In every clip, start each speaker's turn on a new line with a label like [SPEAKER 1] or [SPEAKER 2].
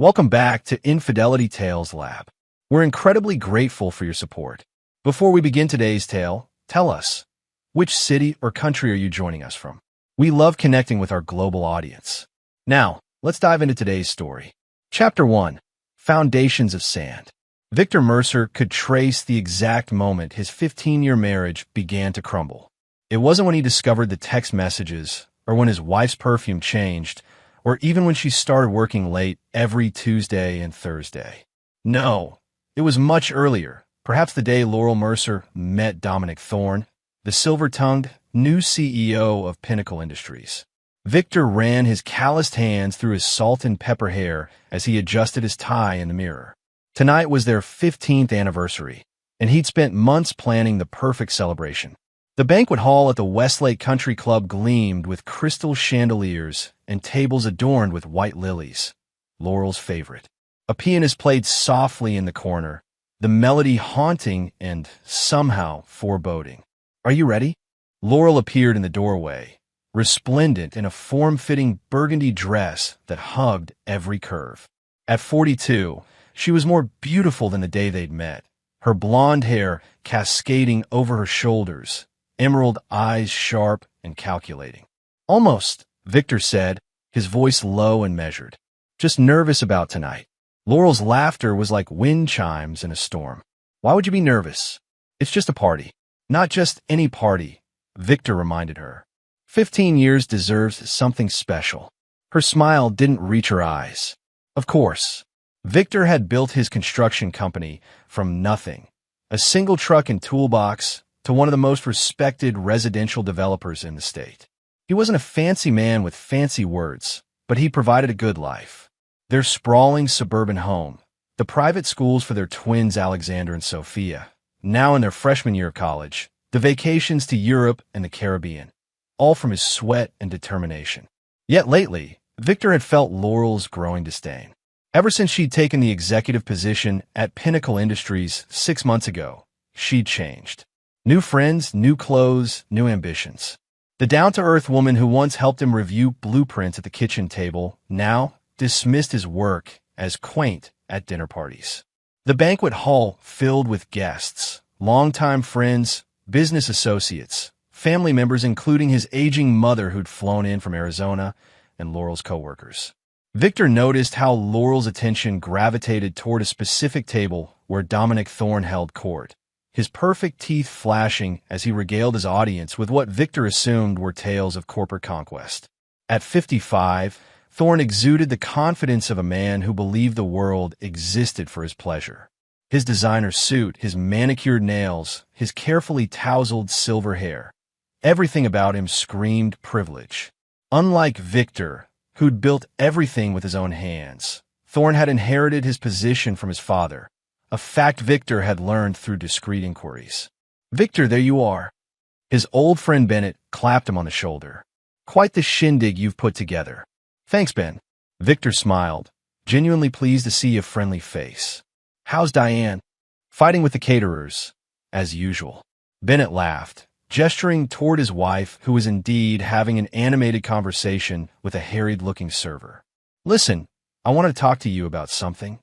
[SPEAKER 1] Welcome back to Infidelity Tales Lab. We're incredibly grateful for your support. Before we begin today's tale, tell us, which city or country are you joining us from? We love connecting with our global audience. Now, let's dive into today's story. Chapter 1. Foundations of Sand. Victor Mercer could trace the exact moment his 15-year marriage began to crumble. It wasn't when he discovered the text messages, or when his wife's perfume changed, or even when she started working late every Tuesday and Thursday. No, it was much earlier, perhaps the day Laurel Mercer met Dominic Thorne, the silver-tongued new CEO of Pinnacle Industries. Victor ran his calloused hands through his salt and pepper hair as he adjusted his tie in the mirror. Tonight was their 15th anniversary, and he'd spent months planning the perfect celebration. The banquet hall at the Westlake Country Club gleamed with crystal chandeliers and tables adorned with white lilies, Laurel's favorite. A pianist played softly in the corner, the melody haunting and somehow foreboding. "Are you ready?" Laurel appeared in the doorway, resplendent in a form-fitting burgundy dress that hugged every curve. At 42, she was more beautiful than the day they'd met, her blonde hair cascading over her shoulders, emerald eyes sharp and calculating. "Almost," Victor said, his voice low and measured. "Just nervous about tonight." Laurel's laughter was like wind chimes in a storm. "Why would you be nervous? It's just a party." "Not just any party," Victor reminded her. 15 years deserves something special. Her smile didn't reach her eyes. Of course. Victor had built his construction company from nothing, a single truck and toolbox, to one of the most respected residential developers in the state. He wasn't a fancy man with fancy words, but he provided a good life. Their sprawling suburban home, the private schools for their twins Alexander and Sophia, now in their freshman year of college, the vacations to Europe and the Caribbean, all from his sweat and determination. Yet lately, Victor had felt Laurel's growing disdain. Ever since she'd taken the executive position at Pinnacle Industries 6 months ago, she'd changed. New friends, new clothes, new ambitions. The down-to-earth woman who once helped him review blueprints at the kitchen table now dismissed his work as quaint at dinner parties. The banquet hall filled with guests, longtime friends, business associates, family members including his aging mother who'd flown in from Arizona, and Laurel's coworkers. Victor noticed how Laurel's attention gravitated toward a specific table where Dominic Thorne held court, his perfect teeth flashing as he regaled his audience with what Victor assumed were tales of corporate conquest. At 55, Thorne exuded the confidence of a man who believed the world existed for his pleasure. His designer suit, his manicured nails, his carefully tousled silver hair. Everything about him screamed privilege. Unlike Victor, who'd built everything with his own hands, Thorne had inherited his position from his father, a fact Victor had learned through discreet inquiries. "Victor, there you are." His old friend Bennett clapped him on the shoulder. "Quite the shindig you've put together." "Thanks, Ben." Victor smiled, genuinely pleased to see a friendly face. "How's Diane?" "Fighting with the caterers, as usual." Bennett laughed, gesturing toward his wife, who was indeed having an animated conversation with a harried-looking server. "Listen, I want to talk to you about something."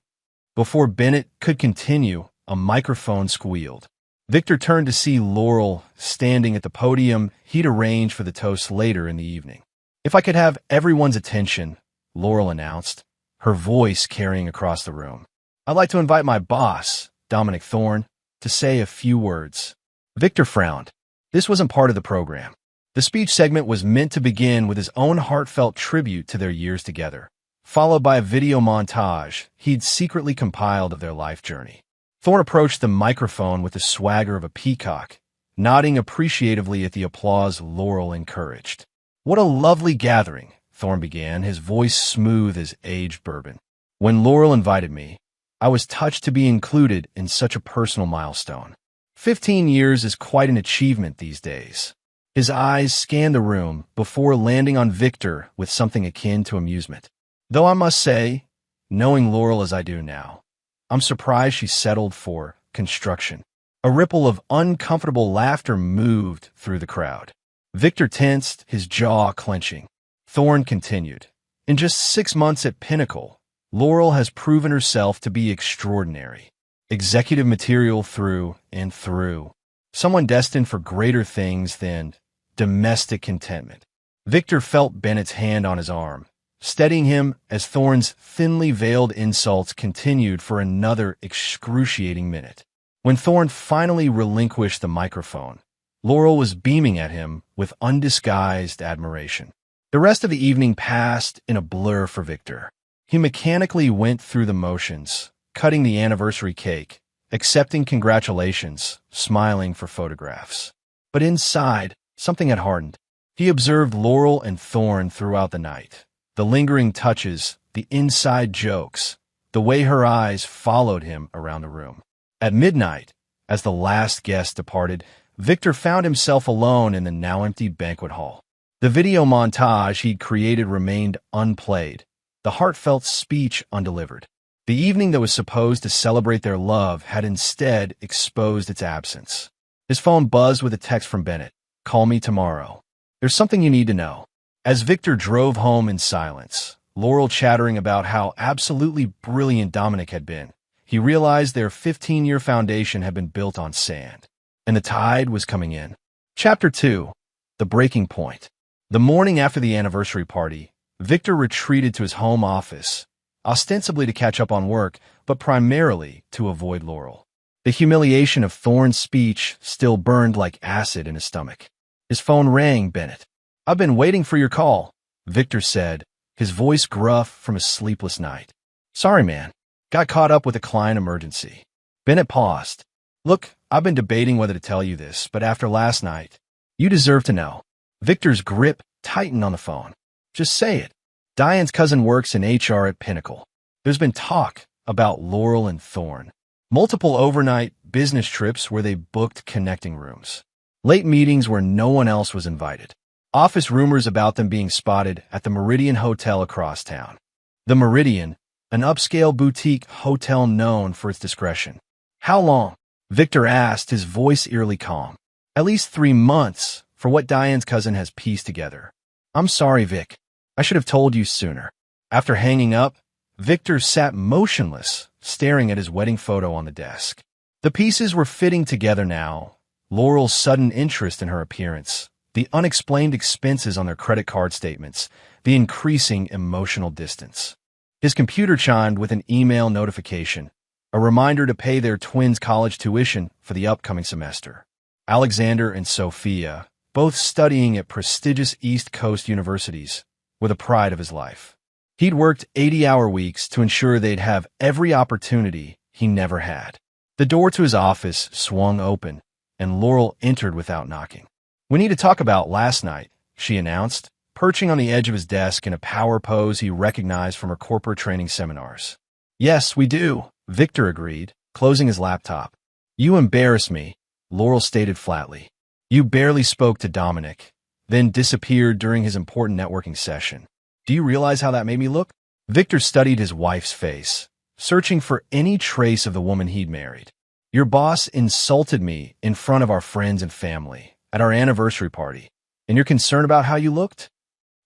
[SPEAKER 1] Before Bennett could continue, a microphone squealed. Victor turned to see Laurel standing at the podium he'd arranged for the toast later in the evening. "If I could have everyone's attention," Laurel announced, her voice carrying across the room. "I'd like to invite my boss, Dominic Thorne, to say a few words." Victor frowned. This wasn't part of the program. The speech segment was meant to begin with his own heartfelt tribute to their years together, followed by a video montage he'd secretly compiled of their life journey. Thorne approached the microphone with the swagger of a peacock, nodding appreciatively at the applause Laurel encouraged. "What a lovely gathering," Thorne began, his voice smooth as aged bourbon. "When Laurel invited me, I was touched to be included in such a personal milestone. 15 years is quite an achievement these days." His eyes scanned the room before landing on Victor with something akin to amusement. "Though I must say, knowing Laurel as I do now, I'm surprised she settled for construction." A ripple of uncomfortable laughter moved through the crowd. Victor tensed, his jaw clenching. Thorne continued. "In just 6 months at Pinnacle, Laurel has proven herself to be extraordinary. Executive material through and through. Someone destined for greater things than domestic contentment. Victor felt Bennett's hand on his arm, steadying him as Thorne's thinly veiled insults continued for another excruciating minute. When Thorne finally relinquished the microphone, Laurel was beaming at him with undisguised admiration. The rest of the evening passed in a blur for Victor. He mechanically went through the motions, cutting the anniversary cake, accepting congratulations, smiling for photographs. But inside, something had hardened. He observed Laurel and Thorne throughout the night. The lingering touches, the inside jokes, the way her eyes followed him around the room. At midnight, as the last guest departed, Victor found himself alone in the now empty banquet hall. The video montage he'd created remained unplayed, the heartfelt speech undelivered. The evening that was supposed to celebrate their love had instead exposed its absence. His phone buzzed with a text from Bennett. "Call me tomorrow. There's something you need to know." As Victor drove home in silence, Laurel chattering about how absolutely brilliant Dominic had been, he realized their 15-year foundation had been built on sand, and the tide was coming in. Chapter 2. The Breaking Point. The morning after the anniversary party, Victor retreated to his home office, ostensibly to catch up on work, but primarily to avoid Laurel. The humiliation of Thorne's speech still burned like acid in his stomach. His phone rang. "Bennett. I've been waiting for your call," Victor said, his voice gruff from a sleepless night. "Sorry, man. Got caught up with a client emergency." Bennett paused. "Look, I've been debating whether to tell you this, but after last night, you deserve to know." Victor's grip tightened on the phone. "Just say it. Diane's cousin works in HR at Pinnacle. There's been talk about Laurel and Thorne. Multiple overnight business trips where they booked connecting rooms. Late meetings where no one else was invited. Office rumors about them being spotted at the Meridian Hotel across town." The Meridian, an upscale boutique hotel known for its discretion. "How long?" Victor asked, his voice eerily calm. "At least 3 months, for what Diane's cousin has pieced together." "I'm sorry, Vic. I should have told you sooner." After hanging up, Victor sat motionless, staring at his wedding photo on the desk. The pieces were fitting together now. Laurel's sudden interest in her appearance, the unexplained expenses on their credit card statements, the increasing emotional distance. His computer chimed with an email notification, a reminder to pay their twins' college tuition for the upcoming semester. Alexander and Sophia, both studying at prestigious East Coast universities, were the pride of his life. He'd worked 80-hour weeks to ensure they'd have every opportunity he never had. The door to his office swung open, and Laurel entered without knocking. "We need to talk about last night," she announced, perching on the edge of his desk in a power pose he recognized from her corporate training seminars. "Yes, we do," Victor agreed, closing his laptop. "You embarrass me," Laurel stated flatly. "You barely spoke to Dominic, then disappeared during his important networking session. Do you realize how that made me look?" Victor studied his wife's face, searching for any trace of the woman he'd married. "Your boss insulted me in front of our friends and family at our anniversary party, and you're concerned about how you looked?"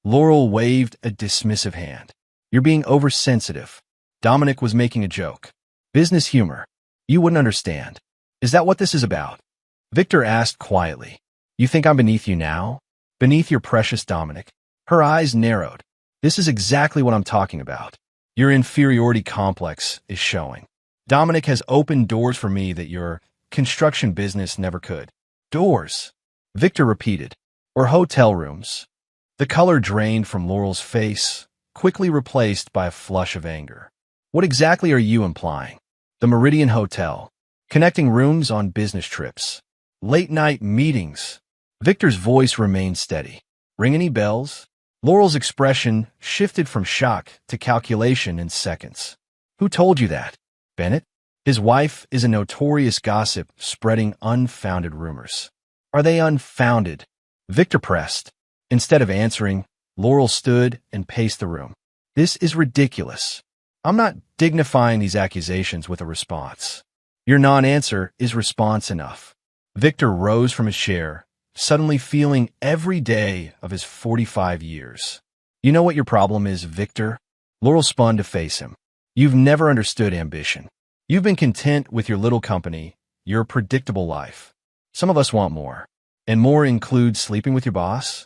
[SPEAKER 1] Laurel waved a dismissive hand. "You're being oversensitive. Dominic was making a joke. Business humor. You wouldn't understand. Is that what this is about?" Victor asked quietly. "You think I'm beneath you now? Beneath your precious Dominic?" Her eyes narrowed. "This is exactly what I'm talking about. Your inferiority complex is showing. Dominic has opened doors for me that your construction business never could." "Doors," Victor repeated. "Or hotel rooms." The color drained from Laurel's face, quickly replaced by a flush of anger. "What exactly are you implying?" "The Meridian Hotel. Connecting rooms on business trips. Late-night meetings." Victor's voice remained steady. "Ring any bells?" Laurel's expression shifted from shock to calculation in seconds. "Who told you that?" "Bennett. His wife is a notorious gossip spreading unfounded rumors." "Are they unfounded?" Victor pressed. Instead of answering, Laurel stood and paced the room. "This is ridiculous. I'm not dignifying these accusations with a response. Your non-answer is response enough." Victor rose from his chair, suddenly feeling every day of his 45 years. "You know what your problem is, Victor?" Laurel spun to face him. You've never understood ambition. You've been content with your little company, your predictable life. Some of us want more. And more includes sleeping with your boss?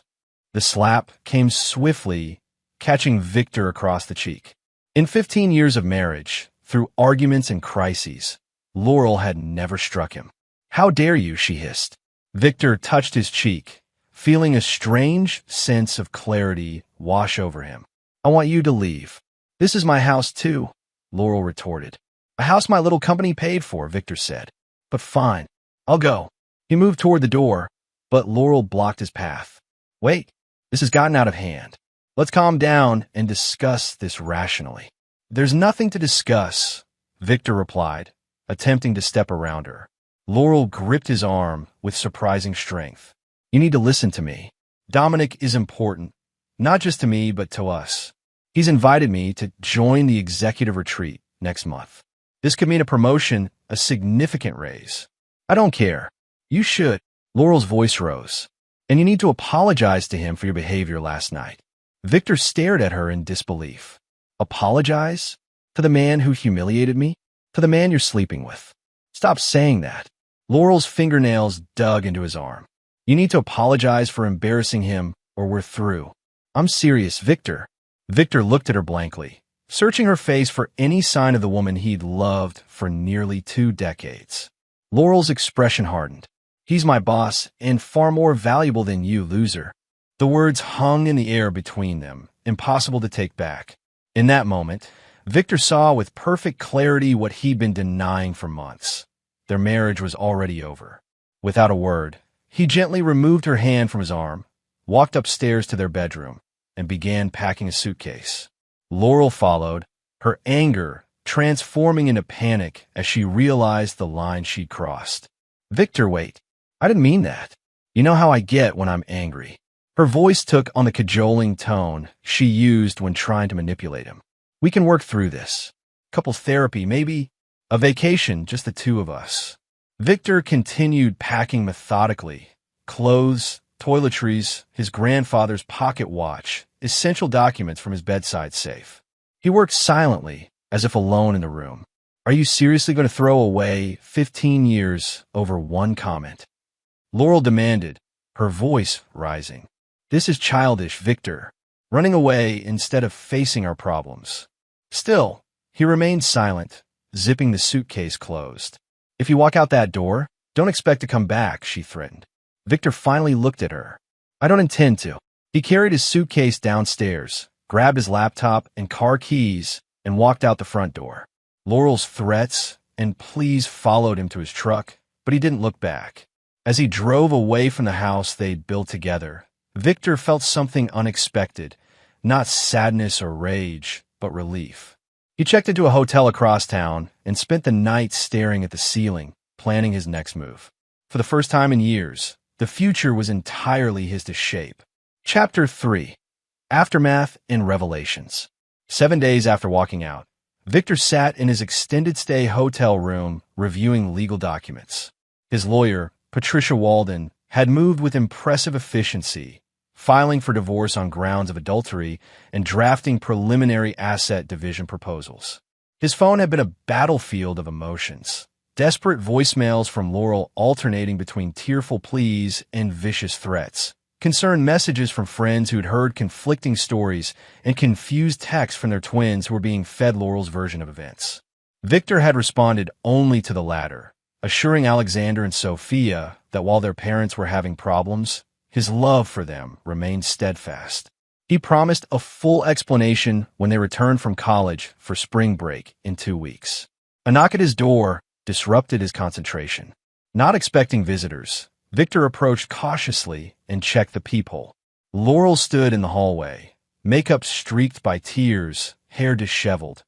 [SPEAKER 1] The slap came swiftly, catching Victor across the cheek. In 15 years of marriage, through arguments and crises, Laurel had never struck him. "How dare you?" she hissed. Victor touched his cheek, feeling a strange sense of clarity wash over him. "I want you to leave." "This is my house, too," Laurel retorted. "A house my little company paid for," Victor said. "But fine, I'll go." He moved toward the door, but Laurel blocked his path. "Wait, this has gotten out of hand. Let's calm down and discuss this rationally." "There's nothing to discuss," Victor replied, attempting to step around her. Laurel gripped his arm with surprising strength. "You need to listen to me. Dominic is important, not just to me, but to us. He's invited me to join the executive retreat next month. This could mean a promotion, a significant raise. I don't care. You should." Laurel's voice rose. "And you need to apologize to him for your behavior last night." Victor stared at her in disbelief. "Apologize? To the man who humiliated me? To the man you're sleeping with? Stop saying that." Laurel's fingernails dug into his arm. "You need to apologize for embarrassing him, or we're through." "I'm serious, Victor." Victor looked at her blankly, searching her face for any sign of the woman he'd loved for nearly 2 decades. Laurel's expression hardened. "He's my boss, and far more valuable than you, loser." The words hung in the air between them, impossible to take back. In that moment, Victor saw with perfect clarity what he'd been denying for months. Their marriage was already over. Without a word, he gently removed her hand from his arm, walked upstairs to their bedroom, and began packing a suitcase. Laurel followed, her anger transforming into panic as she realized the line she'd crossed. "Victor, wait. I didn't mean that. You know how I get when I'm angry." Her voice took on the cajoling tone she used when trying to manipulate him. "We can work through this. Couples therapy, maybe a vacation, just the two of us." Victor continued packing methodically. Clothes, toiletries, his grandfather's pocket watch, essential documents from his bedside safe. He worked silently, as if alone in the room. "Are you seriously going to throw away 15 years over one comment?" Laurel demanded, her voice rising. "This is childish, Victor. Running away instead of facing our problems." Still, he remained silent, zipping the suitcase closed. "If you walk out that door, don't expect to come back," she threatened. Victor finally looked at her. "I don't intend to." He carried his suitcase downstairs, grabbed his laptop and car keys, and walked out the front door. Laurel's threats and pleas followed him to his truck, but he didn't look back. As he drove away from the house they'd built together, Victor felt something unexpected, not sadness or rage, but relief. He checked into a hotel across town and spent the night staring at the ceiling, planning his next move. For the first time in years, the future was entirely his to shape. Chapter 3. Aftermath and Revelations. 7 days after walking out, Victor sat in his extended stay hotel room reviewing legal documents. His lawyer, Patricia Walden, had moved with impressive efficiency, filing for divorce on grounds of adultery and drafting preliminary asset division proposals. His phone had been a battlefield of emotions, desperate voicemails from Laurel alternating between tearful pleas and vicious threats, concerned messages from friends who'd heard conflicting stories, and confused texts from their twins who were being fed Laurel's version of events. Victor had responded only to the latter, assuring Alexander and Sophia that while their parents were having problems, his love for them remained steadfast. He promised a full explanation when they returned from college for spring break in 2 weeks. A knock at his door disrupted his concentration. Not expecting visitors, Victor approached cautiously and checked the peephole. Laurel stood in the hallway, makeup streaked by tears, hair disheveled,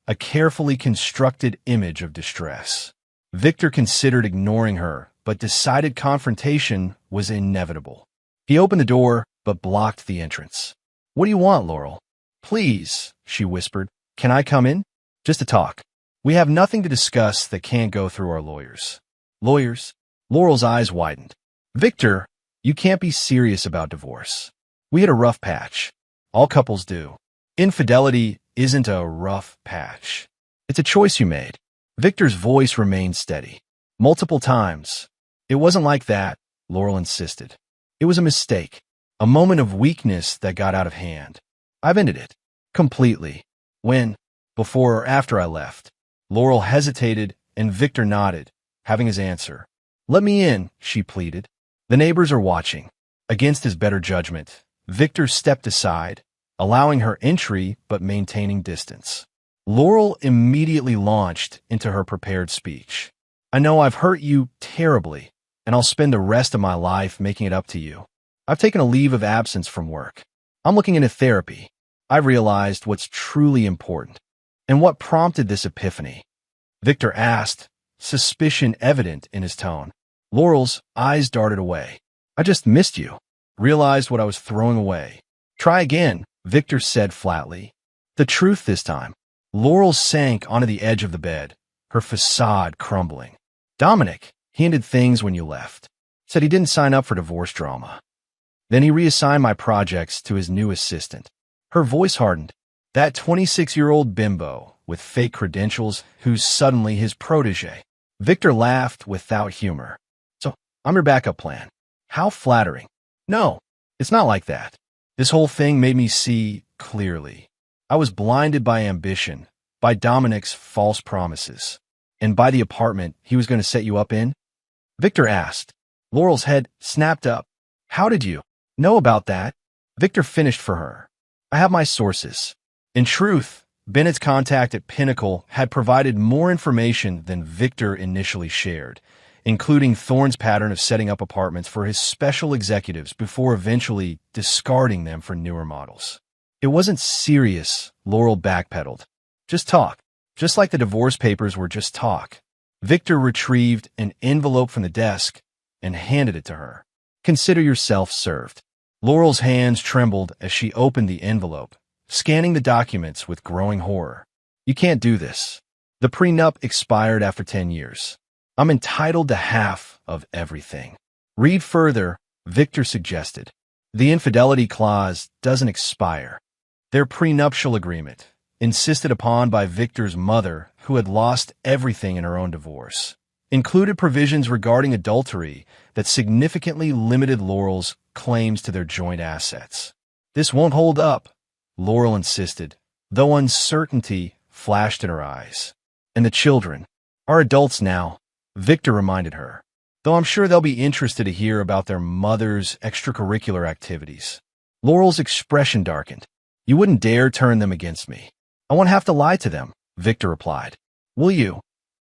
[SPEAKER 1] a carefully constructed image of distress. Victor considered ignoring her, but decided confrontation was inevitable. He opened the door, but blocked the entrance. "What do you want, Laurel?" "Please," she whispered. "Can I come in? Just to talk. We have nothing to discuss that can't go through our lawyers." "Lawyers?" Laurel's eyes widened. "Victor, you can't be serious about divorce. We hit a rough patch. All couples do. Infidelity isn't a rough patch. It's a choice you made. Victor's voice remained steady. Multiple times. It wasn't like that, Laurel insisted. It was a mistake. A moment of weakness that got out of hand. I've ended it. Completely. When? Before or after I left? Laurel hesitated, and Victor nodded, having his answer. Let me in, she pleaded. The neighbors are watching. Against his better judgment, Victor stepped aside, allowing her entry but maintaining distance. Laurel immediately launched into her prepared speech. I know I've hurt you terribly, and I'll spend the rest of my life making it up to you. I've taken a leave of absence from work. I'm looking into therapy. I've realized what's truly important. And what prompted this epiphany? Victor asked, suspicion evident in his tone. Laurel's eyes darted away. I just missed you. Realized what I was throwing away. Try again, Victor said flatly. The truth this time. Laurel sank onto the edge of the bed, her facade crumbling. Dominic, he ended things when you left. Said he didn't sign up for divorce drama. Then he reassigned my projects to his new assistant. Her voice hardened. That 26-year-old bimbo with fake credentials who's suddenly his protege. Victor laughed without humor. So, I'm your backup plan. How flattering. No, it's not like that. This whole thing made me see clearly. I was blinded by ambition, by Dominic's false promises, and by the apartment he was going to set you up in. Victor asked. Laurel's head snapped up. How did you know about that? Victor finished for her. I have my sources. In truth, Bennett's contact at Pinnacle had provided more information than Victor initially shared, including Thorne's pattern of setting up apartments for his special executives before eventually discarding them for newer models. It wasn't serious, Laurel backpedaled. Just talk. Just like the divorce papers were just talk. Victor retrieved an envelope from the desk and handed it to her. Consider yourself served. Laurel's hands trembled as she opened the envelope, scanning the documents with growing horror. You can't do this. The prenup expired after 10 years. I'm entitled to half of everything. Read further, Victor suggested. The infidelity clause doesn't expire. Their prenuptial agreement, insisted upon by Victor's mother, who had lost everything in her own divorce, included provisions regarding adultery that significantly limited Laurel's claims to their joint assets. This won't hold up, Laurel insisted, though uncertainty flashed in her eyes. And the children are adults now, Victor reminded her, though I'm sure they'll be interested to hear about their mother's extracurricular activities. Laurel's expression darkened. You wouldn't dare turn them against me. I won't have to lie to them, Victor replied. Will you?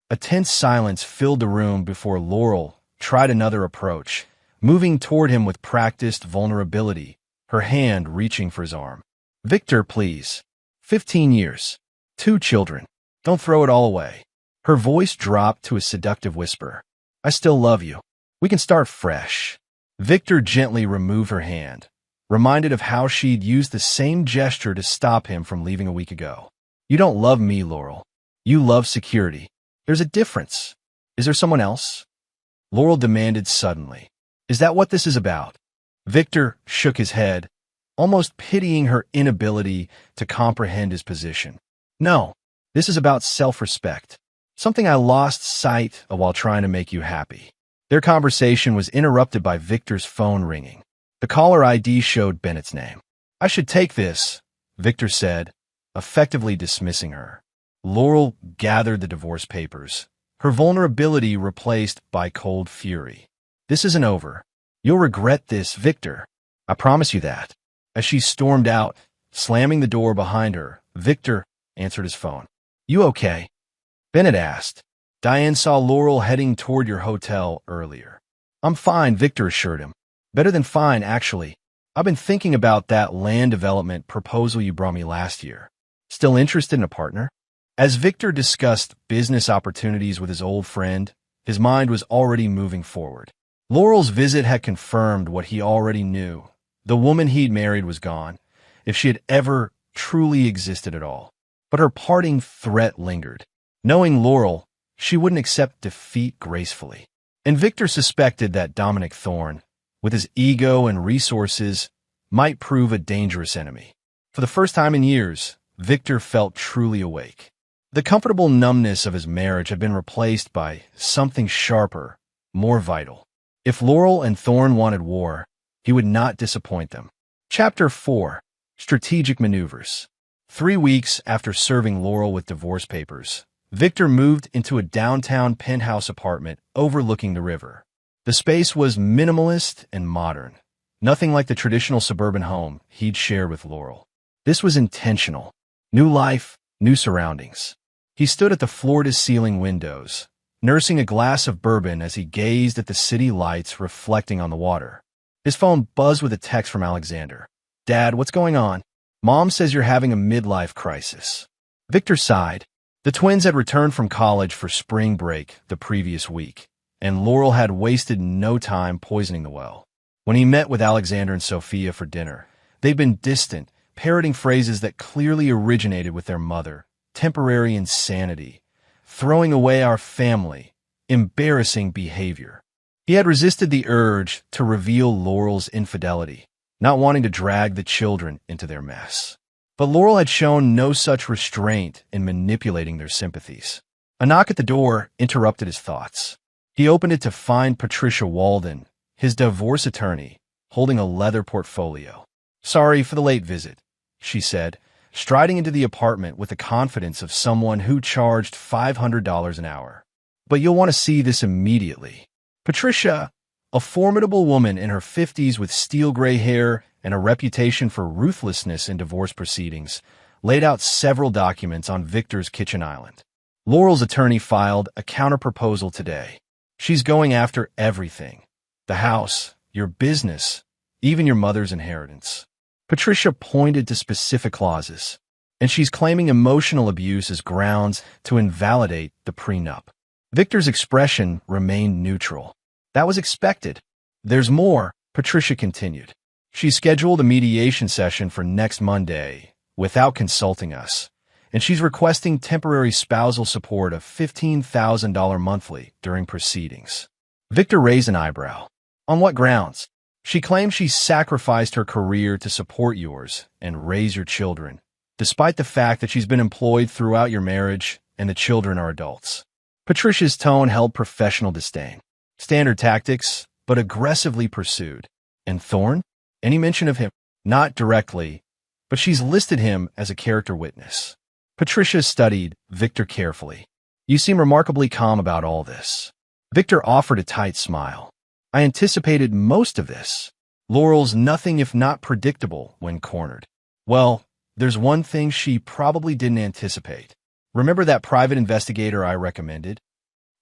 [SPEAKER 1] A tense silence filled the room before Laurel tried another approach, moving toward him with practiced vulnerability, her hand reaching for his arm. Victor, please. 15 years. 2 children. Don't throw it all away. Her voice dropped to a seductive whisper. I still love you. We can start fresh. Victor gently removed her hand, reminded of how she'd used the same gesture to stop him from leaving a week ago. You don't love me, Laurel. You love security. There's a difference. Is there someone else? Laurel demanded suddenly. Is that what this is about? Victor shook his head, almost pitying her inability to comprehend his position. No, this is about self-respect. Something I lost sight of while trying to make you happy. Their conversation was interrupted by Victor's phone ringing. The caller ID showed Bennett's name. I should take this, Victor said, effectively dismissing her. Laurel gathered the divorce papers, her vulnerability replaced by cold fury. This isn't over. You'll regret this, Victor. I promise you that. As she stormed out, slamming the door behind her, Victor answered his phone. You okay? Bennett asked. Diane saw Laurel heading toward your hotel earlier. I'm fine, Victor assured him. Better than fine, actually. I've been thinking about that land development proposal you brought me last year. Still interested in a partner? As Victor discussed business opportunities with his old friend, his mind was already moving forward. Laurel's visit had confirmed what he already knew. The woman he'd married was gone, if she had ever truly existed at all. But her parting threat lingered. Knowing Laurel, she wouldn't accept defeat gracefully. And Victor suspected that Dominic Thorne, with his ego and resources, might prove a dangerous enemy. For the first time in years, Victor felt truly awake. The comfortable numbness of his marriage had been replaced by something sharper, more vital. If Laurel and Thorne wanted war, he would not disappoint them. Chapter 4. Strategic Maneuvers. 3 weeks after serving Laurel with divorce papers, Victor moved into a downtown penthouse apartment overlooking the river. The space was minimalist and modern, nothing like the traditional suburban home he'd shared with Laurel. This was intentional. New life, new surroundings. He stood at the floor-to-ceiling windows, nursing a glass of bourbon as he gazed at the city lights reflecting on the water. His phone buzzed with a text from Alexander. "Dad, what's going on? Mom says you're having a midlife crisis." Victor sighed. The twins had returned from college for spring break the previous week, and Laurel had wasted no time poisoning the well. When he met with Alexander and Sophia for dinner, they'd been distant, parroting phrases that clearly originated with their mother. Temporary insanity, throwing away our family, embarrassing behavior. He had resisted the urge to reveal Laurel's infidelity, not wanting to drag the children into their mess. But Laurel had shown no such restraint in manipulating their sympathies. A knock at the door interrupted his thoughts. He opened it to find Patricia Walden, his divorce attorney, holding a leather portfolio. "Sorry for the late visit," she said, striding into the apartment with the confidence of someone who charged $500 an hour. "But you'll want to see this immediately." Patricia, a formidable woman in her 50s with steel gray hair and a reputation for ruthlessness in divorce proceedings, laid out several documents on Victor's kitchen island. Laurel's attorney filed a counterproposal today. "She's going after everything. The house, your business, even your mother's inheritance." Patricia pointed to specific clauses, and she's claiming emotional abuse as grounds to invalidate the prenup. Victor's expression remained neutral. "That was expected." "There's more," Patricia continued. "She scheduled a mediation session for next Monday without consulting us, and she's requesting temporary spousal support of $15,000 monthly during proceedings." Victor raised an eyebrow. "On what grounds?" "She claims she sacrificed her career to support yours and raise your children, despite the fact that she's been employed throughout your marriage and the children are adults." Patricia's tone held professional disdain. "Standard tactics, but aggressively pursued." "And Thorne? Any mention of him?" "Not directly, but she's listed him as a character witness." Patricia studied Victor carefully. "You seem remarkably calm about all this." Victor offered a tight smile. "I anticipated most of this." Laurel's nothing if not predictable when cornered. "Well, there's one thing she probably didn't anticipate. Remember that private investigator I recommended?"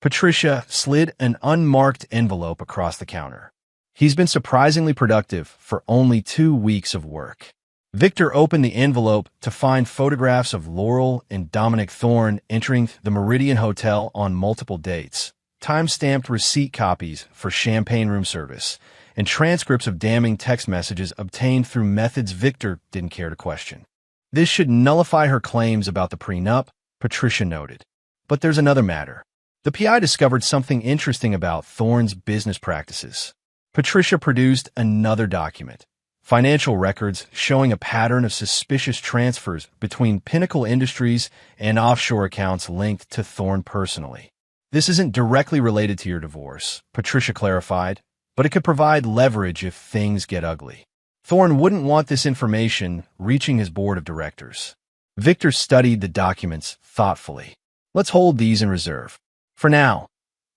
[SPEAKER 1] Patricia slid an unmarked envelope across the counter. "He's been surprisingly productive for only 2 weeks of work." Victor opened the envelope to find photographs of Laurel and Dominic Thorne entering the Meridian Hotel on multiple dates, time-stamped receipt copies for champagne room service, and transcripts of damning text messages obtained through methods Victor didn't care to question. "This should nullify her claims about the prenup," Patricia noted. "But there's another matter. The PI discovered something interesting about Thorne's business practices." Patricia produced another document, financial records showing a pattern of suspicious transfers between Pinnacle Industries and offshore accounts linked to Thorne personally. "This isn't directly related to your divorce," Patricia clarified, "but it could provide leverage if things get ugly." Thorne wouldn't want this information reaching his board of directors. Victor studied the documents thoughtfully. "Let's hold these in reserve. For now,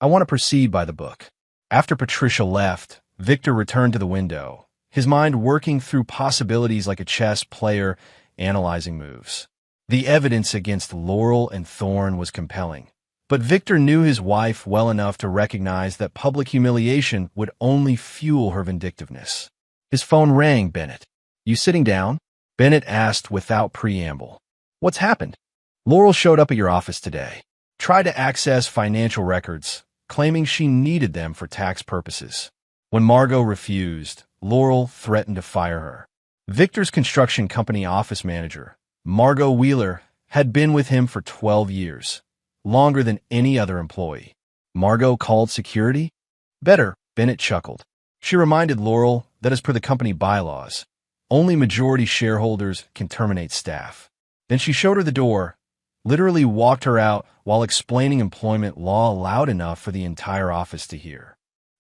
[SPEAKER 1] I want to proceed by the book." After Patricia left, Victor returned to the window, his mind working through possibilities like a chess player analyzing moves. The evidence against Laurel and Thorne was compelling, but Victor knew his wife well enough to recognize that public humiliation would only fuel her vindictiveness. His phone rang. "Bennett, you sitting down?" Bennett asked without preamble. "What's happened?" "Laurel showed up at your office today. Tried to access financial records, claiming she needed them for tax purposes. When Margot refused, Laurel threatened to fire her." Victor's construction company office manager, Margot Wheeler, had been with him for 12 years, longer than any other employee. Margot called security? "Better," Bennett chuckled. She reminded Laurel that as per the company bylaws, only majority shareholders can terminate staff. Then she showed her the door, literally walked her out while explaining employment law loud enough for the entire office to hear.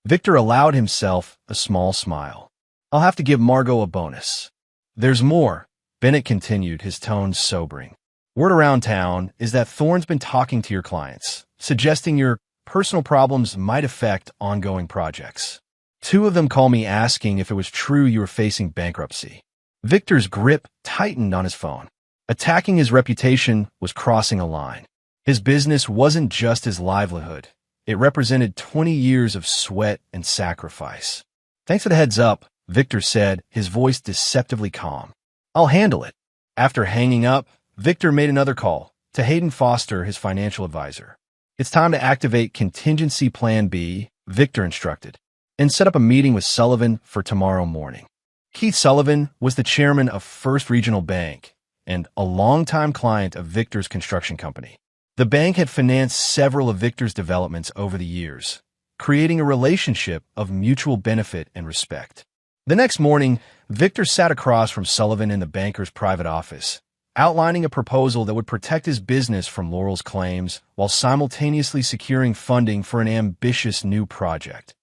[SPEAKER 1] Victor allowed himself a small smile. I'll have to give Margot a bonus. There's more, Bennett continued, his tone sobering. Word around town is that Thorne's been talking to your clients, suggesting your personal problems might affect ongoing projects. 2 of them called me asking if it was true you were facing bankruptcy. Victor's grip tightened on his phone. Attacking his reputation was crossing a line. His business wasn't just his livelihood. It represented 20 years of sweat and sacrifice. Thanks for the heads up, Victor said, his voice deceptively calm. I'll handle it. After hanging up, Victor made another call to Hayden Foster, his financial advisor. It's time to activate Contingency Plan B, Victor instructed, and set up a meeting with Sullivan for tomorrow morning. Keith Sullivan was the chairman of First Regional Bank and a longtime client of Victor's construction company. The bank had financed several of Victor's developments over the years, creating a relationship of mutual benefit and respect. The next morning, Victor sat across from Sullivan in the banker's private office, outlining a proposal that would protect his business from Laurel's claims while simultaneously securing funding for an ambitious new project,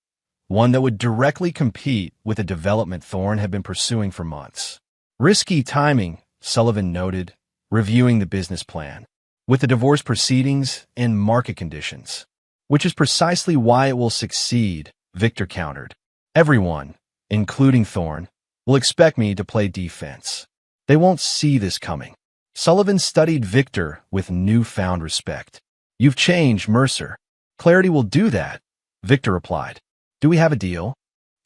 [SPEAKER 1] one that would directly compete with a development Thorne had been pursuing for months. Risky timing, Sullivan noted, reviewing the business plan, with the divorce proceedings and market conditions, which is precisely why it will succeed, Victor countered. Everyone, including Thorne, will expect me to play defense. They won't see this coming. Sullivan studied Victor with newfound respect. You've changed, Mercer. Clarity will do that, Victor replied. Do we have a deal?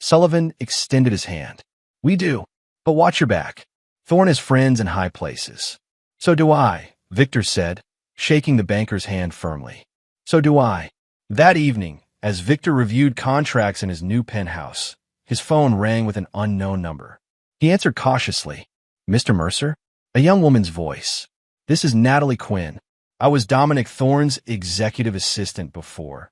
[SPEAKER 1] Sullivan extended his hand. We do, but watch your back. Thorne has friends in high places. So do I, Victor said, shaking the banker's hand firmly. So do I. That evening, as Victor reviewed contracts in his new penthouse, his phone rang with an unknown number. He answered cautiously. Mr. Mercer? A young woman's voice. This is Natalie Quinn. I was Dominic Thorne's executive assistant before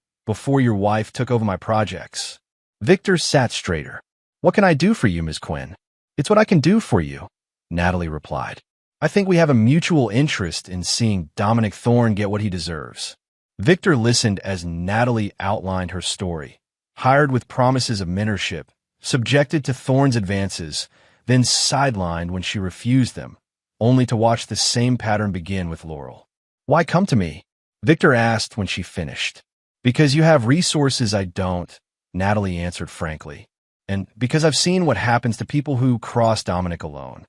[SPEAKER 1] your wife took over my projects. Victor sat straighter. What can I do for you, Ms. Quinn? It's what I can do for you, Natalie replied. I think we have a mutual interest in seeing Dominic Thorne get what he deserves. Victor listened as Natalie outlined her story, hired with promises of mentorship, subjected to Thorne's advances, then sidelined when she refused them, only to watch the same pattern begin with Laurel. Why come to me? Victor asked when she finished. Because you have resources I don't, Natalie answered frankly. And because I've seen what happens to people who cross Dominic alone.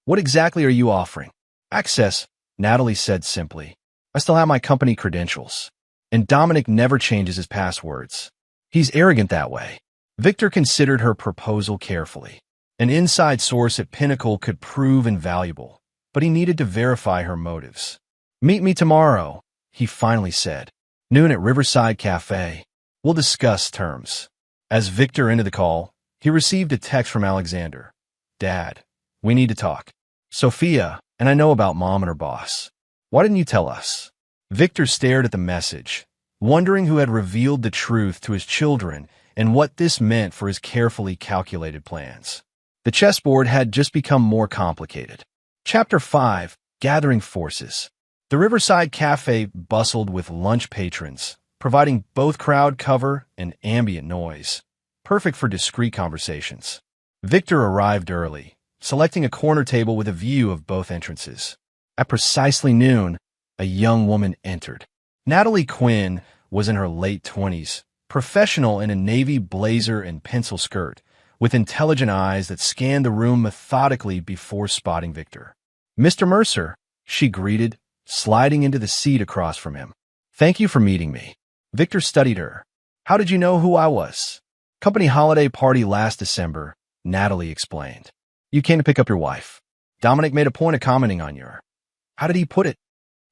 [SPEAKER 1] What exactly are you offering? Access, Natalie said simply. I still have my company credentials. And Dominic never changes his passwords. He's arrogant that way. Victor considered her proposal carefully. An inside source at Pinnacle could prove invaluable, but he needed to verify her motives. Meet me tomorrow, he finally said. Noon at Riverside Cafe. We'll discuss terms. As Victor ended the call, he received a text from Alexander. Dad, we need to talk. Sophia, and I know about Mom and her boss. Why didn't you tell us? Victor stared at the message, wondering who had revealed the truth to his children and what this meant for his carefully calculated plans. The chessboard had just become more complicated. Chapter 5, Gathering Forces. The Riverside Cafe bustled with lunch patrons, providing both crowd cover and ambient noise, perfect for discreet conversations. Victor arrived early, selecting a corner table with a view of both entrances. At precisely noon, a young woman entered. Natalie Quinn was in her late 20s, professional in a navy blazer and pencil skirt, with intelligent eyes that scanned the room methodically before spotting Victor. Mr. Mercer, she greeted, sliding into the seat across from him. Thank you for meeting me. Victor studied her. How did you know who I was? Company holiday party last December, Natalie explained. You came to pick up your wife. Dominic made a point of commenting on your, how did he put it?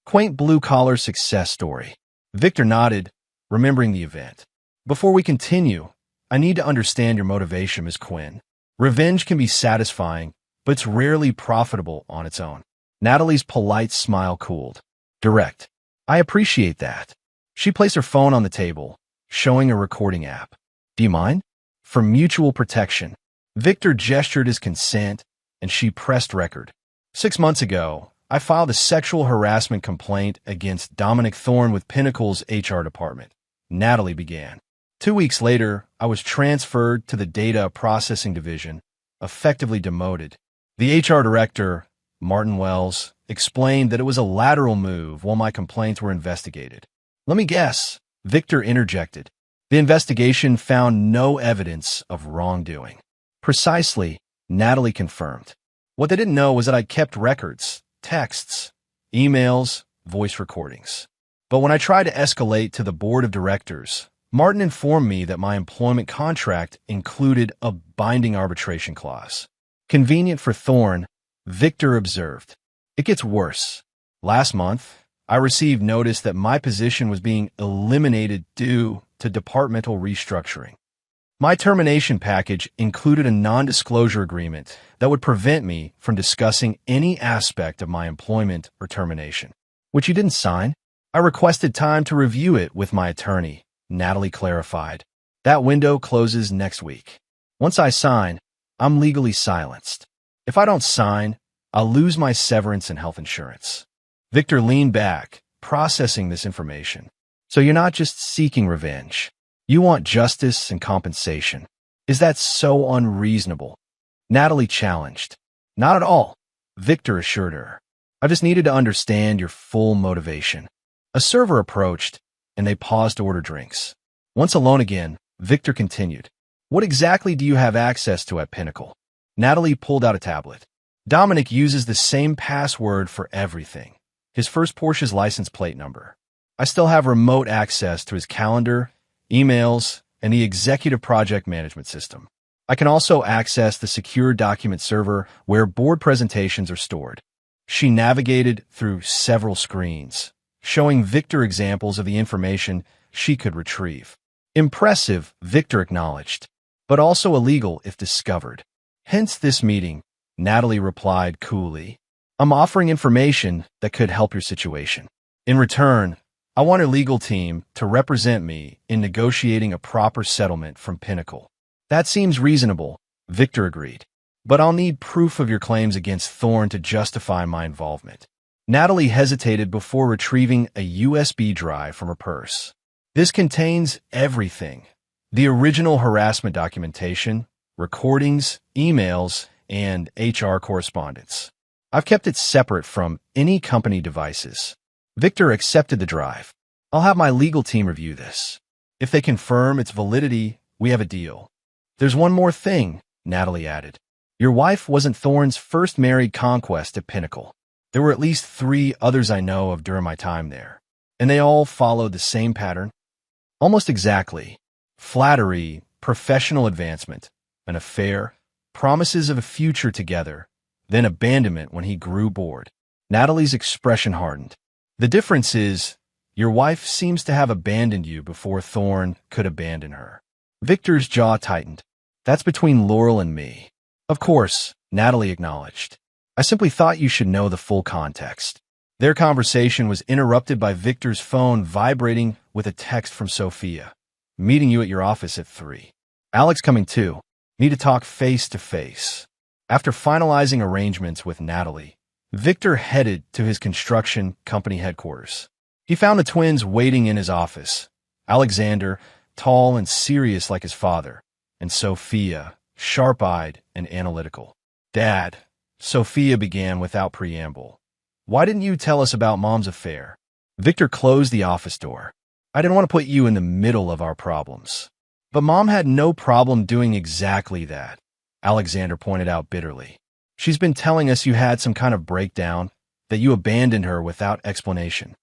[SPEAKER 1] Quaint blue-collar success story. Victor nodded, remembering the event. Before we continue, I need to understand your motivation, Ms. Quinn. Revenge can be satisfying, but it's rarely profitable on its own. Natalie's polite smile cooled. Direct. I appreciate that. She placed her phone on the table, showing a recording app. Do you mind? For mutual protection. Victor gestured his consent, and she pressed record. 6 months ago, I filed a sexual harassment complaint against Dominic Thorne with Pinnacle's HR department. Natalie began. 2 weeks later, I was transferred to the data processing division, effectively demoted. The HR director, Martin Wells, explained that it was a lateral move while my complaints were investigated. Let me guess, Victor interjected. The investigation found no evidence of wrongdoing. Precisely, Natalie confirmed. What they didn't know was that I kept records, texts, emails, voice recordings. But when I tried to escalate to the board of directors, Martin informed me that my employment contract included a binding arbitration clause. Convenient for Thorne, Victor observed. It gets worse. Last month, I received notice that my position was being eliminated due to departmental restructuring. My termination package included a non-disclosure agreement that would prevent me from discussing any aspect of my employment or termination, which you didn't sign. I requested time to review it with my attorney, Natalie clarified. That window closes next week. Once I sign, I'm legally silenced. If I don't sign, I'll lose my severance and health insurance. Victor leaned back, processing this information. So you're not just seeking revenge. You want justice and compensation. Is that so unreasonable? Natalie challenged. Not at all, Victor assured her. I just needed to understand your full motivation. A server approached, and they paused to order drinks. Once alone again, Victor continued. What exactly do you have access to at Pinnacle? Natalie pulled out a tablet. Dominic uses the same password for everything. His first Porsche's license plate number. I still have remote access to his calendar, emails, and the executive project management system. I can also access the secure document server where board presentations are stored. She navigated through several screens, showing Victor examples of the information she could retrieve. Impressive, Victor acknowledged, but also illegal if discovered. Hence this meeting, Natalie replied coolly. I'm offering information that could help your situation. In return, I want a legal team to represent me in negotiating a proper settlement from Pinnacle. That seems reasonable, Victor agreed. But I'll need proof of your claims against Thorne to justify my involvement. Natalie hesitated before retrieving a USB drive from her purse. This contains everything. The original harassment documentation, recordings, emails, and HR correspondence. I've kept it separate from any company devices. Victor accepted the drive. I'll have my legal team review this. If they confirm its validity, we have a deal. There's one more thing, Natalie added. Your wife wasn't Thorne's first married conquest at Pinnacle. There were at least 3 others I know of during my time there, and they all followed the same pattern. Almost exactly. Flattery, professional advancement, an affair, promises of a future together, then abandonment when he grew bored. Natalie's expression hardened. The difference is, your wife seems to have abandoned you before Thorne could abandon her. Victor's jaw tightened. That's between Laurel and me. Of course, Natalie acknowledged. I simply thought you should know the full context. Their conversation was interrupted by Victor's phone vibrating with a text from Sophia. Meeting you at your office at 3. Alex coming too. Need to talk face to face. After finalizing arrangements with Natalie, Victor headed to his construction company headquarters. He found the twins waiting in his office. Alexander, tall and serious like his father, and Sophia, sharp-eyed and analytical. Dad, Sophia began without preamble. Why didn't you tell us about Mom's affair? Victor closed the office door. I didn't want to put you in the middle of our problems. But Mom had no problem doing exactly that, Alexander pointed out bitterly. She's been telling us you had some kind of breakdown, that you abandoned her without explanation.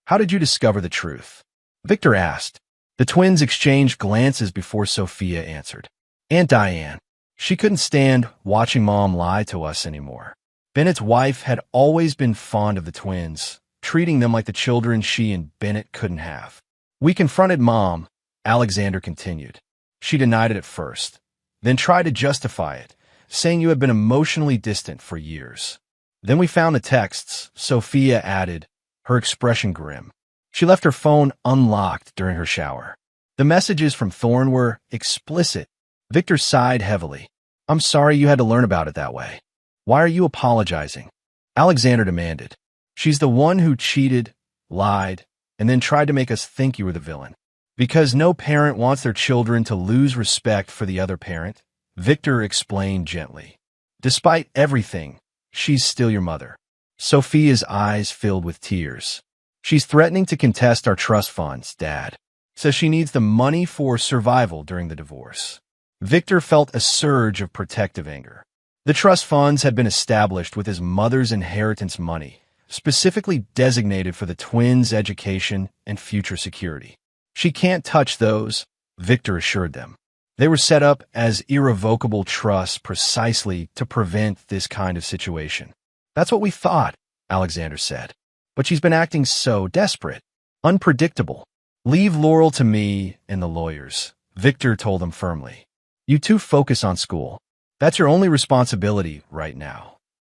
[SPEAKER 1] How did you discover the truth? Victor asked. The twins exchanged glances before Sophia answered. Aunt Diane. She couldn't stand watching Mom lie to us anymore. Bennett's wife had always been fond of the twins, treating them like the children she and Bennett couldn't have. We confronted Mom, Alexander continued. She denied it at first, then tried to justify it, saying you had been emotionally distant for years. Then we found the texts, Sophia added, her expression grim. She left her phone unlocked during her shower. The messages from Thorne were explicit. Victor sighed heavily. I'm sorry you had to learn about it that way. Why are you apologizing? Alexander demanded. She's the one who cheated, lied, and then tried to make us think you were the villain. Because no parent wants their children to lose respect for the other parent, Victor explained gently. Despite everything, she's still your mother. Sophia's eyes filled with tears. She's threatening to contest our trust funds, Dad. Says she needs the money for survival during the divorce. Victor felt a surge of protective anger. The trust funds had been established with his mother's inheritance money, specifically designated for the twins' education and future security. She can't touch those, Victor assured them. They were set up as irrevocable trusts precisely to prevent this kind of situation. That's what we thought, Alexander said. But she's been acting so desperate, unpredictable. Leave Laurel to me and the lawyers, Victor told them firmly. You two focus on school. That's your only responsibility right now.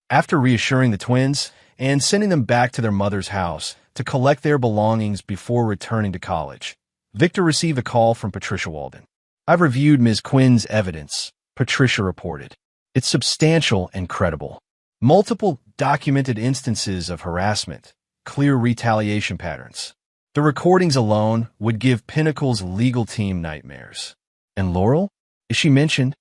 [SPEAKER 1] After reassuring the twins and sending them back to their mother's house to collect their belongings before returning to college, Victor received a call from Patricia Walden. I've reviewed Ms. Quinn's evidence, Patricia reported. It's substantial and credible. Multiple documented instances of harassment, clear retaliation patterns. The recordings alone would give Pinnacle's legal team nightmares. And Laurel? Is she mentioned?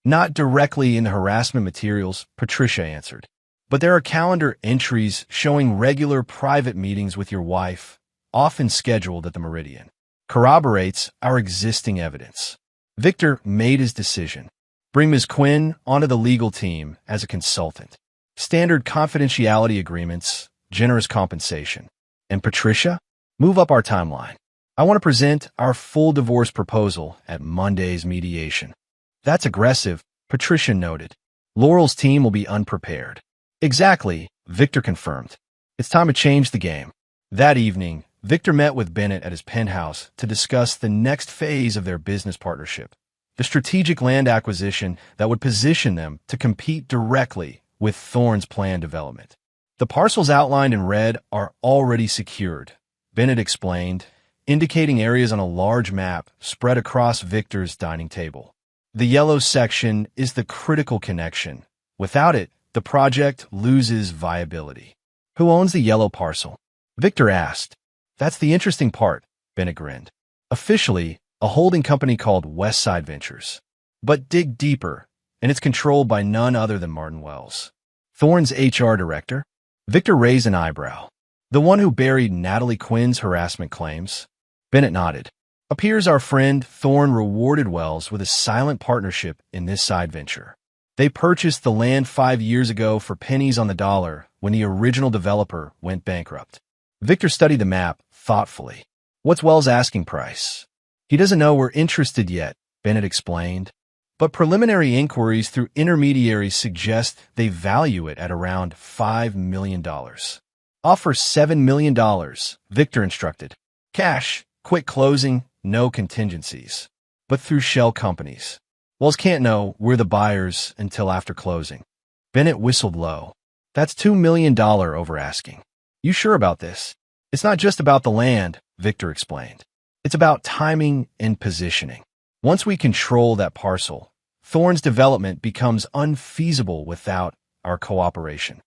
[SPEAKER 1] Not directly in the harassment materials, Patricia answered. But there are calendar entries showing regular private meetings with your wife, often scheduled at the Meridian. Corroborates our existing evidence. Victor made his decision. Bring Ms. Quinn onto the legal team as a consultant. Standard confidentiality agreements, generous compensation. And Patricia? Move up our timeline. I want to present our full divorce proposal at Monday's mediation. That's aggressive, Patricia noted. Laurel's team will be unprepared. Exactly, Victor confirmed. It's time to change the game. That evening, Victor met with Bennett at his penthouse to discuss the next phase of their business partnership, the strategic land acquisition that would position them to compete directly with Thorne's planned development. The parcels outlined in red are already secured, Bennett explained, indicating areas on a large map spread across Victor's dining table. The yellow section is the critical connection. Without it, the project loses viability. Who owns the yellow parcel? Victor asked. That's the interesting part, Bennett grinned. Officially, a holding company called Westside Ventures. But dig deeper, and it's controlled by none other than Martin Wells. Thorne's HR director? Victor raised an eyebrow. The one who buried Natalie Quinn's harassment claims? Bennett nodded. Appears our friend Thorne rewarded Wells with a silent partnership in this side venture. They purchased the land 5 years ago for pennies on the dollar when the original developer went bankrupt. Victor studied the map thoughtfully. What's Wells' asking price? He doesn't know we're interested yet, Bennett explained. But preliminary inquiries through intermediaries suggest they value it at around $5 million. Offer $7 million, Victor instructed. Cash, quick closing, no contingencies. But through shell companies. Wells can't know we're the buyers until after closing. Bennett whistled low. That's $2 million over asking. You sure about this? It's not just about the land, Victor explained. It's about timing and positioning. Once we control that parcel, Thorne's development becomes unfeasible without our cooperation.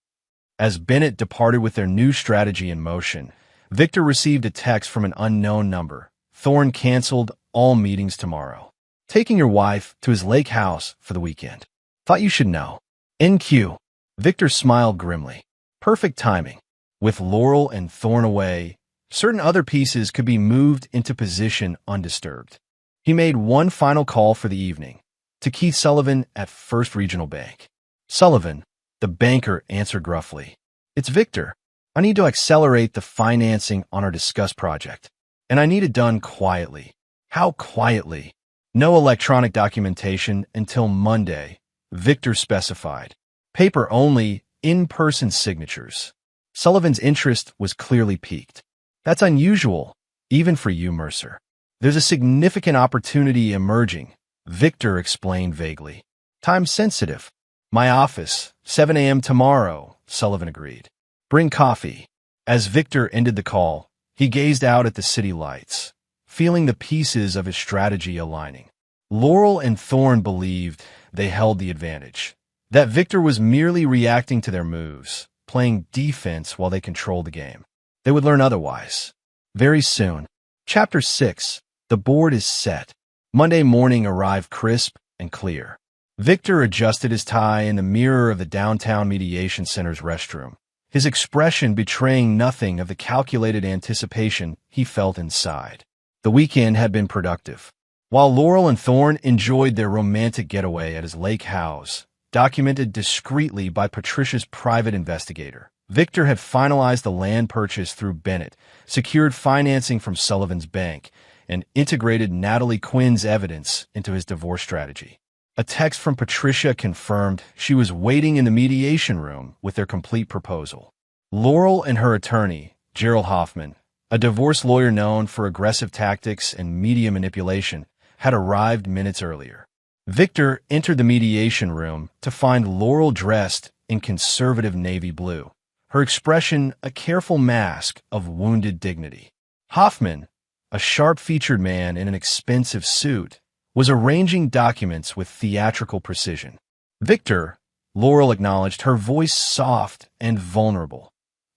[SPEAKER 1] As Bennett departed with their new strategy in motion, Victor received a text from an unknown number. Thorne canceled all meetings tomorrow. Taking your wife to his lake house for the weekend. Thought you should know. NQ. Victor smiled grimly. Perfect timing. With Laurel and Thorne away, certain other pieces could be moved into position undisturbed. He made one final call for the evening, to Keith Sullivan at First Regional Bank. Sullivan, the banker, answered gruffly. It's Victor. I need to accelerate the financing on our discussed project, and I need it done quietly. How quietly? No electronic documentation until Monday, Victor specified. Paper only, in-person signatures. Sullivan's interest was clearly piqued. That's unusual, even for you, Mercer. There's a significant opportunity emerging, Victor explained vaguely. Time sensitive. My office, 7 a.m. tomorrow, Sullivan agreed. Bring coffee. As Victor ended the call, he gazed out at the city lights, feeling the pieces of his strategy aligning. Laurel and Thorne believed they held the advantage, that Victor was merely reacting to their moves, playing defense while they controlled the game. They would learn otherwise. Very soon. Chapter 6. The board is set. Monday morning arrived crisp and clear. Victor adjusted his tie in the mirror of the downtown mediation center's restroom, his expression betraying nothing of the calculated anticipation he felt inside. The weekend had been productive. While Laurel and Thorne enjoyed their romantic getaway at his lake house, documented discreetly by Patricia's private investigator, Victor had finalized the land purchase through Bennett, secured financing from Sullivan's bank, and integrated Natalie Quinn's evidence into his divorce strategy. A text from Patricia confirmed she was waiting in the mediation room with their complete proposal. Laurel and her attorney, Gerald Hoffman, a divorce lawyer known for aggressive tactics and media manipulation, had arrived minutes earlier. Victor entered the mediation room to find Laurel dressed in conservative navy blue, her expression a careful mask of wounded dignity. Hoffman, a sharp-featured man in an expensive suit, was arranging documents with theatrical precision. Victor, Laurel acknowledged, her voice soft and vulnerable,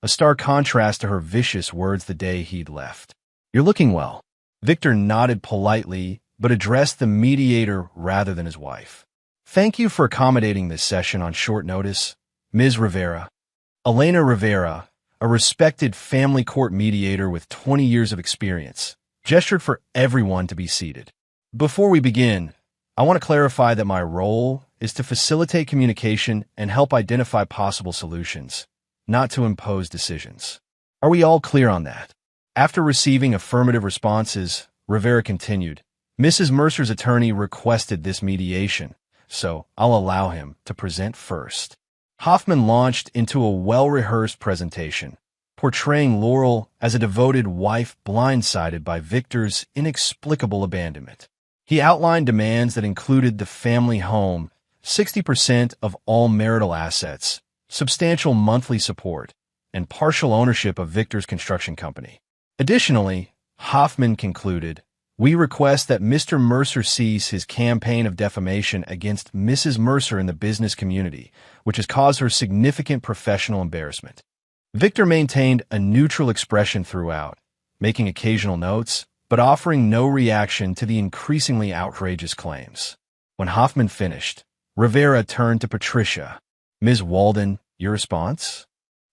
[SPEAKER 1] a stark contrast to her vicious words the day he'd left. "You're looking well." Victor nodded politely, but addressed the mediator rather than his wife. "Thank you for accommodating this session on short notice, Ms. Rivera." Elena Rivera, a respected family court mediator with 20 years of experience, gestured for everyone to be seated. "Before we begin, I want to clarify that my role is to facilitate communication and help identify possible solutions, not to impose decisions. Are we all clear on that?" After receiving affirmative responses, Rivera continued, "Mrs. Mercer's attorney requested this mediation, so I'll allow him to present first." Hoffman launched into a well-rehearsed presentation, portraying Laurel as a devoted wife blindsided by Victor's inexplicable abandonment. He outlined demands that included the family home, 60% of all marital assets, substantial monthly support, and partial ownership of Victor's construction company. Additionally, Hoffman concluded, "We request that Mr. Mercer cease his campaign of defamation against Mrs. Mercer in the business community, which has caused her significant professional embarrassment." Victor maintained a neutral expression throughout, making occasional notes, but offering no reaction to the increasingly outrageous claims. When Hoffman finished, Rivera turned to Patricia. "Ms. Walden, your response?"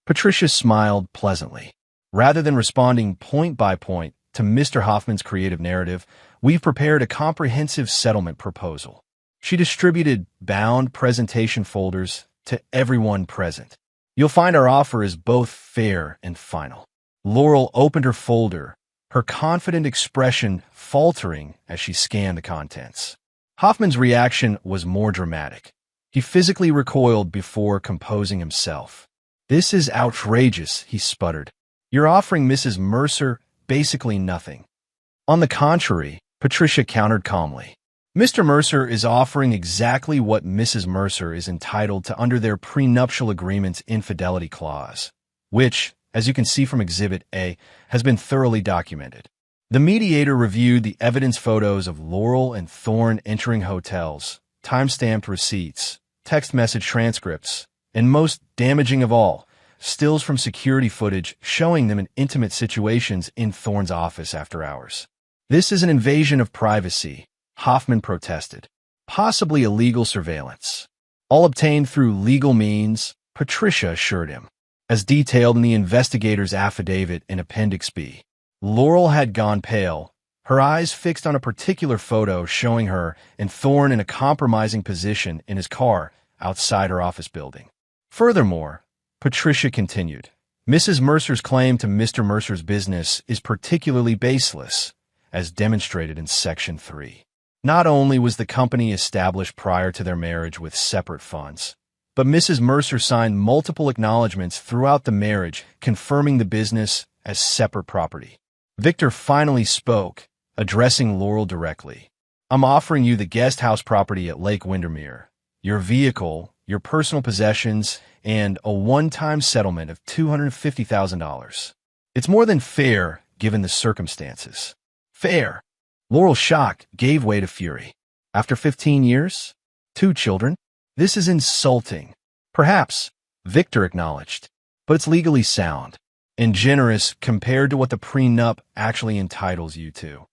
[SPEAKER 1] Patricia smiled pleasantly. "Rather than responding point by point to Mr. Hoffman's creative narrative, we've prepared a comprehensive settlement proposal." She distributed bound presentation folders to everyone present. "You'll find our offer is both fair and final." Laurel opened her folder, her confident expression faltering as she scanned the contents. Hoffman's reaction was more dramatic. He physically recoiled before composing himself. "This is outrageous," he sputtered. "You're offering Mrs. Mercer basically nothing." "On the contrary," Patricia countered calmly. "Mr. Mercer is offering exactly what Mrs. Mercer is entitled to under their prenuptial agreement's infidelity clause, which, as you can see from Exhibit A, has been thoroughly documented." The mediator reviewed the evidence photos of Laurel and Thorne entering hotels, time-stamped receipts, text message transcripts, and most damaging of all, stills from security footage showing them in intimate situations in Thorne's office after hours. "This is an invasion of privacy," Hoffman protested. "Possibly illegal surveillance. All obtained through legal means," Patricia assured him. As detailed in the investigator's affidavit in Appendix B. Laurel had gone pale, her eyes fixed on a particular photo showing her and Thorne in a compromising position in his car outside her office building. Furthermore, Patricia continued, "Mrs. Mercer's claim to Mr. Mercer's business is particularly baseless, as demonstrated in Section 3. Not only was the company established prior to their marriage with separate funds, but Mrs. Mercer signed multiple acknowledgments throughout the marriage confirming the business as separate property." Victor finally spoke, addressing Laurel directly. "I'm offering you the guest house property at Lake Windermere, your vehicle, your personal possessions, and a one-time settlement of $250,000. It's more than fair given the circumstances." "Fair?" Laurel's shock gave way to fury. "After 15 years? 2 children? This is insulting." "Perhaps," Victor acknowledged. but it's legally sound and generous compared to what the prenup actually entitles you to.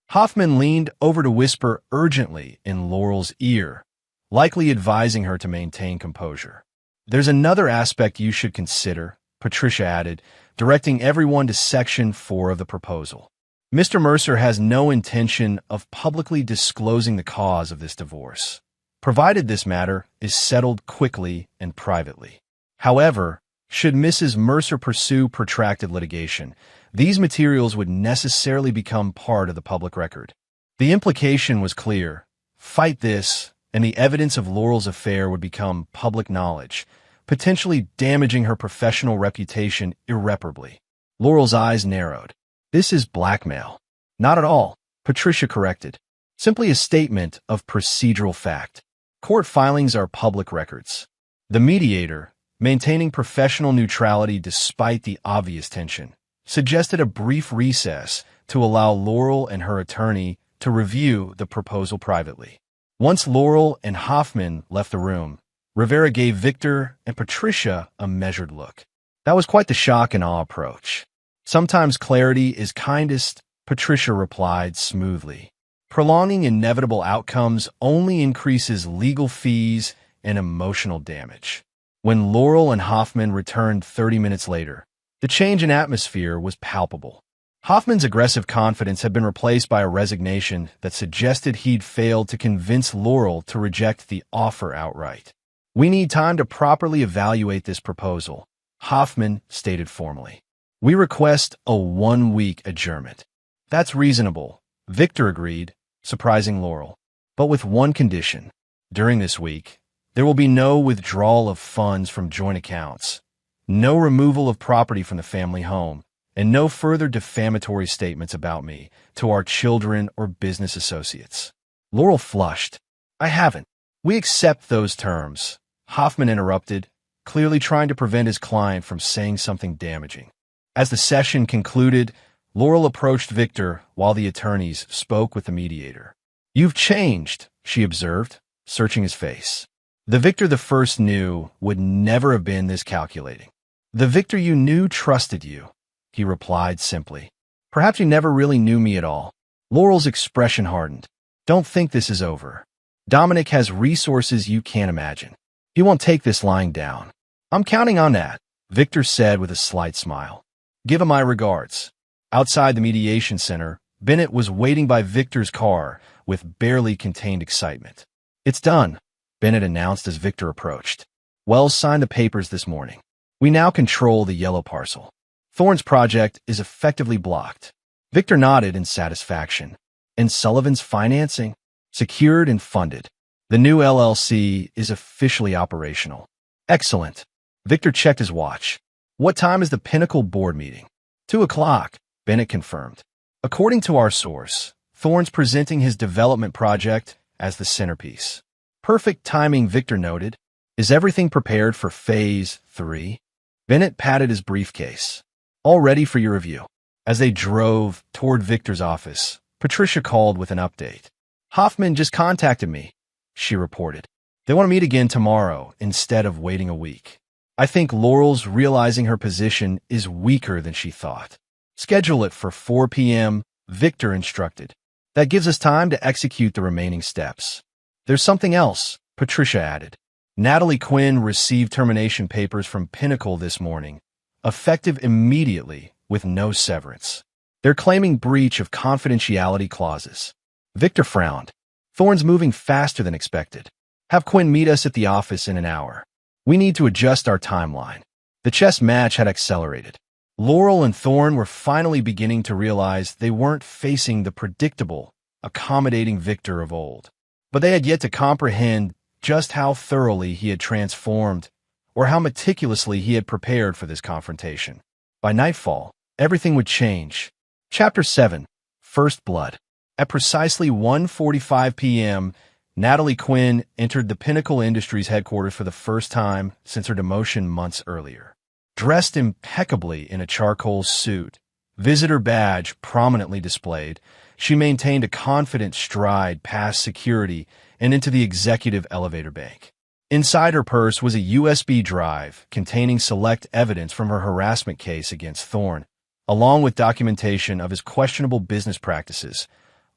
[SPEAKER 1] Hoffman leaned over to whisper urgently in Laurel's ear, likely advising her to maintain composure. "There's another aspect you should consider," Patricia added, directing everyone to Section 4 of the proposal. "Mr. Mercer has no intention of publicly disclosing the cause of this divorce, provided this matter is settled quickly and privately. However, should Mrs. Mercer pursue protracted litigation, these materials would necessarily become part of the public record." The implication was clear. Fight this, and the evidence of Laurel's affair would become public knowledge, potentially damaging her professional reputation irreparably. Laurel's eyes narrowed. "This is blackmail." "Not at all," Patricia corrected. "Simply a statement of procedural fact. Court filings are public records." The mediator, maintaining professional neutrality despite the obvious tension, suggested a brief recess to allow Laurel and her attorney to review the proposal privately. Once Laurel and Hoffman left the room, Rivera gave Victor and Patricia a measured look. "That was quite the shock and awe approach." "Sometimes clarity is kindest," Patricia replied smoothly. "Prolonging inevitable outcomes only increases legal fees and emotional damage." When Laurel and Hoffman returned 30 minutes later, the change in atmosphere was palpable. Hoffman's aggressive confidence had been replaced by a resignation that suggested he'd failed to convince Laurel to reject the offer outright. "We need time to properly evaluate this proposal," Hoffman stated formally. "We request a 1-week adjournment." "That's reasonable," Victor agreed, surprising Laurel, "but with one condition. During this week, there will be no withdrawal of funds from joint accounts, no removal of property from the family home, and no further defamatory statements about me to our children or business associates." Laurel flushed. "I haven't." "We accept those terms," Hoffman interrupted, clearly trying to prevent his client from saying something damaging. As the session concluded, Laurel approached Victor while the attorneys spoke with the mediator. "You've changed," she observed, searching his face. "The Victor the first knew would never have been this calculating." "The Victor you knew trusted you," he replied simply. "Perhaps you never really knew me at all." Laurel's expression hardened. "Don't think this is over. Dominic has resources you can't imagine. He won't take this lying down." "I'm counting on that," Victor said with a slight smile. "Give him my regards." Outside the mediation center, Bennett was waiting by Victor's car with barely contained excitement. "It's done," Bennett announced as Victor approached. "Wells signed the papers this morning. We now control the yellow parcel. Thorne's project is effectively blocked." Victor nodded in satisfaction. "And Sullivan's financing? Secured and funded. The new LLC is officially operational." "Excellent." Victor checked his watch. "What time is the Pinnacle board meeting?" 2:00, Bennett confirmed. "According to our source, Thorne's presenting his development project as the centerpiece." "Perfect timing," Victor noted. "Is everything prepared for Phase 3? Bennett patted his briefcase. "All ready for your review." As they drove toward Victor's office, Patricia called with an update. "Hoffman just contacted me," she reported. "They want to meet again tomorrow instead of waiting a week. I think Laurel's realizing her position is weaker than she thought." "Schedule it for 4 p.m., Victor instructed. "That gives us time to execute the remaining steps." "There's something else," Patricia added. "Natalie Quinn received termination papers from Pinnacle this morning, effective immediately with no severance. They're claiming breach of confidentiality clauses." Victor frowned. "Thorne's moving faster than expected. Have Quinn meet us at the office in an hour. We need to adjust our timeline." The chess match had accelerated. Laurel and Thorne were finally beginning to realize they weren't facing the predictable, accommodating Victor of old. But they had yet to comprehend just how thoroughly he had transformed or how meticulously he had prepared for this confrontation. By nightfall, everything would change. Chapter 7, First Blood. At precisely 1:45 p.m., Natalie Quinn entered the Pinnacle Industries headquarters for the first time since her demotion months earlier. Dressed impeccably in a charcoal suit, visitor badge prominently displayed, she maintained a confident stride past security and into the executive elevator bank. Inside her purse was a USB drive containing select evidence from her harassment case against Thorne, along with documentation of his questionable business practices,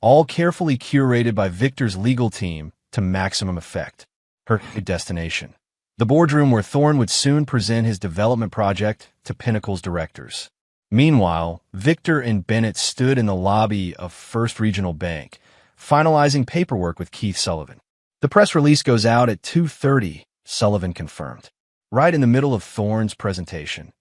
[SPEAKER 1] all carefully curated by Victor's legal team to maximum effect. Her destination: the boardroom where Thorne would soon present his development project to Pinnacle's directors. Meanwhile, Victor and Bennett stood in the lobby of First Regional Bank, finalizing paperwork with Keith Sullivan. The press release goes out at 2:30, Sullivan confirmed, right in the middle of Thorne's presentation.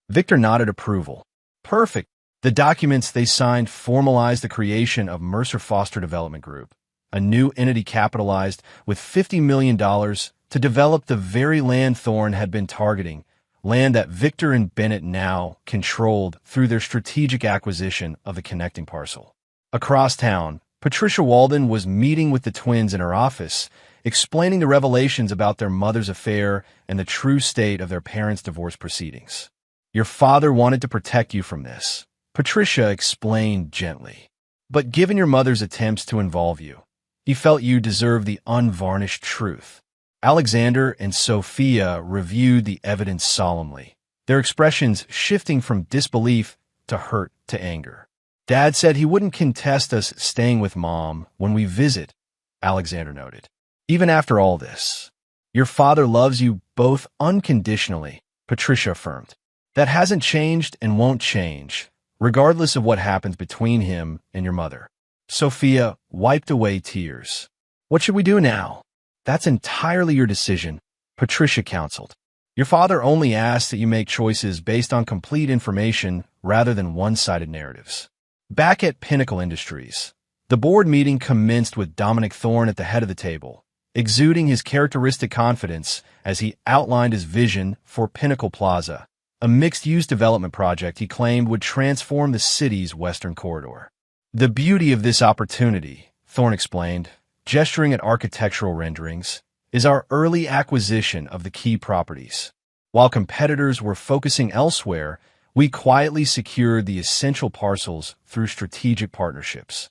[SPEAKER 1] Victor nodded approval. Perfect. The documents they signed formalized the creation of Mercer Foster Development Group, a new entity capitalized with $50 million to develop the very land Thorne had been targeting, land that Victor and Bennett now controlled through their strategic acquisition of the connecting parcel. Across town, Patricia Walden was meeting with the twins in her office, explaining the revelations about their mother's affair and the true state of their parents' divorce proceedings. Your father wanted to protect you from this, Patricia explained gently. But given your mother's attempts to involve you, he felt you deserved the unvarnished truth. Alexander and Sophia reviewed the evidence solemnly, their expressions shifting from disbelief to hurt to anger. Dad said he wouldn't contest us staying with Mom when we visit, Alexander noted. Even after all this, your father loves you both unconditionally, Patricia affirmed. That hasn't changed and won't change, regardless of what happens between him and your mother. Sophia wiped away tears. What should we do now? That's entirely your decision, Patricia counseled. Your father only asks that you make choices based on complete information rather than one-sided narratives. Back at Pinnacle Industries, the board meeting commenced with Dominic Thorne at the head of the table, exuding his characteristic confidence as he outlined his vision for Pinnacle Plaza, a mixed-use development project he claimed would transform the city's western corridor. The beauty of this opportunity, Thorne explained, gesturing at architectural renderings, is our early acquisition of the key properties. While competitors were focusing elsewhere, we quietly secured the essential parcels through strategic partnerships.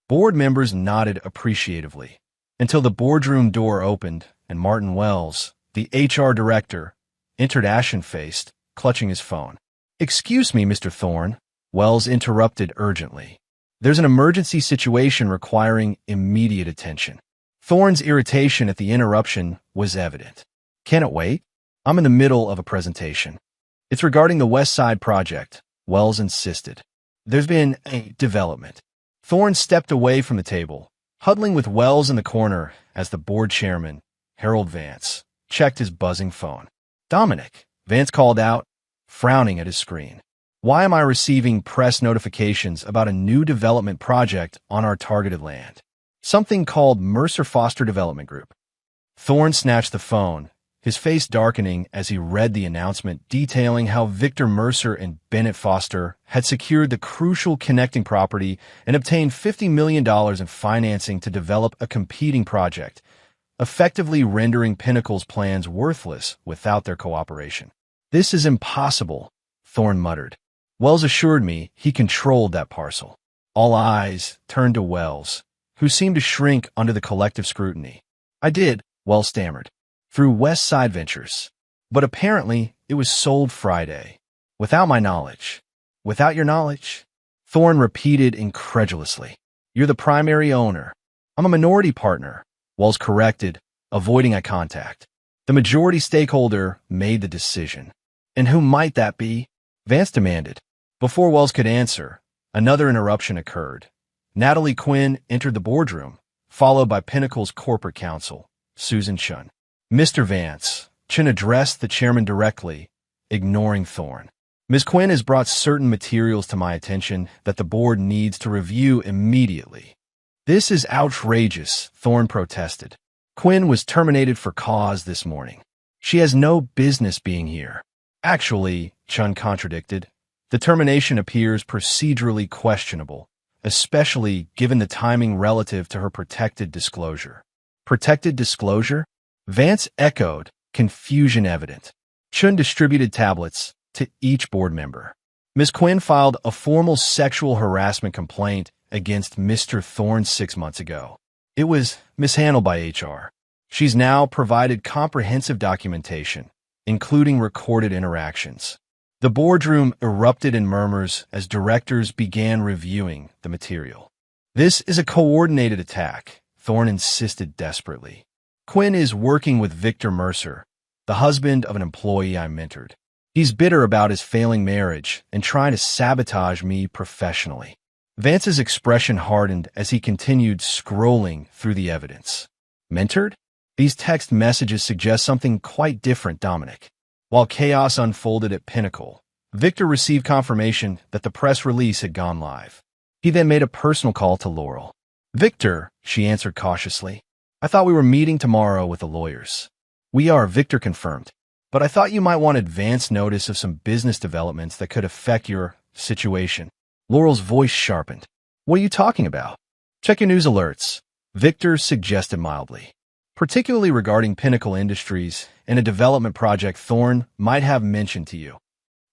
[SPEAKER 1] Board members nodded appreciatively until the boardroom door opened and Martin Wells, the HR director, entered ashen-faced, clutching his phone. "Excuse me, Mr. Thorne," Wells interrupted urgently. "There's an emergency situation requiring immediate attention." Thorne's irritation at the interruption was evident. "Can it wait? I'm in the middle of a presentation." "It's regarding the West Side project," Wells insisted. "There's been a development." Thorne stepped away from the table, huddling with Wells in the corner as the board chairman, Harold Vance, checked his buzzing phone. "Dominic," Vance called out, frowning at his screen. "Why am I receiving press notifications about a new development project on our targeted land? Something called Mercer Foster Development Group." Thorne snatched the phone, his face darkening as he read the announcement detailing how Victor Mercer and Bennett Foster had secured the crucial connecting property and obtained $50 million in financing to develop a competing project, effectively rendering Pinnacle's plans worthless without their cooperation. "This is impossible," Thorne muttered. Wells assured me he controlled that parcel. All eyes turned to Wells, who seemed to shrink under the collective scrutiny. "I did," Wells stammered, "through West Side Ventures. But apparently it was sold Friday. Without my knowledge." "Without your knowledge?" Thorne repeated incredulously. "You're the primary owner." "I'm a minority partner," Wells corrected, avoiding eye contact. "The majority stakeholder made the decision." "And who might that be?" Vance demanded. Before Wells could answer, another interruption occurred. Natalie Quinn entered the boardroom, followed by Pinnacle's corporate counsel, Susan Chun. "Mr. Vance," Chun addressed the chairman directly, ignoring Thorne. "Ms. Quinn has brought certain materials to my attention that the board needs to review immediately." "This is outrageous," Thorne protested. "Quinn was terminated for cause this morning. She has no business being here." "Actually," Chun contradicted, "the termination appears procedurally questionable, especially given the timing relative to her protected disclosure." "Protected disclosure?" Vance echoed, confusion evident. Chun distributed tablets to each board member. "Ms. Quinn filed a formal sexual harassment complaint against Mr. Thorne 6 months ago. It was mishandled by HR. She's now provided comprehensive documentation, including recorded interactions. The boardroom erupted in murmurs as directors began reviewing the material. This is a coordinated attack, Thorne insisted desperately. Quinn is working with Victor Mercer, the husband of an employee I mentored. He's bitter about his failing marriage and trying to sabotage me professionally. Vance's expression hardened as he continued scrolling through the evidence. Mentored? These text messages suggest something quite different, Dominic. While chaos unfolded at Pinnacle, Victor received confirmation that the press release had gone live. He then made a personal call to Laurel. Victor, she answered cautiously. I thought we were meeting tomorrow with the lawyers. We are, Victor confirmed. But I thought you might want advance notice of some business developments that could affect your situation. Laurel's voice sharpened. What are you talking about? Check your news alerts, Victor suggested mildly. Particularly regarding Pinnacle Industries and a development project Thorne might have mentioned to you.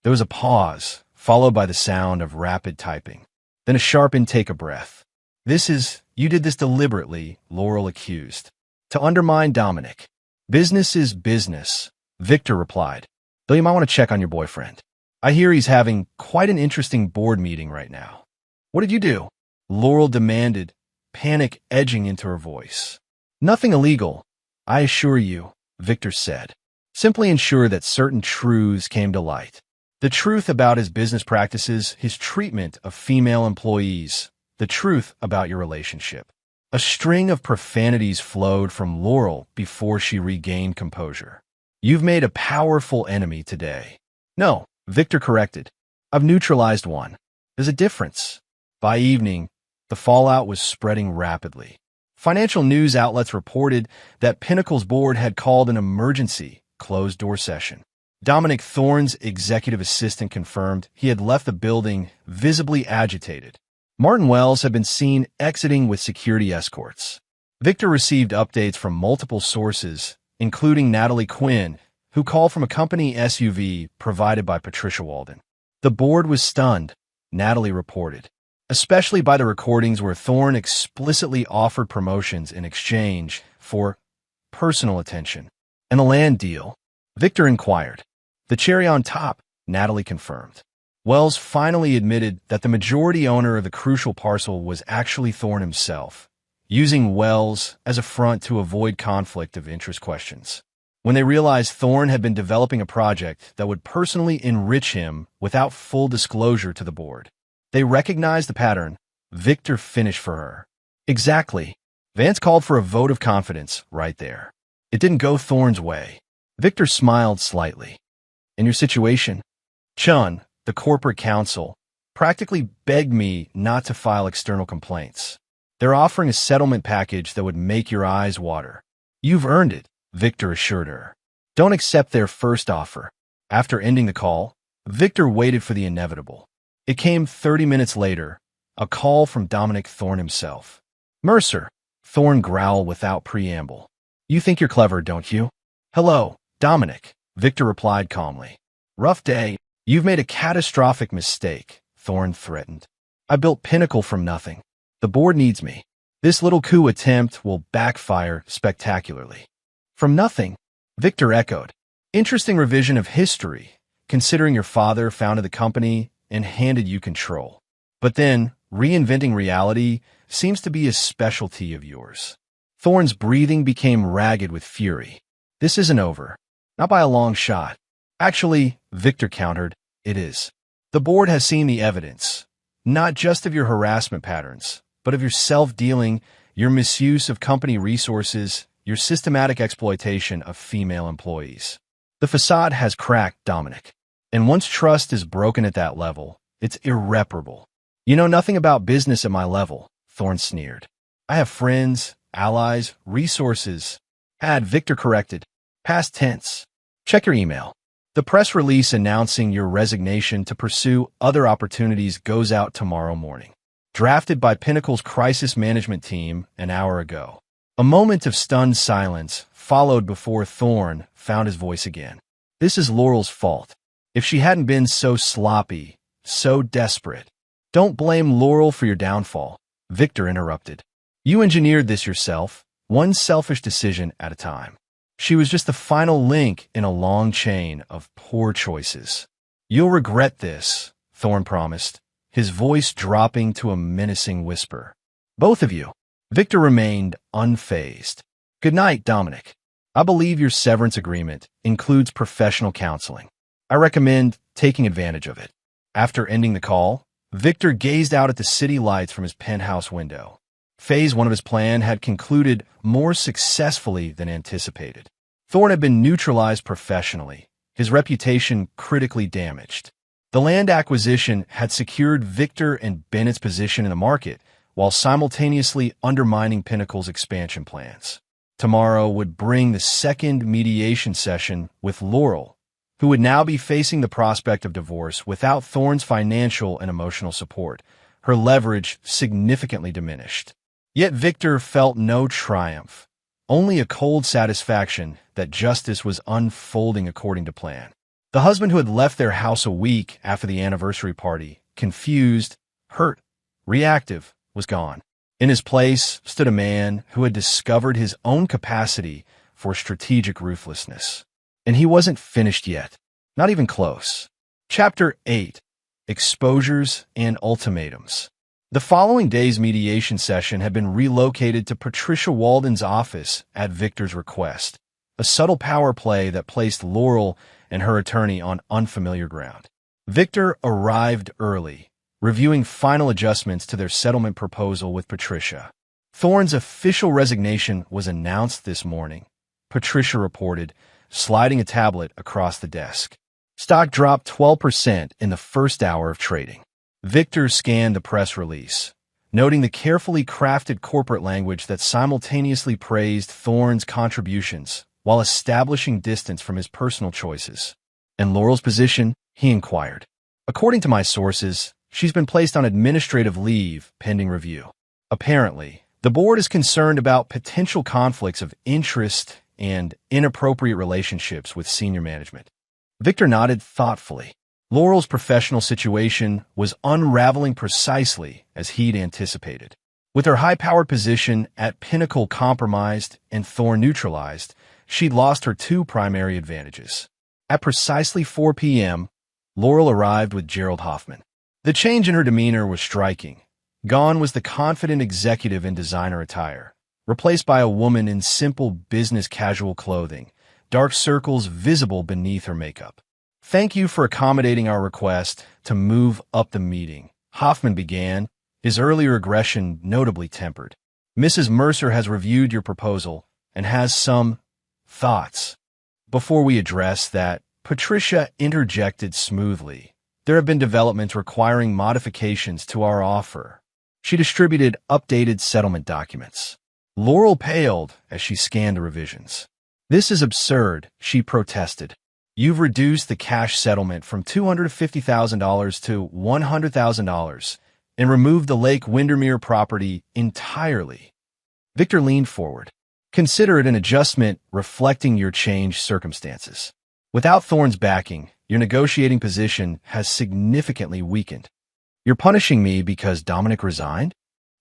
[SPEAKER 1] There was a pause, followed by the sound of rapid typing. Then a sharp intake of breath. You did this deliberately, Laurel accused. To undermine Dominic. Business is business, Victor replied. Though you might want to check on your boyfriend. I hear he's having quite an interesting board meeting right now. What did you do? Laurel demanded, panic edging into her voice. Nothing illegal, I assure you, Victor said. Simply ensure that certain truths came to light. The truth about his business practices, his treatment of female employees, the truth about your relationship. A string of profanities flowed from Laurel before she regained composure. You've made a powerful enemy today. No, Victor corrected. I've neutralized one. There's a difference. By evening, the fallout was spreading rapidly. Financial news outlets reported that Pinnacle's board had called an emergency closed-door session. Dominic Thorne's executive assistant confirmed he had left the building visibly agitated. Martin Wells had been seen exiting with security escorts. Victor received updates from multiple sources, including Natalie Quinn, who called from a company SUV provided by Patricia Walden. The board was stunned, Natalie reported, especially by the recordings where Thorne explicitly offered promotions in exchange for personal attention. And the land deal? Victor inquired. The cherry on top, Natalie confirmed. Wells finally admitted that the majority owner of the crucial parcel was actually Thorne himself, using Wells as a front to avoid conflict of interest questions. When they realized Thorne had been developing a project that would personally enrich him without full disclosure to the board, they recognized the pattern. Victor finished for her. Exactly. Vance called for a vote of confidence right there. It didn't go Thorne's way. Victor smiled slightly. In your situation, Chun, the corporate counsel, practically begged me not to file external complaints. They're offering a settlement package that would make your eyes water. You've earned it, Victor assured her. Don't accept their first offer. After ending the call, Victor waited for the inevitable. It came 30 minutes later, a call from Dominic Thorne himself. Mercer, Thorne growled without preamble. You think you're clever, don't you? Hello, Dominic, Victor replied calmly. Rough day. You've made a catastrophic mistake, Thorne threatened. I built Pinnacle from nothing. The board needs me. This little coup attempt will backfire spectacularly. From nothing, Victor echoed. Interesting revision of history, considering your father founded the company and handed you control. But then, reinventing reality seems to be a specialty of yours. Thorne's breathing became ragged with fury. This isn't over. Not by a long shot. Actually, Victor countered, it is. The board has seen the evidence, not just of your harassment patterns, but of your self-dealing, your misuse of company resources, your systematic exploitation of female employees. The facade has cracked, Dominic. And once trust is broken at that level, it's irreparable. You know nothing about business at my level, Thorne sneered. I have friends, allies, resources. Victor corrected. Past tense. Check your email. The press release announcing your resignation to pursue other opportunities goes out tomorrow morning. Drafted by Pinnacle's crisis management team an hour ago. A moment of stunned silence followed before Thorne found his voice again. This is Laurel's fault. If she hadn't been so sloppy, so desperate. Don't blame Laurel for your downfall, Victor interrupted. You engineered this yourself. one selfish decision at a time. She was just the final link in a long chain of poor choices. "You'll regret this," Thorne promised, his voice dropping to a menacing whisper. "Both of you." Victor remained unfazed. "Good night, Dominic. I believe your severance agreement includes professional counseling. I recommend taking advantage of it." After ending the call, Victor gazed out at the city lights from his penthouse window. Phase 1 of his plan had concluded more successfully than anticipated. Thorne had been neutralized professionally, his reputation critically damaged. The land acquisition had secured Victor and Bennett's position in the market, while simultaneously undermining Pinnacle's expansion plans. Tomorrow would bring the second mediation session with Laurel, who would now be facing the prospect of divorce without Thorne's financial and emotional support, her leverage significantly diminished. Yet Victor felt no triumph, only a cold satisfaction that justice was unfolding according to plan. The husband who had left their house a week after the anniversary party, confused, hurt, reactive, was gone. In his place stood a man who had discovered his own capacity for strategic ruthlessness. And he wasn't finished yet, not even close. Chapter 8: Exposures and Ultimatums. The following day's mediation session had been relocated to Patricia Walden's office at Victor's request, a subtle power play that placed Laurel and her attorney on unfamiliar ground. Victor arrived early, reviewing final adjustments to their settlement proposal with Patricia. Thorne's official resignation was announced this morning, Patricia reported, sliding a tablet across the desk. Stock dropped 12% in the first hour of trading. Victor scanned the press release, noting the carefully crafted corporate language that simultaneously praised Thorne's contributions while establishing distance from his personal choices. "And Laurel's position?" he inquired. "According to my sources, she's been placed on administrative leave pending review. Apparently, the board is concerned about potential conflicts of interest and inappropriate relationships with senior management." Victor nodded thoughtfully. Laurel's professional situation was unraveling precisely as he'd anticipated. With her high-powered position at Pinnacle compromised and Thorne neutralized, she'd lost her two primary advantages. At precisely 4 p.m., Laurel arrived with Gerald Hoffman. The change in her demeanor was striking. Gone was the confident executive in designer attire, replaced by a woman in simple business casual clothing, dark circles visible beneath her makeup. "Thank you for accommodating our request to move up the meeting," Hoffman began, his earlier aggression notably tempered. "Mrs. Mercer has reviewed your proposal and has some thoughts." Before we address that, Patricia interjected smoothly. "There have been developments requiring modifications to our offer." She distributed updated settlement documents. Laurel paled as she scanned the revisions. "This is absurd," she protested. "You've reduced the cash settlement from $250,000 to $100,000 and removed the Lake Windermere property entirely." Victor leaned forward. "Consider it an adjustment reflecting your changed circumstances. Without Thorne's backing, your negotiating position has significantly weakened." "You're punishing me because Dominic resigned?"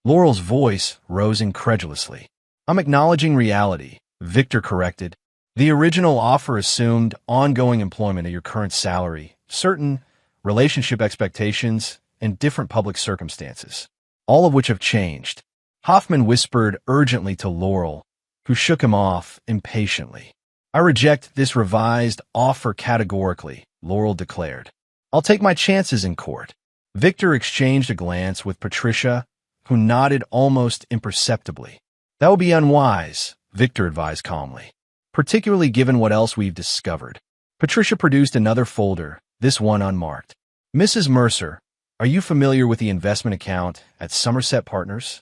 [SPEAKER 1] Laurel's voice rose incredulously. "I'm acknowledging reality," Victor corrected. "The original offer assumed ongoing employment at your current salary, certain relationship expectations, and different public circumstances, all of which have changed." Hoffman whispered urgently to Laurel, who shook him off impatiently. "I reject this revised offer categorically," Laurel declared. "I'll take my chances in court." Victor exchanged a glance with Patricia, who nodded almost imperceptibly. "That would be unwise," Victor advised calmly, "particularly given what else we've discovered." Patricia produced another folder, this one unmarked. "Mrs. Mercer, are you familiar with the investment account at Somerset Partners?"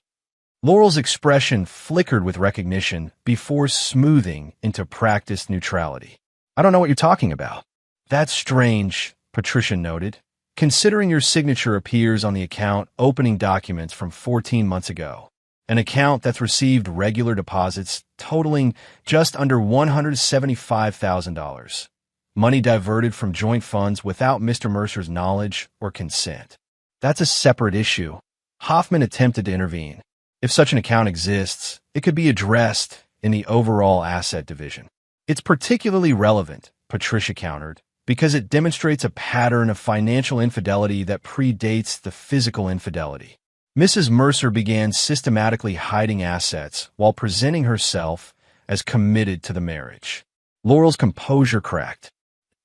[SPEAKER 1] Laurel's expression flickered with recognition before smoothing into practiced neutrality. "I don't know what you're talking about." "That's strange," Patricia noted, "considering your signature appears on the account opening documents from 14 months ago, an account that's received regular deposits totaling just under $175,000, money diverted from joint funds without Mr. Mercer's knowledge or consent." "That's a separate issue." Hoffman attempted to intervene. If such an account exists, it could be addressed in the overall asset division. It's particularly relevant, Patricia countered, because it demonstrates a pattern of financial infidelity that predates the physical infidelity. Mrs. Mercer began systematically hiding assets while presenting herself as committed to the marriage. Laurel's composure cracked.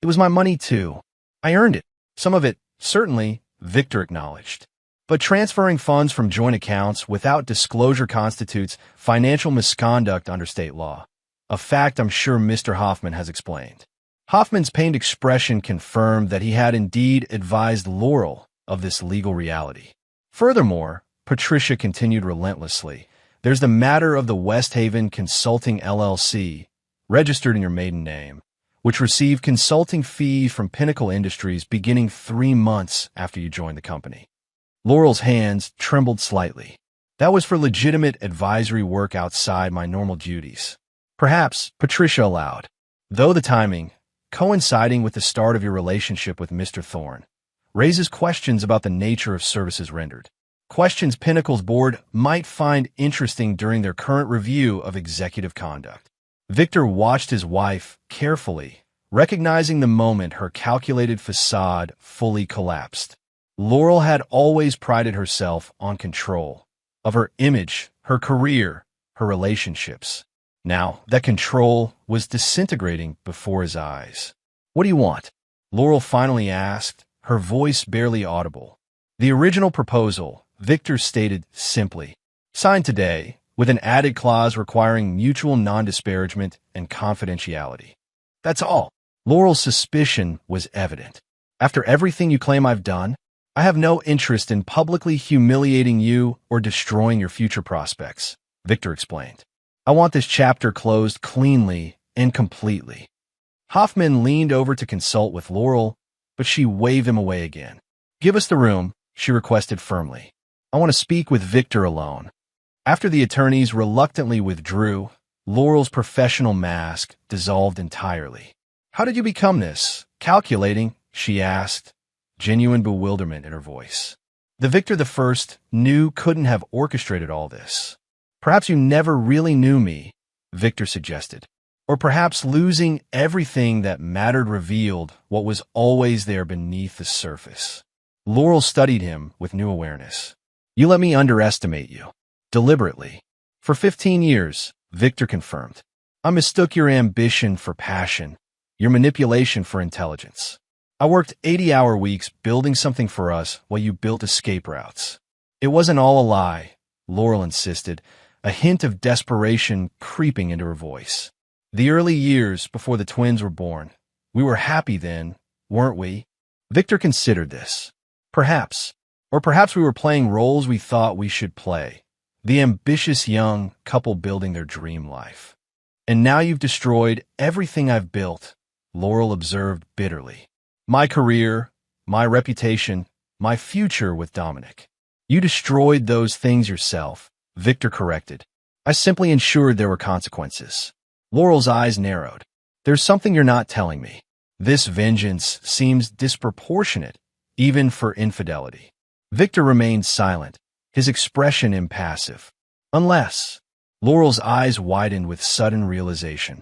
[SPEAKER 1] It was my money, too. I earned it. Some of it, certainly, Victor acknowledged. But transferring funds from joint accounts without disclosure constitutes financial misconduct under state law, a fact I'm sure Mr. Hoffman has explained. Hoffman's pained expression confirmed that he had indeed advised Laurel of this legal reality. Furthermore, Patricia continued relentlessly, there's the matter of the West Haven Consulting LLC, registered in your maiden name, which received consulting fees from Pinnacle Industries beginning 3 months after you joined the company. Laurel's hands trembled slightly. That was for legitimate advisory work outside my normal duties. Perhaps, Patricia allowed. Though the timing, coinciding with the start of your relationship with Mr. Thorne, raises questions about the nature of services rendered. Questions Pinnacle's board might find interesting during their current review of executive conduct. Victor watched his wife carefully, recognizing the moment her calculated facade fully collapsed. Laurel had always prided herself on control of her image, her career, her relationships. Now, that control was disintegrating before his eyes. What do you want? Laurel finally asked, her voice barely audible. The original proposal, Victor stated simply, signed today, with an added clause requiring mutual non-disparagement and confidentiality. That's all. Laurel's suspicion was evident. After everything you claim I've done, I have no interest in publicly humiliating you or destroying your future prospects, Victor explained. I want this chapter closed cleanly and completely. Hoffman leaned over to consult with Laurel, but she waved him away again. Give us the room, she requested firmly. I want to speak with Victor alone. After the attorneys reluctantly withdrew, Laurel's professional mask dissolved entirely. How did you become this? Calculating, she asked, genuine bewilderment in her voice. The Victor I knew couldn't have orchestrated all this. Perhaps you never really knew me, Victor suggested. Or perhaps losing everything that mattered revealed what was always there beneath the surface. Laurel studied him with new awareness. You let me underestimate you. Deliberately. For 15 years, Victor confirmed. I mistook your ambition for passion, your manipulation for intelligence. I worked 80-hour weeks building something for us while you built escape routes. It wasn't all a lie, Laurel insisted, a hint of desperation creeping into her voice. The early years before the twins were born. We were happy then, weren't we? Victor considered this. Perhaps. Or perhaps we were playing roles we thought we should play. The ambitious young couple building their dream life. And now you've destroyed everything I've built, Laurel observed bitterly. My career, my reputation, my future with Dominic. You destroyed those things yourself, Victor corrected. I simply ensured there were consequences. Laurel's eyes narrowed. There's something you're not telling me. This vengeance seems disproportionate, even for infidelity. Victor remained silent, his expression impassive. Unless, Laurel's eyes widened with sudden realization.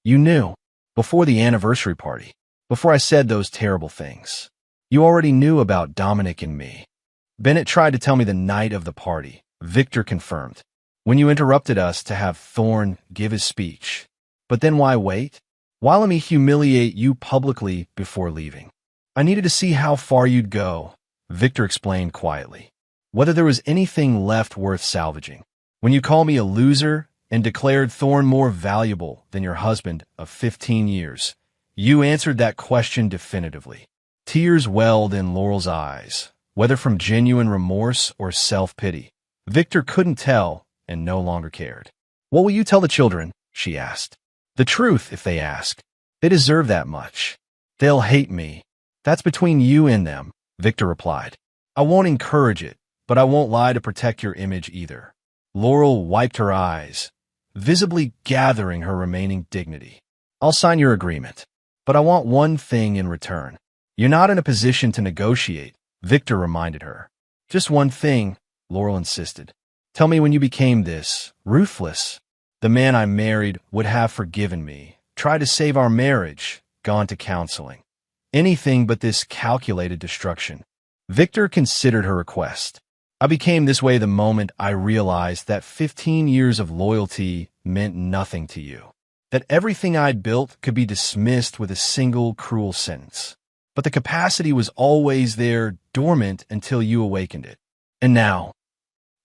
[SPEAKER 1] You knew, before the anniversary party, before I said those terrible things. You already knew about Dominic and me. Bennett tried to tell me the night of the party, Victor confirmed, when you interrupted us to have Thorne give his speech. But then why wait? Why let me humiliate you publicly before leaving? I needed to see how far you'd go, Victor explained quietly. Whether there was anything left worth salvaging. When you called me a loser and declared Thorne more valuable than your husband of 15 years, you answered that question definitively. Tears welled in Laurel's eyes, whether from genuine remorse or self-pity. Victor couldn't tell and no longer cared. What will you tell the children? She asked. The truth, if they ask. They deserve that much. They'll hate me. That's between you and them, Victor replied. I won't encourage it, but I won't lie to protect your image either. Laurel wiped her eyes, visibly gathering her remaining dignity. I'll sign your agreement. But I want one thing in return. You're not in a position to negotiate, Victor reminded her. Just one thing, Laurel insisted. Tell me when you became this ruthless. The man I married would have forgiven me, tried to save our marriage, gone to counseling. Anything but this calculated destruction. Victor considered her request. I became this way the moment I realized that 15 years of loyalty meant nothing to you. That everything I'd built could be dismissed with a single cruel sentence. But the capacity was always there, dormant until you awakened it. And now,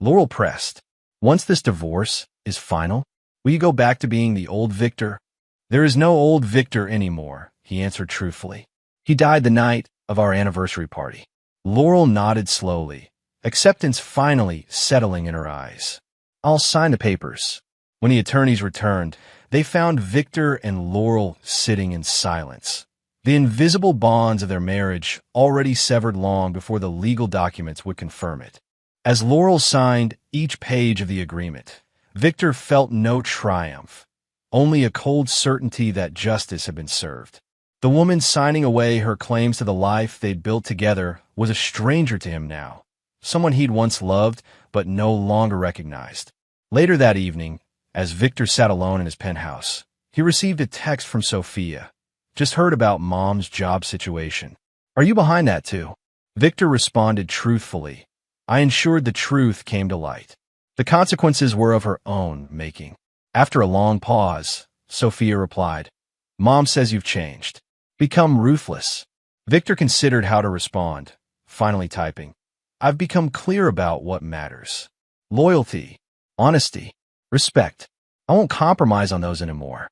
[SPEAKER 1] Laurel pressed, once this divorce is final, will you go back to being the old Victor? There is no old Victor anymore, he answered truthfully. He died the night of our anniversary party. Laurel nodded slowly, acceptance finally settling in her eyes. I'll sign the papers. When the attorneys returned, they found Victor and Laurel sitting in silence. The invisible bonds of their marriage already severed long before the legal documents would confirm it. As Laurel signed each page of the agreement, Victor felt no triumph, only a cold certainty that justice had been served. The woman signing away her claims to the life they'd built together was a stranger to him now, someone he'd once loved but no longer recognized. Later that evening, as Victor sat alone in his penthouse, he received a text from Sophia. Just heard about Mom's job situation. Are you behind that too? Victor responded truthfully. I ensured the truth came to light. The consequences were of her own making. After a long pause, Sophia replied, Mom says you've changed. Become ruthless. Victor considered how to respond, finally typing, I've become clear about what matters. Loyalty, honesty, respect. I won't compromise on those anymore.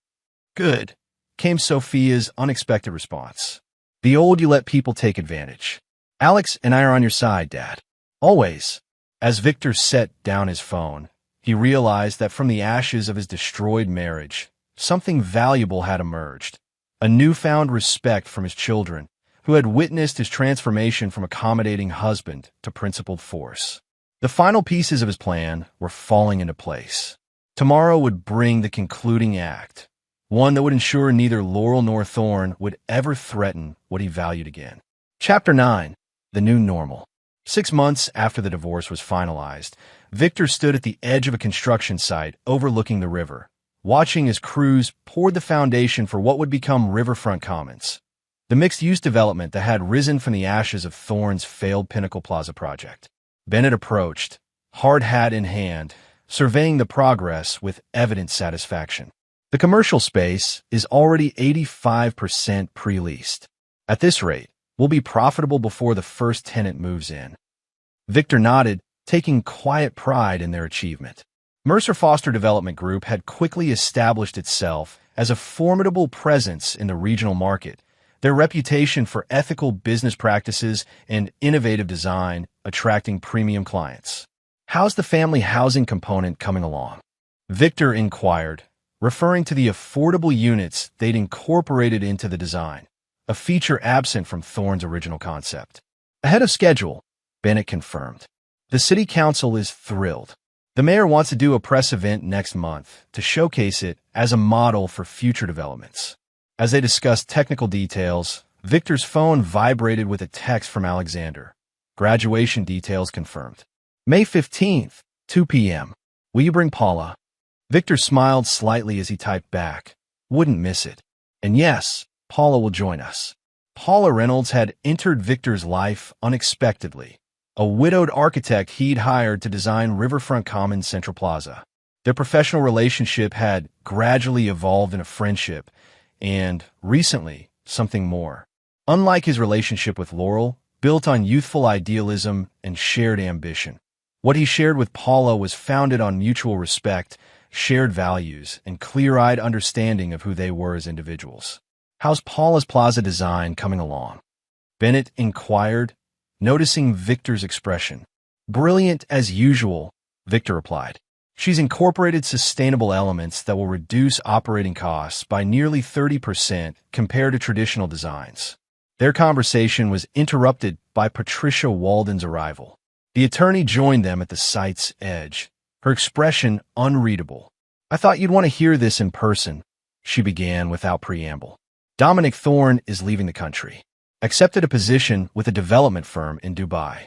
[SPEAKER 1] Good, came Sophia's unexpected response. The old you let people take advantage. Alex and I are on your side, Dad. Always. As Victor set down his phone, he realized that from the ashes of his destroyed marriage, something valuable had emerged. A newfound respect from his children, who had witnessed his transformation from accommodating husband to principled force. The final pieces of his plan were falling into place. Tomorrow would bring the concluding act, one that would ensure neither Laurel nor Thorn would ever threaten what he valued again. Chapter 9. The New Normal. 6 months after the divorce was finalized, Victor stood at the edge of a construction site overlooking the river, watching as crews poured the foundation for what would become Riverfront Commons, the mixed-use development that had risen from the ashes of Thorn's failed Pinnacle Plaza project. Bennett approached, hard hat in hand, surveying the progress with evident satisfaction. The commercial space is already 85% pre-leased. At this rate, we'll be profitable before the first tenant moves in. Victor nodded, taking quiet pride in their achievement. Mercer Foster Development Group had quickly established itself as a formidable presence in the regional market, their reputation for ethical business practices and innovative design attracting premium clients. How's the family housing component coming along? Victor inquired, referring to the affordable units they'd incorporated into the design, a feature absent from Thorn's original concept. Ahead of schedule, Bennett confirmed. The city council is thrilled. The mayor wants to do a press event next month to showcase it as a model for future developments. As they discussed technical details, Victor's phone vibrated with a text from Alexander. Graduation details confirmed. May 15th, 2 p.m. Will you bring Paula? Victor smiled slightly as he typed back. Wouldn't miss it. And yes, Paula will join us. Paula Reynolds had entered Victor's life unexpectedly, a widowed architect he'd hired to design Riverfront Commons Central Plaza. Their professional relationship had gradually evolved into friendship and, recently, something more. Unlike his relationship with Laurel, built on youthful idealism and shared ambition, what he shared with Paula was founded on mutual respect, shared values, and clear-eyed understanding of who they were as individuals. How's Paula's plaza design coming along? Bennett inquired, noticing Victor's expression. Brilliant as usual, Victor replied. She's incorporated sustainable elements that will reduce operating costs by nearly 30% compared to traditional designs. Their conversation was interrupted by Patricia Walden's arrival. The attorney joined them at the site's edge, her expression unreadable. I thought you'd want to hear this in person, she began without preamble. Dominic Thorne is leaving the country. Accepted a position with a development firm in Dubai.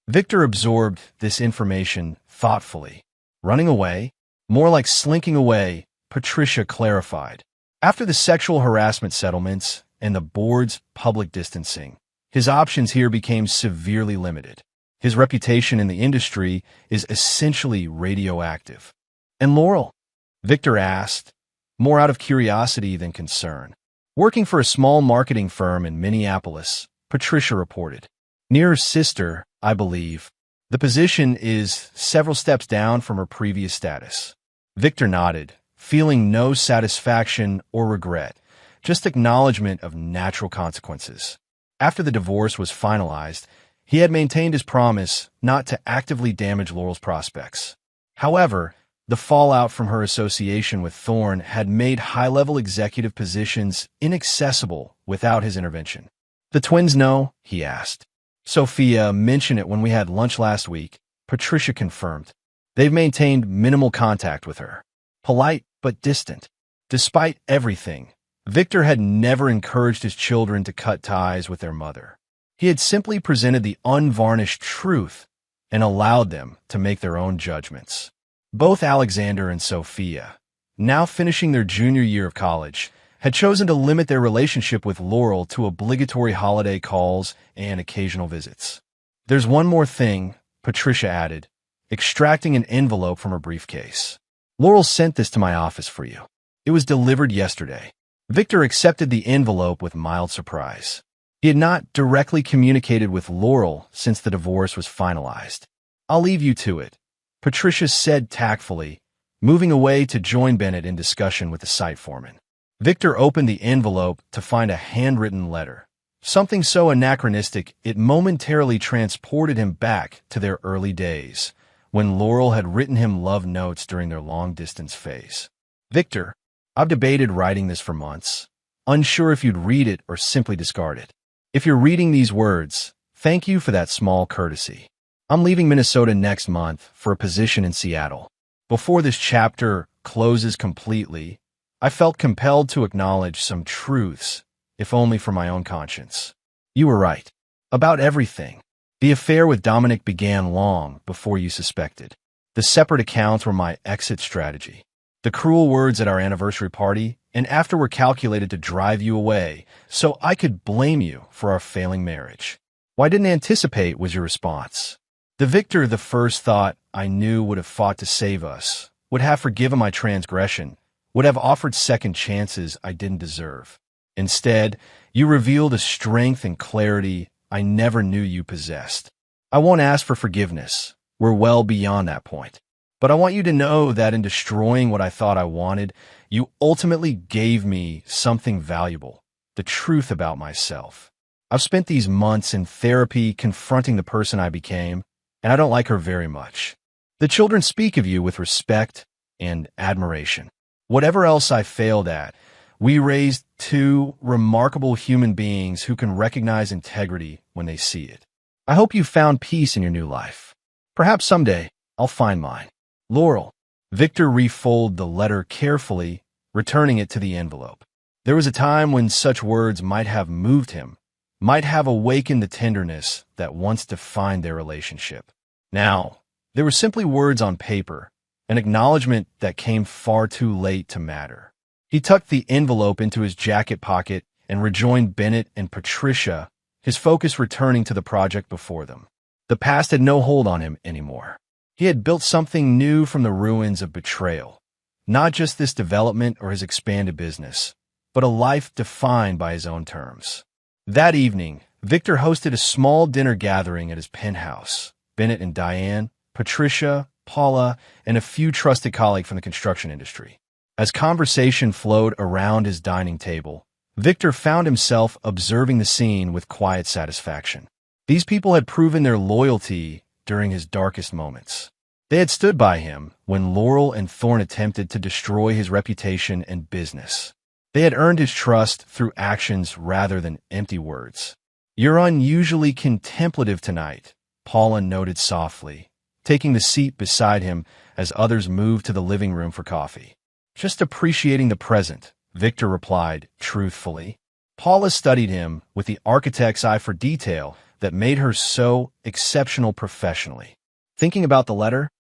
[SPEAKER 1] Victor absorbed this information thoughtfully, Running away? More like slinking away, Patricia clarified. After the sexual harassment settlements and the board's public distancing, his options here became severely limited. His reputation in the industry is essentially radioactive. And Laurel? Victor asked, more out of curiosity than concern. Working for a small marketing firm in Minneapolis, Patricia reported. Near her sister, I believe. The position is several steps down from her previous status. Victor nodded, feeling no satisfaction or regret, just acknowledgement of natural consequences. After the divorce was finalized, he had maintained his promise not to actively damage Laurel's prospects. However, the fallout from her association with Thorne had made high-level executive positions inaccessible without his intervention. The twins know? He asked. Sophia mentioned it when we had lunch last week, Patricia confirmed. They've maintained minimal contact with her. Polite, but distant. Despite everything, Victor had never encouraged his children to cut ties with their mother. He had simply presented the unvarnished truth and allowed them to make their own judgments. Both Alexander and Sophia, now finishing their junior year of college, had chosen to limit their relationship with Laurel to obligatory holiday calls and occasional visits. There's one more thing, Patricia added, extracting an envelope from her briefcase. Laurel sent this to my office for you. It was delivered yesterday. Victor accepted the envelope with mild surprise. He had not directly communicated with Laurel since the divorce was finalized. I'll leave you to it, Patricia said tactfully, moving away to join Bennett in discussion with the site foreman. Victor opened the envelope to find a handwritten letter, something so anachronistic it momentarily transported him back to their early days, when Laurel had written him love notes during their long-distance phase. Victor, I've debated writing this for months, unsure if you'd read it or simply discard it. If you're reading these words, thank you for that small courtesy. I'm leaving Minnesota next month for a position in Seattle. Before this chapter closes completely, I felt compelled to acknowledge some truths, if only for my own conscience. You were right. About everything. The affair with Dominic began long before you suspected. The separate accounts were my exit strategy. The cruel words at our anniversary party and after were calculated to drive you away, so I could blame you for our failing marriage. Why didn't anticipate was your response. The Victor the first thought I knew would have fought to save us, would have forgiven my transgression, would have offered second chances I didn't deserve. Instead, you revealed a strength and clarity I never knew you possessed. I won't ask for forgiveness. We're well beyond that point. But I want you to know that in destroying what I thought I wanted, you ultimately gave me something valuable, the truth about myself. I've spent these months in therapy confronting the person I became, and I don't like her very much. The children speak of you with respect and admiration. Whatever else I failed at, we raised two remarkable human beings who can recognize integrity when they see it. I hope you found peace in your new life. Perhaps someday I'll find mine. Laurel. Victor refolded the letter carefully, returning it to the envelope. There was a time when such words might have moved him, might have awakened the tenderness that once defined their relationship. Now, they were simply words on paper, an acknowledgement that came far too late to matter. He tucked the envelope into his jacket pocket and rejoined Bennett and Patricia, his focus returning to the project before them. The past had no hold on him anymore. He had built something new from the ruins of betrayal, not just this development or his expanded business, but a life defined by his own terms. That evening, Victor hosted a small dinner gathering at his penthouse. Bennett and Diane, Patricia, Paula, and a few trusted colleagues from the construction industry. As conversation flowed around his dining table, Victor found himself observing the scene with quiet satisfaction. These people had proven their loyalty during his darkest moments. They had stood by him when Laurel and Thorne attempted to destroy his reputation and business. They had earned his trust through actions rather than empty words. You're unusually contemplative tonight, Paula noted softly, taking the seat beside him as others moved to the living room for coffee. Just appreciating the present, Victor replied truthfully. Paula studied him with the architect's eye for detail that made her so exceptional professionally. Thinking about the letter?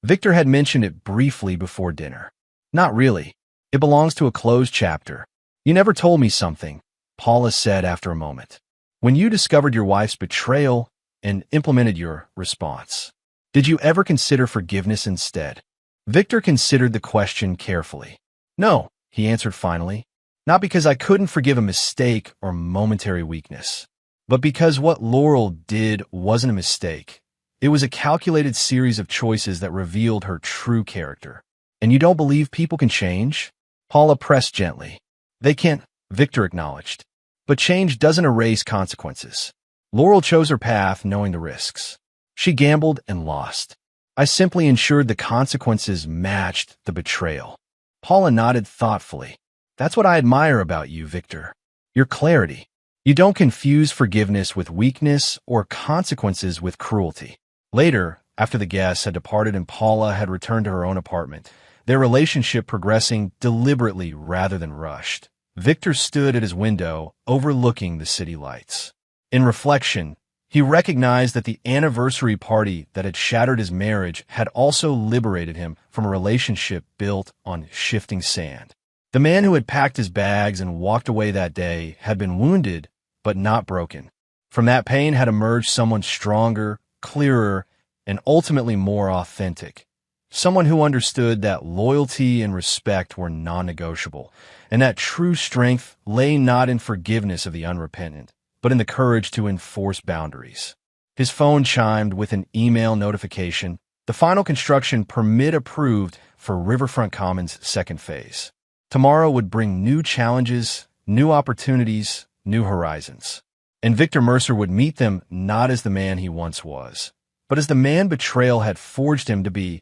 [SPEAKER 1] Victor had mentioned it briefly before dinner. Not really. It belongs to a closed chapter. You never told me something, Paula said after a moment. When you discovered your wife's betrayal and implemented your response, did you ever consider forgiveness instead? Victor considered the question carefully. No, he answered finally. Not because I couldn't forgive a mistake or momentary weakness, but because what Laurel did wasn't a mistake. It was a calculated series of choices that revealed her true character. And you don't believe people can change? Paula pressed gently. They can't, Victor acknowledged. But change doesn't erase consequences. Laurel chose her path knowing the risks. She gambled and lost. I simply ensured the consequences matched the betrayal. Paula nodded thoughtfully. That's what I admire about you, Victor. Your clarity. You don't confuse forgiveness with weakness or consequences with cruelty. Later, after the guests had departed and Paula had returned to her own apartment, their relationship progressing deliberately rather than rushed, Victor stood at his window overlooking the city lights. In reflection, he recognized that the anniversary party that had shattered his marriage had also liberated him from a relationship built on shifting sand. The man who had packed his bags and walked away that day had been wounded, but not broken. From that pain had emerged someone stronger, clearer, and ultimately more authentic. Someone who understood that loyalty and respect were non-negotiable, and that true strength lay not in forgiveness of the unrepentant, but in the courage to enforce boundaries. His phone chimed with an email notification. The final construction permit approved for Riverfront Commons' second phase. Tomorrow would bring new challenges, new opportunities, new horizons. And Victor Mercer would meet them not as the man he once was, but as the man betrayal had forged him to be,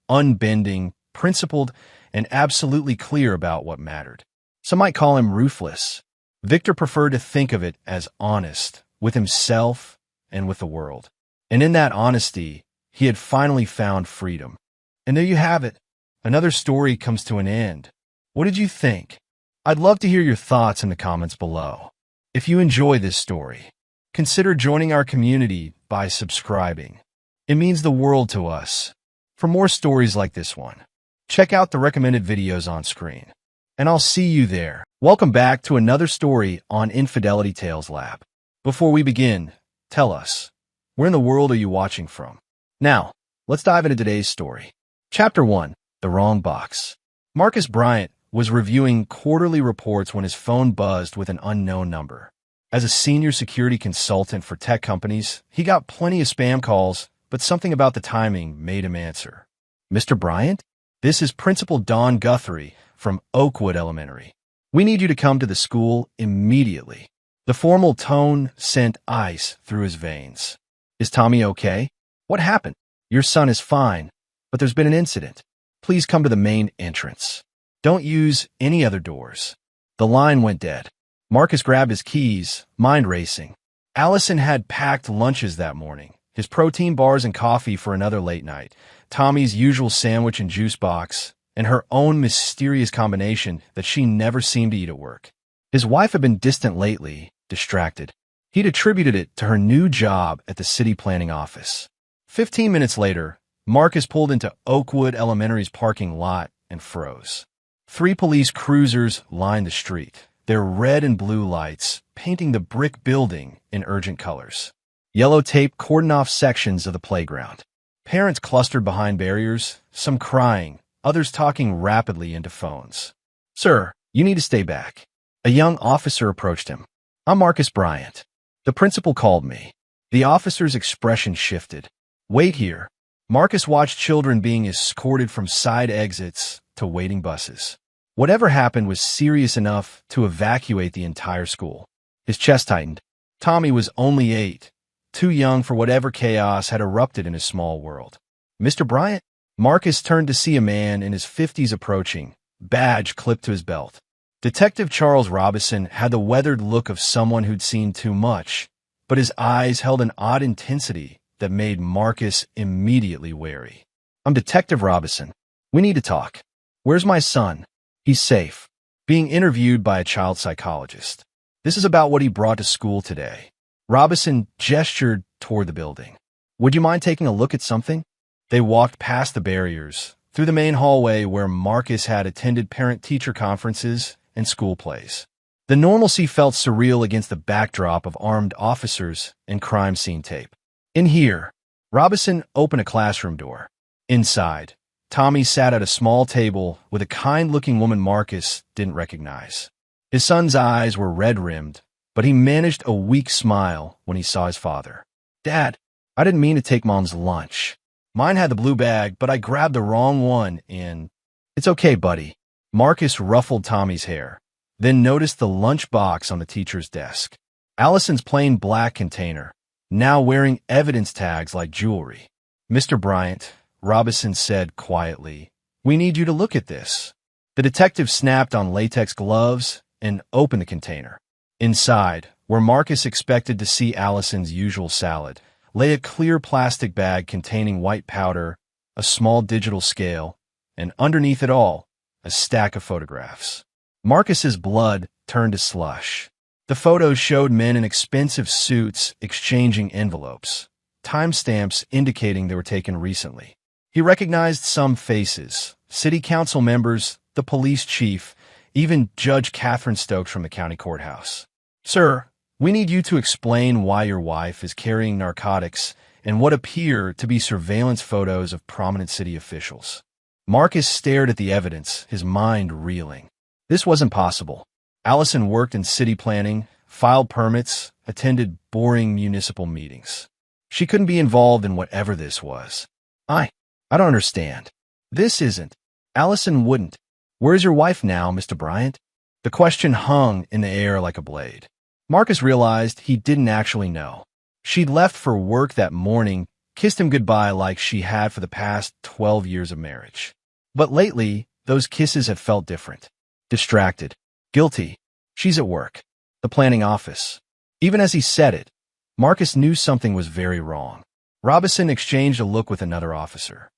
[SPEAKER 1] unbending, principled, and absolutely clear about what mattered. Some might call him ruthless. Victor preferred to think of it as honest, with himself and with the world. And in that honesty, he had finally found freedom. And there you have it. Another story comes to an end. What did you think? I'd love to hear your thoughts in the comments below. If you enjoy this story, consider joining our community by subscribing. It means the world to us. For more stories like this one, check out the recommended videos on screen. And I'll see you there. Welcome back to another story on Infidelity Tales Lab. Before we begin, tell us, where in the world are you watching from? Now, let's dive into today's story. Chapter 1, The Wrong Box. Marcus Bryant was reviewing quarterly reports when his phone buzzed with an unknown number. As a senior security consultant for tech companies, he got plenty of spam calls, but something about the timing made him answer. Mr. Bryant? This is Principal Don Guthrie from Oakwood Elementary. We need you to come to the school immediately. The formal tone sent ice through his veins. Is Tommy okay? What happened? Your son is fine, but there's been an incident. Please come to the main entrance. Don't use any other doors. The line went dead. Marcus grabbed his keys, mind racing. Allison had packed lunches that morning, his protein bars and coffee for another late night, Tommy's usual sandwich and juice box, and her own mysterious combination that she never seemed to eat at work. His wife had been distant lately, distracted. He'd attributed it to her new job at the city planning office. 15 minutes later, Marcus pulled into Oakwood Elementary's parking lot and froze. 3 police cruisers lined the street, their red and blue lights painting the brick building in urgent colors. Yellow tape cordoned off sections of the playground. Parents clustered behind barriers, some crying, others talking rapidly into phones. Sir, you need to stay back. A young officer approached him. I'm Marcus Bryant. The principal called me. The officer's expression shifted. Wait here. Marcus watched children being escorted from side exits to waiting buses. Whatever happened was serious enough to evacuate the entire school. His chest tightened. Tommy was only 8, too young for whatever chaos had erupted in his small world. Mr. Bryant? Marcus turned to see a man in his 50s approaching, badge clipped to his belt. Detective Charles Robinson had the weathered look of someone who'd seen too much, but his eyes held an odd intensity that made Marcus immediately wary. I'm Detective Robinson. We need to talk. Where's my son? He's safe. Being interviewed by a child psychologist. This is about what he brought to school today. Robinson gestured toward the building. Would you mind taking a look at something? They walked past the barriers, through the main hallway where Marcus had attended parent-teacher conferences and school plays. The normalcy felt surreal against the backdrop of armed officers and crime scene tape. In here, Robinson opened a classroom door. Inside, Tommy sat at a small table with a kind-looking woman Marcus didn't recognize. His son's eyes were red-rimmed, but he managed a weak smile when he saw his father. "Dad, I didn't mean to take Mom's lunch. Mine had the blue bag, but I grabbed the wrong one and—" "It's okay, buddy." Marcus ruffled Tommy's hair, then noticed the lunch box on the teacher's desk. Allison's plain black container, now wearing evidence tags like jewelry. "Mr. Bryant," Robinson said quietly, "we need you to look at this." The detective snapped on latex gloves and opened the container. Inside, where Marcus expected to see Allison's usual salad, lay a clear plastic bag containing white powder, a small digital scale, and underneath it all, a stack of photographs. Marcus's blood turned to slush. The photos showed men in expensive suits exchanging envelopes, timestamps indicating they were taken recently. He recognized some faces, city council members, the police chief, even Judge Catherine Stokes from the county courthouse. "Sir, we need you to explain why your wife is carrying narcotics and what appear to be surveillance photos of prominent city officials." Marcus stared at the evidence, his mind reeling. This wasn't possible. Allison worked in city planning, filed permits, attended boring municipal meetings. She couldn't be involved in whatever this was. I don't understand. This isn't. Allison wouldn't. "Where's your wife now, Mr. Bryant?" The question hung in the air like a blade. Marcus realized he didn't actually know. She'd left for work that morning, kissed him goodbye like she had for the past 12 years of marriage. But lately, those kisses had felt different. Distracted. Guilty. She's at work. The planning office. Even as he said it, Marcus knew something was very wrong. Robinson exchanged a look with another officer.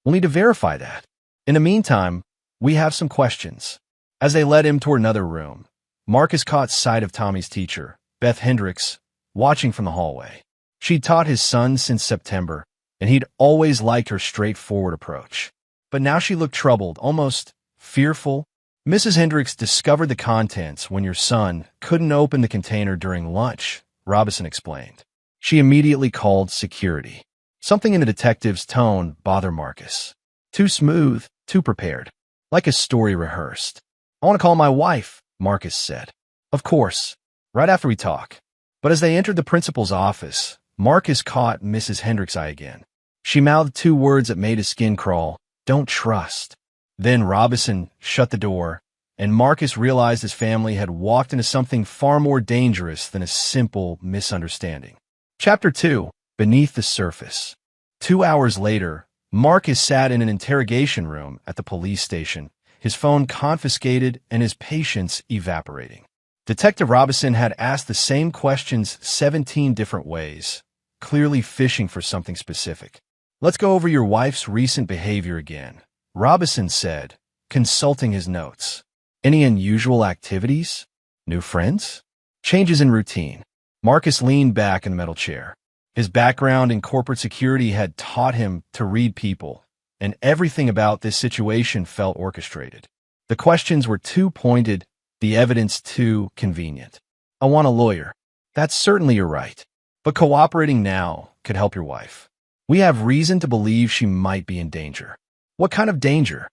[SPEAKER 1] "We'll need to verify that. In the meantime, we have some questions." As they led him toward another room, Marcus caught sight of Tommy's teacher, Beth Hendricks, watching from the hallway. She'd taught his son since September, and he'd always liked her straightforward approach. But now she looked troubled, almost fearful. "Mrs. Hendricks discovered the contents when your son couldn't open the container during lunch," Robinson explained. She immediately called security. Something in the detective's tone bothered Marcus. Too smooth, too prepared. Like a story rehearsed. "I want to call my wife," Marcus said. "Of course, right after we talk." But as they entered the principal's office, Marcus caught Mrs. Hendricks' eye again. She mouthed two words that made his skin crawl. "Don't trust." Then Robinson shut the door, and Marcus realized his family had walked into something far more dangerous than a simple misunderstanding. Chapter 2. Beneath the Surface. 2 hours later, Marcus sat in an interrogation room at the police station, his phone confiscated and his patience evaporating. Detective Robinson had asked the same questions 17 different ways, clearly fishing for something specific. "Let's go over your wife's recent behavior again," Robinson said, consulting his notes. "Any unusual activities? New friends? Changes in routine?" Marcus leaned back in the metal chair. His background in corporate security had taught him to read people, and everything about this situation felt orchestrated. The questions were too pointed, the evidence too convenient. "I want a lawyer." "That's certainly your right. But cooperating now could help your wife. We have reason to believe she might be in danger." "What kind of danger?"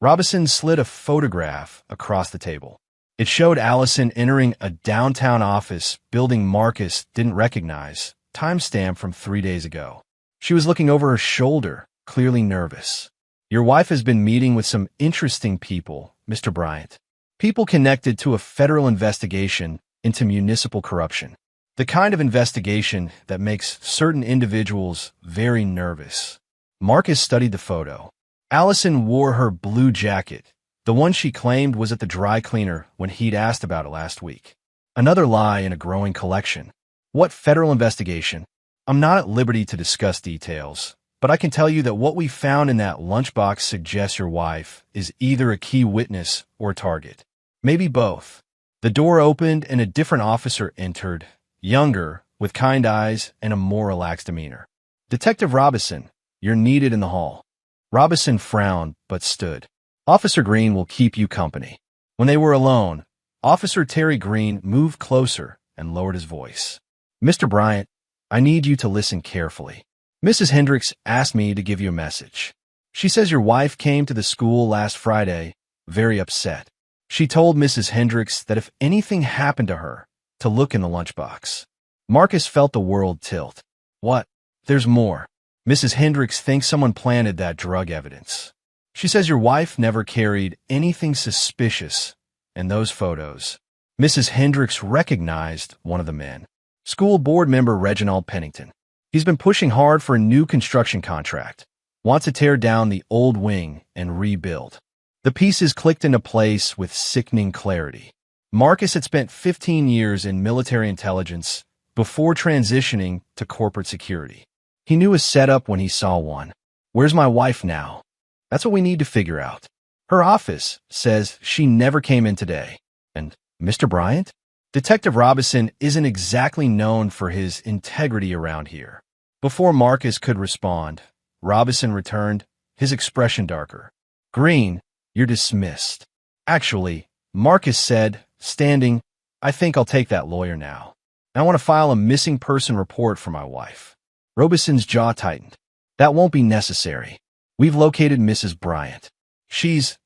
[SPEAKER 1] Robinson slid a photograph across the table. It showed Allison entering a downtown office building Marcus didn't recognize, timestamp from 3 days ago. She was looking over her shoulder, clearly nervous. "Your wife has been meeting with some interesting people, Mr. Bryant. People connected to a federal investigation into municipal corruption. The kind of investigation that makes certain individuals very nervous." Marcus studied the photo. Allison wore her blue jacket, the one she claimed was at the dry cleaner when he'd asked about it last week. Another lie in a growing collection. "What federal investigation?" "I'm not at liberty to discuss details, but I can tell you that what we found in that lunchbox suggests your wife is either a key witness or a target. Maybe both." The door opened and a different officer entered, younger, with kind eyes and a more relaxed demeanor. "Detective Robinson, You're needed in the hall." Robinson frowned, but stood. "Officer Green will keep you company." When they were alone, Officer Terry Green moved closer and lowered his voice. "Mr. Bryant, I need you to listen carefully. Mrs. Hendricks asked me to give you a message. She says your wife came to the school last Friday, very upset. She told Mrs. Hendricks that if anything happened to her, to look in the lunchbox." Marcus felt the world tilt. "What? There's more. Mrs. Hendricks thinks someone planted that drug evidence. She says your wife never carried anything suspicious in those photos." Mrs. Hendricks recognized one of the men. School board member Reginald Pennington. He's been pushing hard for a new construction contract. Wants to tear down the old wing and rebuild. The pieces clicked into place with sickening clarity. Marcus had spent 15 years in military intelligence before transitioning to corporate security. He knew a setup when he saw one. "Where's my wife now? That's what we need to figure out. Her office says she never came in today. And Mr. Bryant?" Detective Robinson isn't exactly known for his integrity around here. Before Marcus could respond, Robinson returned, his expression darker. "Green, you're dismissed." "Actually," Marcus said, standing, "I think I'll take that lawyer now. I want to file a missing person report for my wife." Robison's jaw tightened. "That won't be necessary. We've located Mrs. Bryant. She's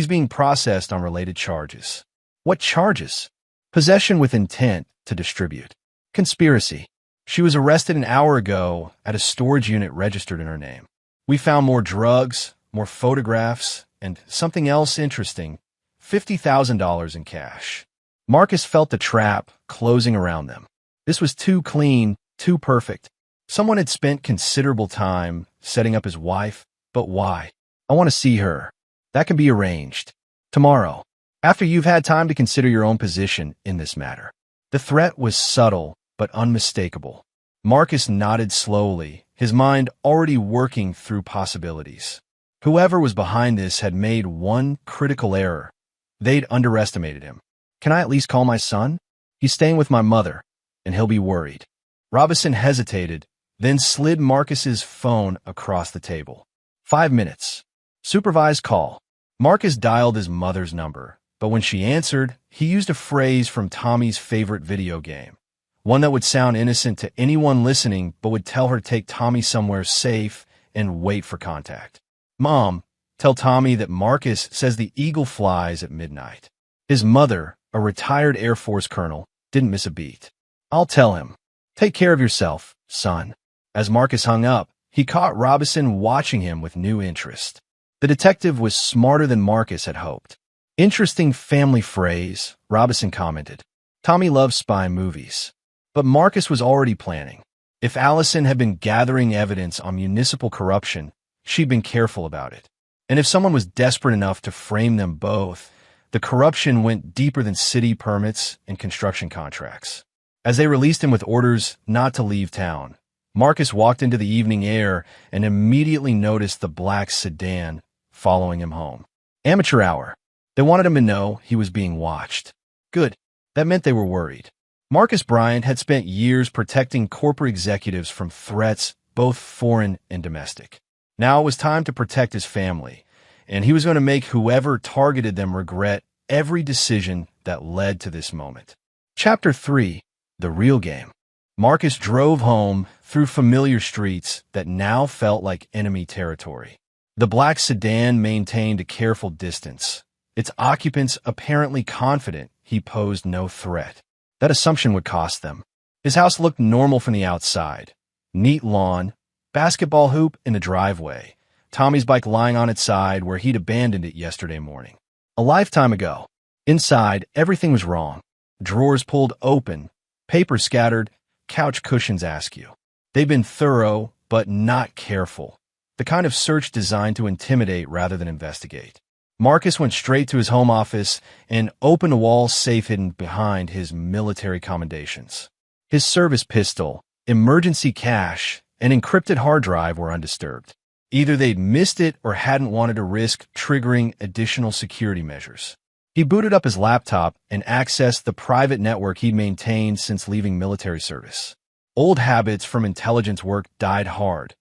[SPEAKER 1] being processed on related charges." "What charges?" "Possession with intent to distribute. Conspiracy. She was arrested an hour ago at a storage unit registered in her name. We found more drugs, more photographs, and something else interesting, $50,000 in cash." Marcus felt the trap closing around them. This was too clean, too perfect. Someone had spent considerable time setting up his wife, but why? "I want to see her." "That can be arranged. Tomorrow, after you've had time to consider your own position in this matter." The threat was subtle, but unmistakable. Marcus nodded slowly, his mind already working through possibilities. Whoever was behind this had made one critical error. They'd underestimated him. "Can I at least call my son? He's staying with my mother, and he'll be worried." Robinson hesitated, then slid Marcus's phone across the table. 5 minutes. Supervised call. Marcus dialed his mother's number, but when she answered, he used a phrase from Tommy's favorite video game. One that would sound innocent to anyone listening, but would tell her to take Tommy somewhere safe and wait for contact. "Mom, tell Tommy that Marcus says the eagle flies at midnight." His mother, a retired Air Force colonel, didn't miss a beat. "I'll tell him. Take care of yourself, son." As Marcus hung up, he caught Robinson watching him with new interest. The detective was smarter than Marcus had hoped. "Interesting family phrase," Robinson commented. "Tommy loves spy movies." But Marcus was already planning. If Allison had been gathering evidence on municipal corruption, she'd been careful about it. And if someone was desperate enough to frame them both, the corruption went deeper than city permits and construction contracts. As they released him with orders not to leave town, Marcus walked into the evening air and immediately noticed the black sedan following him home. Amateur hour. They wanted him to know he was being watched. Good. That meant they were worried. Marcus Bryant had spent years protecting corporate executives from threats, both foreign and domestic. Now it was time to protect his family, and he was going to make whoever targeted them regret every decision that led to this moment. Chapter 3. The Real Game. Marcus drove home through familiar streets that now felt like enemy territory. The black sedan maintained a careful distance, its occupants apparently confident he posed no threat. That assumption would cost them. His house looked normal from the outside. Neat lawn, basketball hoop in the driveway, Tommy's bike lying on its side where he'd abandoned it yesterday morning. A lifetime ago. Inside, everything was wrong. Drawers pulled open, paper scattered, couch cushions askew. They'd been thorough, but not careful. The kind of search designed to intimidate rather than investigate. Marcus went straight to his home office and opened a wall safe hidden behind his military commendations. His service pistol, emergency cash, and encrypted hard drive were undisturbed. Either they'd missed it or hadn't wanted to risk triggering additional security measures. He booted up his laptop and accessed the private network he'd maintained since leaving military service. Old habits from intelligence work died hard,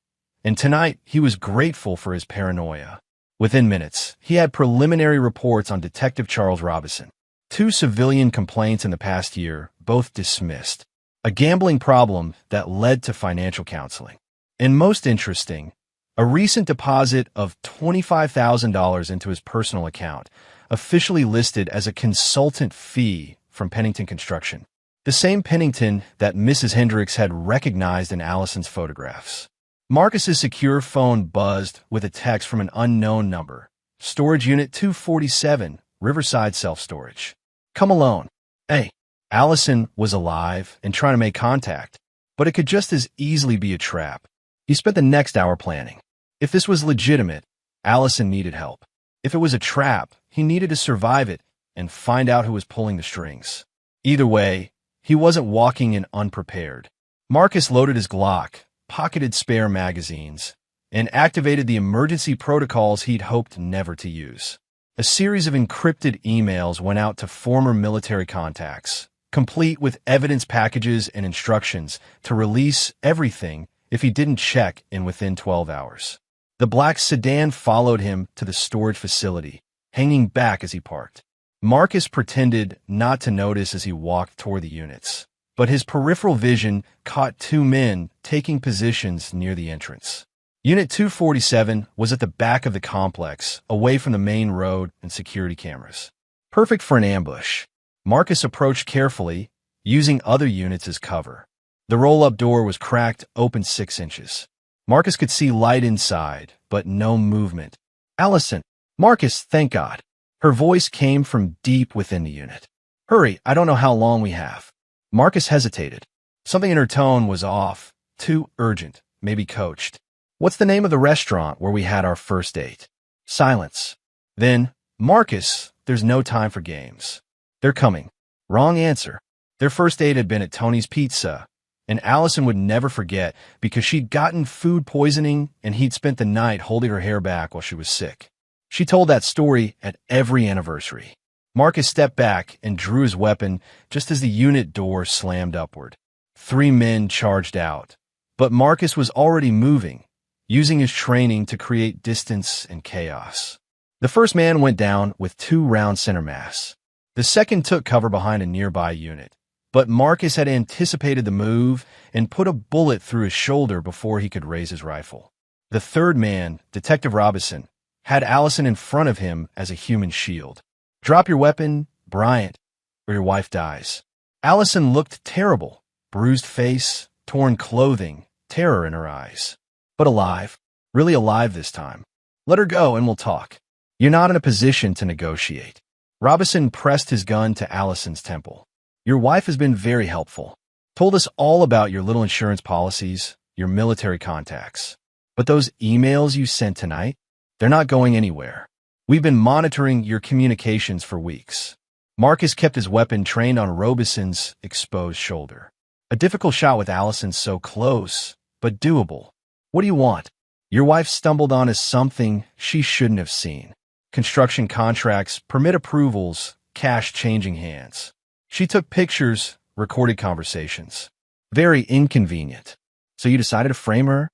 [SPEAKER 1] and tonight he was grateful for his paranoia. Within minutes, he had preliminary reports on Detective Charles Robinson. 2 civilian complaints in the past year, both dismissed. A gambling problem that led to financial counseling. And most interesting, a recent deposit of $25,000 into his personal account, officially listed as a consultant fee from Pennington Construction. The same Pennington that Mrs. Hendricks had recognized in Allison's photographs. Marcus's secure phone buzzed with a text from an unknown number. Storage Unit 247, Riverside Self-Storage. Come alone. Hey. Allison was alive and trying to make contact, but it could just as easily be a trap. He spent the next hour planning. If this was legitimate, Allison needed help. If it was a trap, he needed to survive it and find out who was pulling the strings. Either way, he wasn't walking in unprepared. Marcus loaded his Glock, pocketed spare magazines, and activated the emergency protocols he'd hoped never to use. A series of encrypted emails went out to former military contacts, complete with evidence packages and instructions to release everything if he didn't check in within 12 hours. The black sedan followed him to the storage facility, hanging back as he parked. Marcus pretended not to notice as he walked toward the units, but his peripheral vision caught 2 men taking positions near the entrance. Unit 247 was at the back of the complex, away from the main road and security cameras. Perfect for an ambush. Marcus approached carefully, using other units as cover. The roll-up door was cracked open 6 inches. Marcus could see light inside, but no movement. Allison! Marcus, thank God! Her voice came from deep within the unit. Hurry, I don't know how long we have. Marcus hesitated. Something in her tone was off, too urgent, maybe coached. What's the name of the restaurant where we had our first date? Silence. Then, Marcus, there's no time for games. They're coming. Wrong answer. Their first date had been at Tony's Pizza, and Allison would never forget because she'd gotten food poisoning and he'd spent the night holding her hair back while she was sick. She told that story at every anniversary. Marcus stepped back and drew his weapon just as the unit door slammed upward. 3 men charged out, but Marcus was already moving, using his training to create distance and chaos. The first man went down with 2 round center mass. The second took cover behind a nearby unit, but Marcus had anticipated the move and put a bullet through his shoulder before he could raise his rifle. The third man, Detective Robinson, had Allison in front of him as a human shield. Drop your weapon, Bryant, or your wife dies. Allison looked terrible, bruised face, torn clothing, terror in her eyes. But alive, really alive this time. Let her go and we'll talk. You're not in a position to negotiate. Robinson pressed his gun to Allison's temple. Your wife has been very helpful. Told us all about your little insurance policies, your military contacts. But those emails you sent tonight, they're not going anywhere. We've been monitoring your communications for weeks. Marcus kept his weapon trained on Robison's exposed shoulder. A difficult shot with Allison so close, but doable. What do you want? Your wife stumbled on something she shouldn't have seen. Construction contracts, permit approvals, cash changing hands. She took pictures, recorded conversations. Very inconvenient. So you decided to frame her?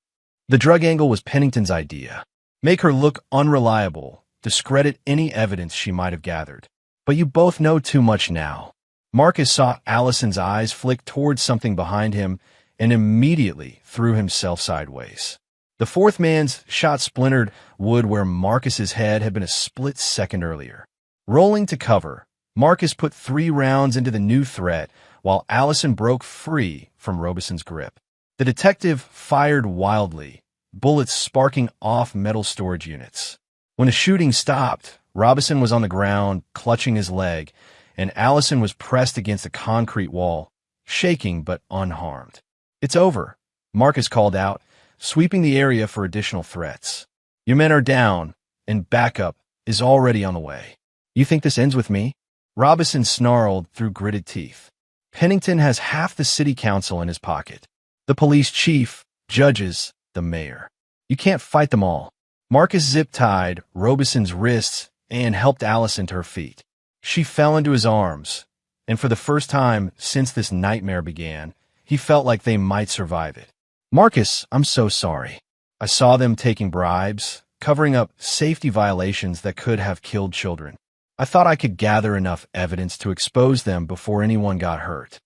[SPEAKER 1] The drug angle was Pennington's idea. Make her look unreliable, discredit any evidence she might have gathered. But you both know too much now. Marcus saw Allison's eyes flick towards something behind him and immediately threw himself sideways. The fourth man's shot splintered wood where Marcus's head had been a split second earlier. Rolling to cover, Marcus put 3 rounds into the new threat while Allison broke free from Robison's grip. The detective fired wildly, bullets sparking off metal storage units. When the shooting stopped, Robinson was on the ground, clutching his leg, and Allison was pressed against a concrete wall, shaking but unharmed. It's over, Marcus called out, sweeping the area for additional threats. Your men are down, and backup is already on the way. You think this ends with me? Robinson snarled through gritted teeth. Pennington has half the city council in his pocket. The police chief, judges, the mayor. You can't fight them all. Marcus zip-tied Robison's wrists and helped Allison to her feet. She fell into his arms, and for the first time since this nightmare began, he felt like they might survive it. Marcus, I'm so sorry. I saw them taking bribes, covering up safety violations that could have killed children. I thought I could gather enough evidence to expose them before anyone got hurt.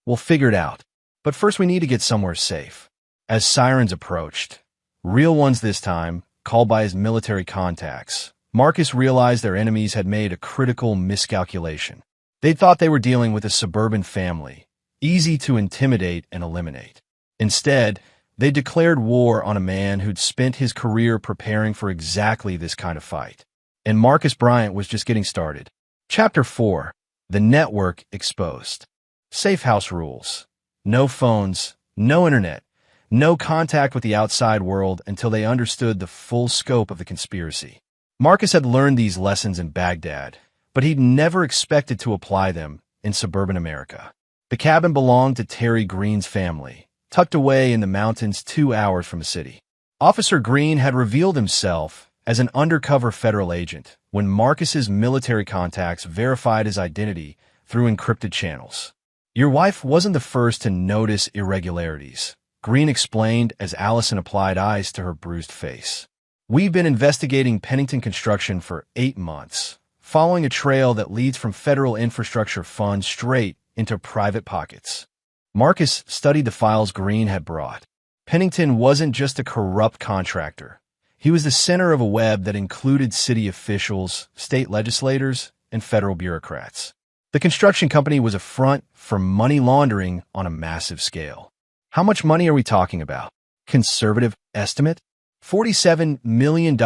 [SPEAKER 1] We'll figure it out. But first we need to get somewhere safe. As sirens approached, real ones this time, called by his military contacts, Marcus realized their enemies had made a critical miscalculation. They thought they were dealing with a suburban family, easy to intimidate and eliminate. Instead, they declared war on a man who'd spent his career preparing for exactly this kind of fight. And Marcus Bryant was just getting started. Chapter 4. The Network Exposed. Safe house rules. No phones, no internet, no contact with the outside world until they understood the full scope of the conspiracy. Marcus had learned these lessons in Baghdad, but he'd never expected to apply them in suburban America. The cabin belonged to Terry Green's family, tucked away in the mountains 2 hours from the city. Officer Green had revealed himself as an undercover federal agent when Marcus's military contacts verified his identity through encrypted channels. Your wife wasn't the first to notice irregularities, Green explained as Allison applied ice to her bruised face. We've been investigating Pennington construction for 8 months, following a trail that leads from federal infrastructure funds straight into private pockets. Marcus studied the files Green had brought. Pennington wasn't just a corrupt contractor. He was the center of a web that included city officials, state legislators, and federal bureaucrats. The construction company was a front for money laundering on a massive scale. How much money are we talking about? Conservative estimate? $47 million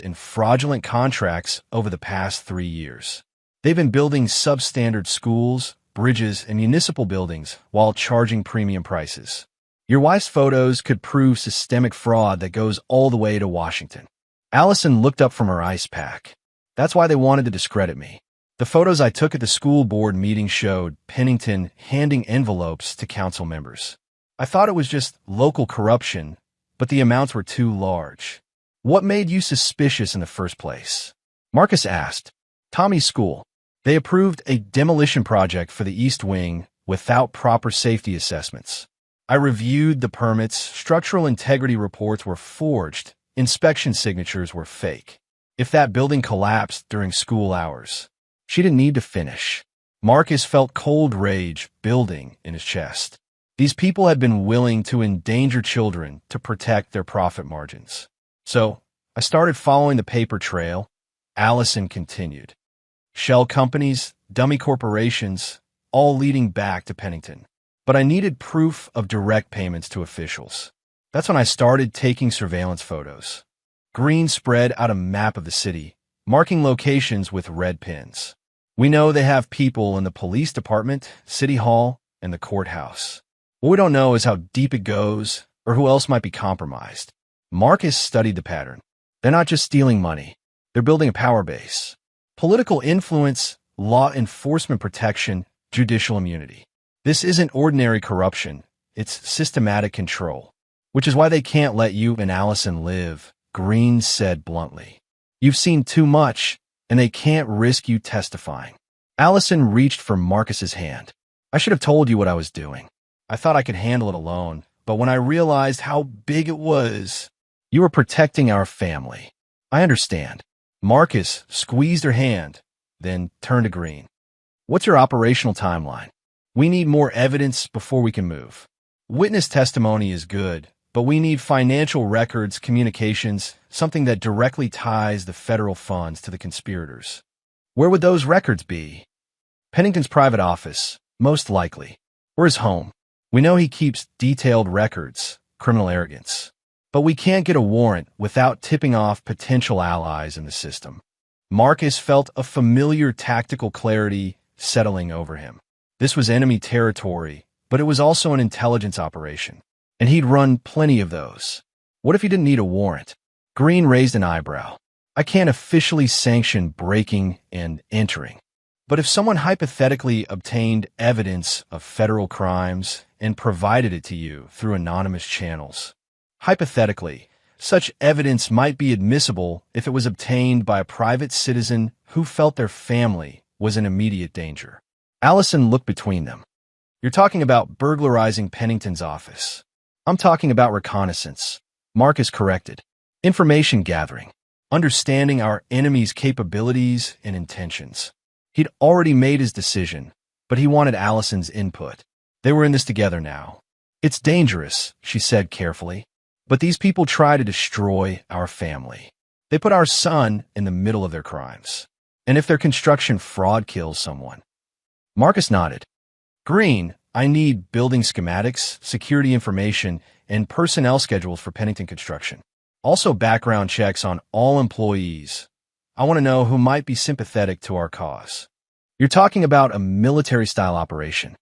[SPEAKER 1] in fraudulent contracts over the past 3 years. They've been building substandard schools, bridges, and municipal buildings while charging premium prices. Your wife's photos could prove systemic fraud that goes all the way to Washington. Allison looked up from her ice pack. That's why they wanted to discredit me. The photos I took at the school board meeting showed Pennington handing envelopes to council members. I thought it was just local corruption, but the amounts were too large. What made you suspicious in the first place? Marcus asked. Tommy's school. They approved a demolition project for the East Wing without proper safety assessments. I reviewed the permits, structural integrity reports were forged, inspection signatures were fake. If that building collapsed during school hours, she didn't need to finish. Marcus felt cold rage building in his chest. These people had been willing to endanger children to protect their profit margins. So, I started following the paper trail. Allison continued. Shell companies, dummy corporations, all leading back to Pennington. But I needed proof of direct payments to officials. That's when I started taking surveillance photos. Green spread out a map of the city, marking locations with red pins. We know they have people in the police department, city hall, and the courthouse. What we don't know is how deep it goes or who else might be compromised. Marcus studied the pattern. They're not just stealing money. They're building a power base. Political influence, law enforcement protection, judicial immunity. This isn't ordinary corruption. It's systematic control. Which is why they can't let you and Allison live, Green said bluntly. You've seen too much, and they can't risk you testifying. Allison reached for Marcus's hand. I should have told you what I was doing. I thought I could handle it alone, but when I realized how big it was, you were protecting our family. I understand. Marcus squeezed her hand, then turned to Green. What's your operational timeline? We need more evidence before we can move. Witness testimony is good, but we need financial records, communications, something that directly ties the federal funds to the conspirators. Where would those records be? Pennington's private office, most likely. Or his home. We know he keeps detailed records, criminal arrogance. But we can't get a warrant without tipping off potential allies in the system. Marcus felt a familiar tactical clarity settling over him. This was enemy territory, but it was also an intelligence operation. And he'd run plenty of those. What if he didn't need a warrant? Green raised an eyebrow. I can't officially sanction breaking and entering. But if someone hypothetically obtained evidence of federal crimes and provided it to you through anonymous channels, hypothetically, such evidence might be admissible if it was obtained by a private citizen who felt their family was in immediate danger. Allison looked between them. You're talking about burglarizing Pennington's office. I'm talking about reconnaissance. Marcus corrected. Information gathering. Understanding our enemy's capabilities and intentions. He'd already made his decision, but he wanted Allison's input. They were in this together now. It's dangerous, she said carefully, but these people try to destroy our family. They put our son in the middle of their crimes. And if their construction fraud kills someone. Marcus nodded. Green, I need building schematics, security information, and personnel schedules for Pennington Construction. Also background checks on all employees. I want to know who might be sympathetic to our cause. You're talking about a military-style operation.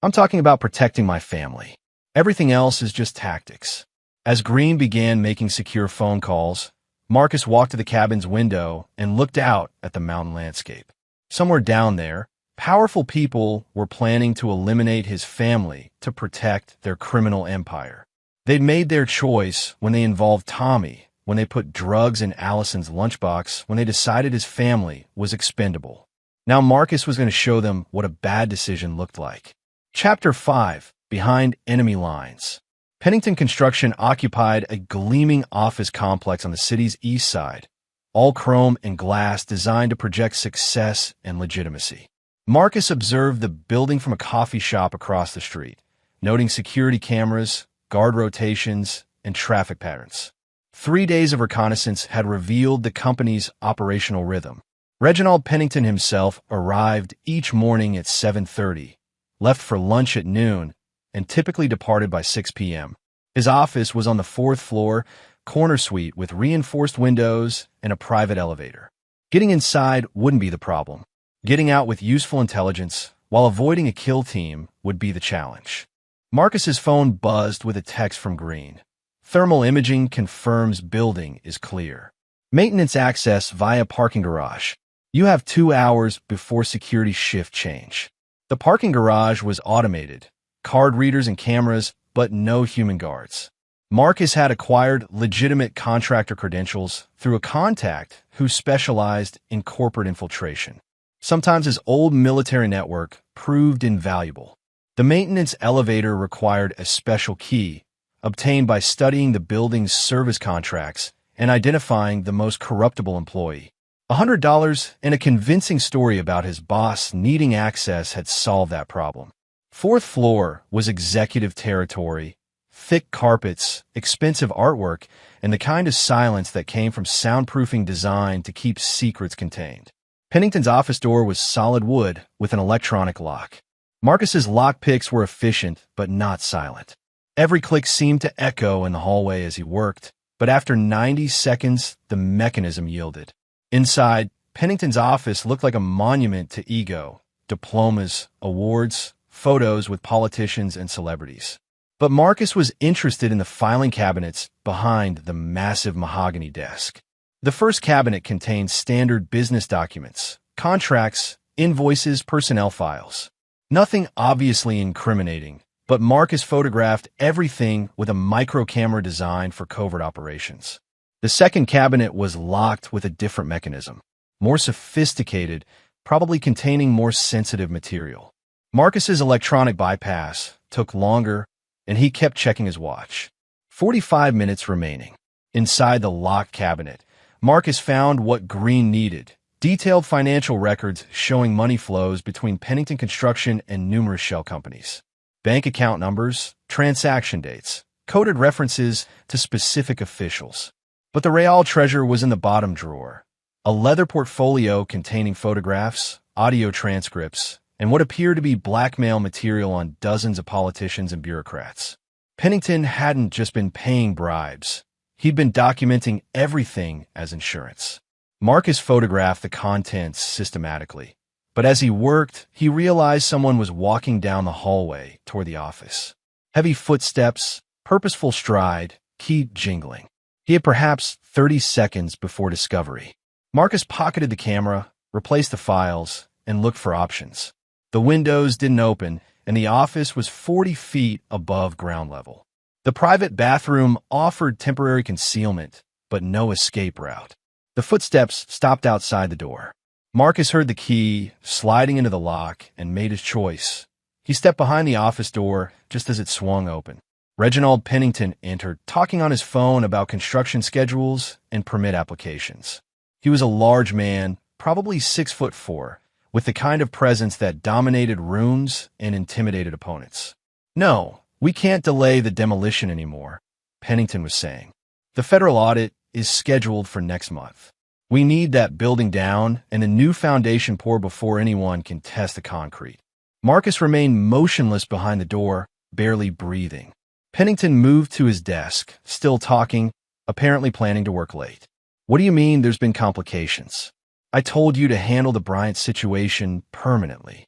[SPEAKER 1] I'm talking about protecting my family. Everything else is just tactics. As Green began making secure phone calls, Marcus walked to the cabin's window and looked out at the mountain landscape. Somewhere down there, powerful people were planning to eliminate his family to protect their criminal empire. They'd made their choice when they involved Tommy, when they put drugs in Allison's lunchbox, when they decided his family was expendable. Now Marcus was going to show them what a bad decision looked like. Chapter 5. Behind Enemy Lines. Pennington Construction occupied a gleaming office complex on the city's east side, all chrome and glass designed to project success and legitimacy. Marcus observed the building from a coffee shop across the street, noting security cameras, guard rotations, and traffic patterns. 3 days of reconnaissance had revealed the company's operational rhythm. Reginald Pennington himself arrived each morning at 7:30, left for lunch at noon, and typically departed by 6 p.m. His office was on the 4th floor, corner suite with reinforced windows and a private elevator. Getting inside wouldn't be the problem. Getting out with useful intelligence while avoiding a kill team would be the challenge. Marcus's phone buzzed with a text from Green. Thermal imaging confirms building is clear. Maintenance access via parking garage. You have 2 hours before security shift change. The parking garage was automated. Card readers and cameras, but no human guards. Marcus had acquired legitimate contractor credentials through a contact who specialized in corporate infiltration. Sometimes his old military network proved invaluable. The maintenance elevator required a special key, obtained by studying the building's service contracts and identifying the most corruptible employee. $100 and a convincing story about his boss needing access had solved that problem. 4th floor was executive territory, thick carpets, expensive artwork, and the kind of silence that came from soundproofing design to keep secrets contained. Pennington's office door was solid wood with an electronic lock. Marcus's lockpicks were efficient, but not silent. Every click seemed to echo in the hallway as he worked, but after 90 seconds, the mechanism yielded. Inside, Pennington's office looked like a monument to ego, diplomas, awards, photos with politicians and celebrities. But Marcus was interested in the filing cabinets behind the massive mahogany desk. The first cabinet contained standard business documents, contracts, invoices, personnel files. Nothing obviously incriminating, but Marcus photographed everything with a micro camera designed for covert operations. The second cabinet was locked with a different mechanism, more sophisticated, probably containing more sensitive material. Marcus's electronic bypass took longer, and he kept checking his watch. 45 minutes remaining. Inside the locked cabinet, Marcus found what Green needed: detailed financial records showing money flows between Pennington Construction and numerous shell companies. Bank account numbers, transaction dates, coded references to specific officials. But the real treasure was in the bottom drawer: a leather portfolio containing photographs, audio transcripts, and what appeared to be blackmail material on dozens of politicians and bureaucrats. Pennington hadn't just been paying bribes. He'd been documenting everything as insurance. Marcus photographed the contents systematically, but as he worked, he realized someone was walking down the hallway toward the office. Heavy footsteps, purposeful stride, key jingling. He had perhaps 30 seconds before discovery. Marcus pocketed the camera, replaced the files, and looked for options. The windows didn't open, and the office was 40 feet above ground level. The private bathroom offered temporary concealment, but no escape route. The footsteps stopped outside the door. Marcus heard the key sliding into the lock and made his choice. He stepped behind the office door just as it swung open. Reginald Pennington entered, talking on his phone about construction schedules and permit applications. He was a large man, probably 6'4", with the kind of presence that dominated rooms and intimidated opponents. "No, we can't delay the demolition anymore," Pennington was saying. "The federal audit is scheduled for next month. We need that building down and a new foundation poured before anyone can test the concrete." Marcus remained motionless behind the door, barely breathing. Pennington moved to his desk, still talking, apparently planning to work late. "What do you mean there's been complications? I told you to handle the Bryant situation permanently."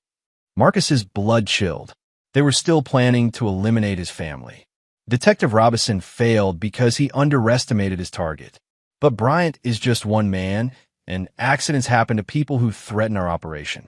[SPEAKER 1] Marcus's blood chilled. They were still planning to eliminate his family. Detective Robinson failed because he underestimated his target. But Bryant is just one man, and accidents happen to people who threaten our operation.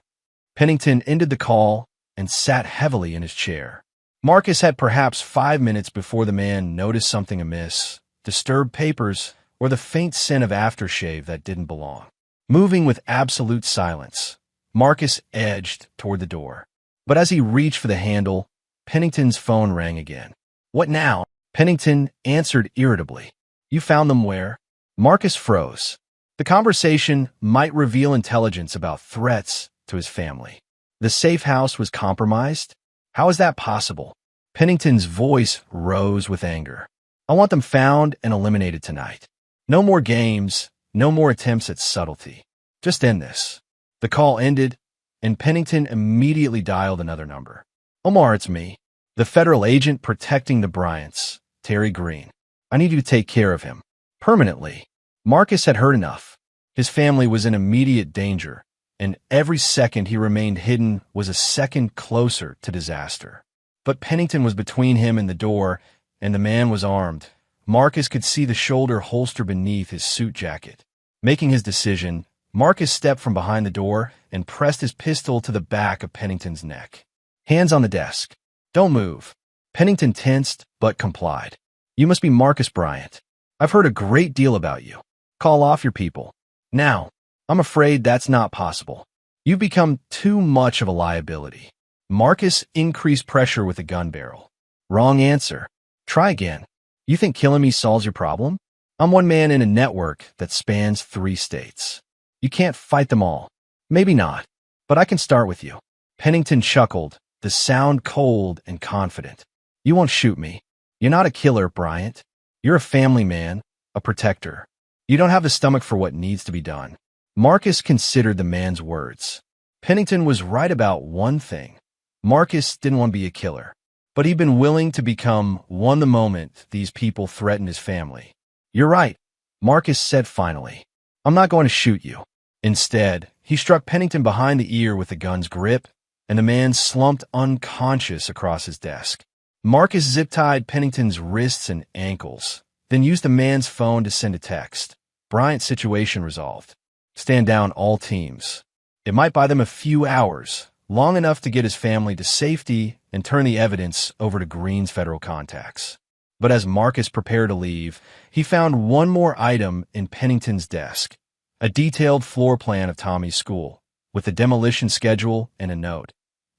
[SPEAKER 1] Pennington ended the call and sat heavily in his chair. Marcus had perhaps 5 minutes before the man noticed something amiss, disturbed papers, or the faint scent of aftershave that didn't belong. Moving with absolute silence, Marcus edged toward the door. But as he reached for the handle, Pennington's phone rang again. "What now?" Pennington answered irritably. "You found them where?" Marcus froze. The conversation might reveal intelligence about threats to his family. The safe house was compromised? How is that possible? Pennington's voice rose with anger. "I want them found and eliminated tonight. No more games, no more attempts at subtlety. Just end this." The call ended, and Pennington immediately dialed another number. "Omar, it's me. The federal agent protecting the Bryants, Terry Green. I need you to take care of him. Permanently." Marcus had heard enough. His family was in immediate danger, and every second he remained hidden was a second closer to disaster. But Pennington was between him and the door, and the man was armed. Marcus could see the shoulder holster beneath his suit jacket. Making his decision, Marcus stepped from behind the door and pressed his pistol to the back of Pennington's neck. "Hands on the desk. Don't move." Pennington tensed, but complied. "You must be Marcus Bryant. I've heard a great deal about you. Call off your people. Now, I'm afraid that's not possible. You've become too much of a liability." Marcus increased pressure with the gun barrel. "Wrong answer. Try again. You think killing me solves your problem? I'm one man in a network that spans 3 states. You can't fight them all. Maybe not, but I can start with you." Pennington chuckled, the sound cold and confident. "You won't shoot me. You're not a killer, Bryant. You're a family man, a protector. You don't have the stomach for what needs to be done." Marcus considered the man's words. Pennington was right about one thing. Marcus didn't want to be a killer, but he'd been willing to become one the moment these people threatened his family. "You're right," Marcus said finally. "I'm not going to shoot you." Instead, he struck Pennington behind the ear with the gun's grip, and the man slumped unconscious across his desk. Marcus zip-tied Pennington's wrists and ankles, then used the man's phone to send a text. "Bryant's situation resolved. Stand down all teams." It might buy them a few hours, long enough to get his family to safety and turn the evidence over to Green's federal contacts. But as Marcus prepared to leave, he found one more item in Pennington's desk, a detailed floor plan of Tommy's school, with a demolition schedule and a note.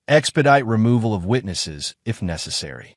[SPEAKER 1] Expedite removal of witnesses if necessary.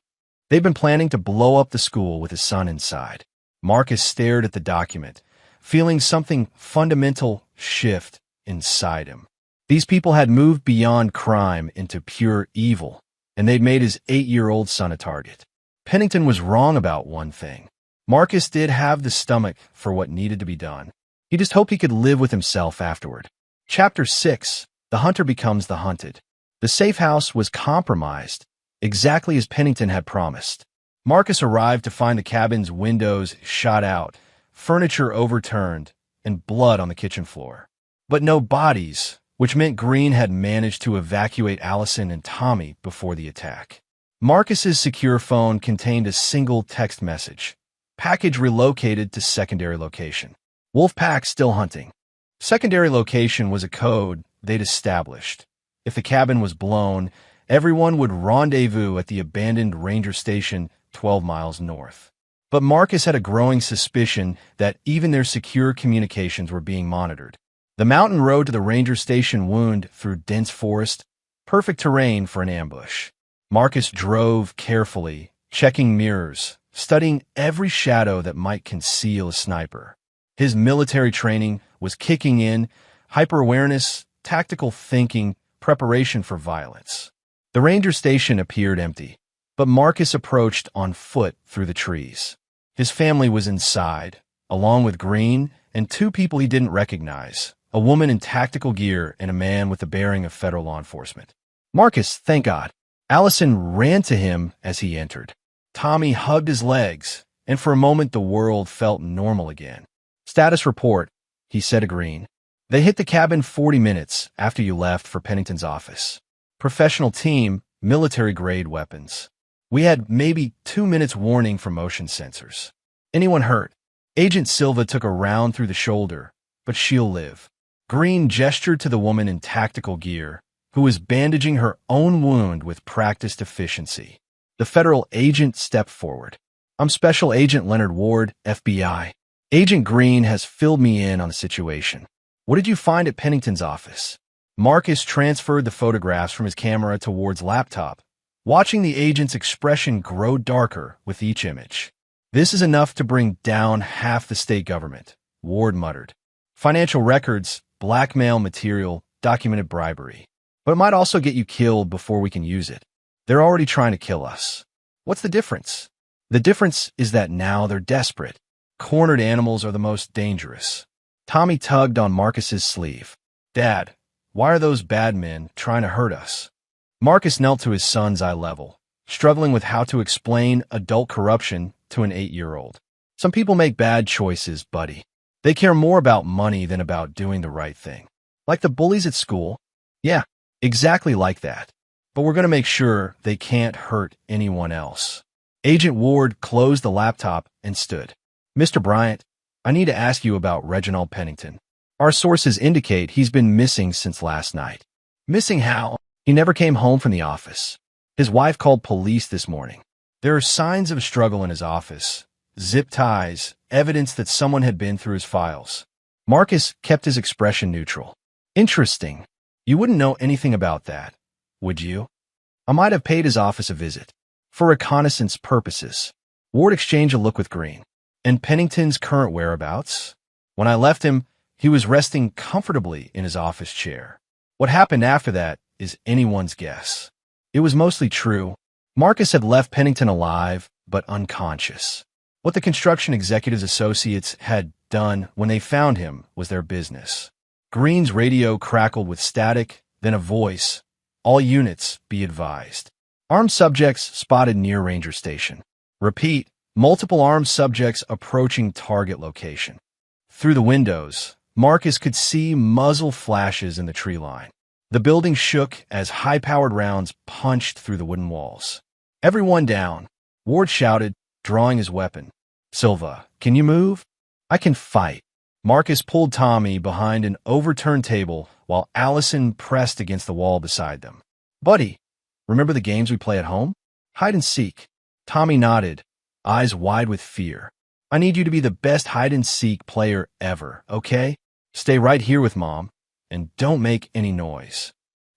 [SPEAKER 1] They'd been planning to blow up the school with his son inside. Marcus stared at the document, feeling something fundamental shift inside him. These people had moved beyond crime into pure evil, and they'd made his 8-year-old son a target. Pennington was wrong about one thing. Marcus did have the stomach for what needed to be done. He just hoped he could live with himself afterward. Chapter 6. The Hunter Becomes the Hunted. The safe house was compromised, exactly as Pennington had promised. Marcus arrived to find the cabin's windows shot out, furniture overturned, and blood on the kitchen floor. But no bodies, which meant Green had managed to evacuate Allison and Tommy before the attack. Marcus's secure phone contained a single text message. Package relocated to secondary location. Wolfpack still hunting. Secondary location was a code they'd established. If the cabin was blown, everyone would rendezvous at the abandoned ranger station 12 miles north. But Marcus had a growing suspicion that even their secure communications were being monitored. The mountain road to the ranger station wound through dense forest, perfect terrain for an ambush. Marcus drove carefully, checking mirrors, studying every shadow that might conceal a sniper. His military training was kicking in, hyper-awareness, tactical thinking, preparation for violence. The ranger station appeared empty, but Marcus approached on foot through the trees. His family was inside, along with Green and two people he didn't recognize, a woman in tactical gear and a man with the bearing of federal law enforcement. Marcus, thank God. Allison ran to him as he entered. Tommy hugged his legs, and for a moment the world felt normal again. Status report, he said to Green. They hit the cabin 40 minutes after you left for Pennington's office. Professional team, military-grade weapons. We had maybe 2 minutes warning for motion sensors. Anyone hurt? Agent Silva took a round through the shoulder, but she'll live. Green gestured to the woman in tactical gear, who was bandaging her own wound with practiced efficiency. The federal agent stepped forward. I'm Special Agent Leonard Ward, FBI. Agent Green has filled me in on the situation. What did you find at Pennington's office? Marcus transferred the photographs from his camera to Ward's laptop, watching the agent's expression grow darker with each image. This is enough to bring down half the state government, Ward muttered. Financial records, blackmail material, documented bribery. But it might also get you killed before we can use it. They're already trying to kill us. What's the difference? The difference is that now they're desperate. Cornered animals are the most dangerous. Tommy tugged on Marcus's sleeve. Dad, why are those bad men trying to hurt us? Marcus knelt to his son's eye level, struggling with how to explain adult corruption to an 8-year-old. Some people make bad choices, buddy. They care more about money than about doing the right thing. Like the bullies at school? Yeah, exactly like that. But we're going to make sure they can't hurt anyone else. Agent Ward closed the laptop and stood. Mr. Bryant, I need to ask you about Reginald Pennington. Our sources indicate he's been missing since last night. Missing how? He never came home from the office. His wife called police this morning. There are signs of struggle in his office. Zip ties, evidence that someone had been through his files. Marcus kept his expression neutral. Interesting. You wouldn't know anything about that, would you? I might have paid his office a visit. For reconnaissance purposes. Ward exchanged a look with Green. And Pennington's current whereabouts? When I left him, he was resting comfortably in his office chair. What happened after that is anyone's guess. It was mostly true. Marcus had left Pennington alive, but unconscious. What the construction executives' associates had done when they found him was their business. Green's radio crackled with static, then a voice. All units, be advised. Armed subjects spotted near Ranger Station. Repeat, multiple armed subjects approaching target location. Through the windows, Marcus could see muzzle flashes in the tree line. The building shook as high-powered rounds punched through the wooden walls. Everyone down, Ward shouted, drawing his weapon. Silva, can you move? I can fight. Marcus pulled Tommy behind an overturned table while Allison pressed against the wall beside them. Buddy, remember the games we play at home? Hide and seek. Tommy nodded, eyes wide with fear. I need you to be the best hide-and-seek player ever, okay? Stay right here with Mom, and don't make any noise.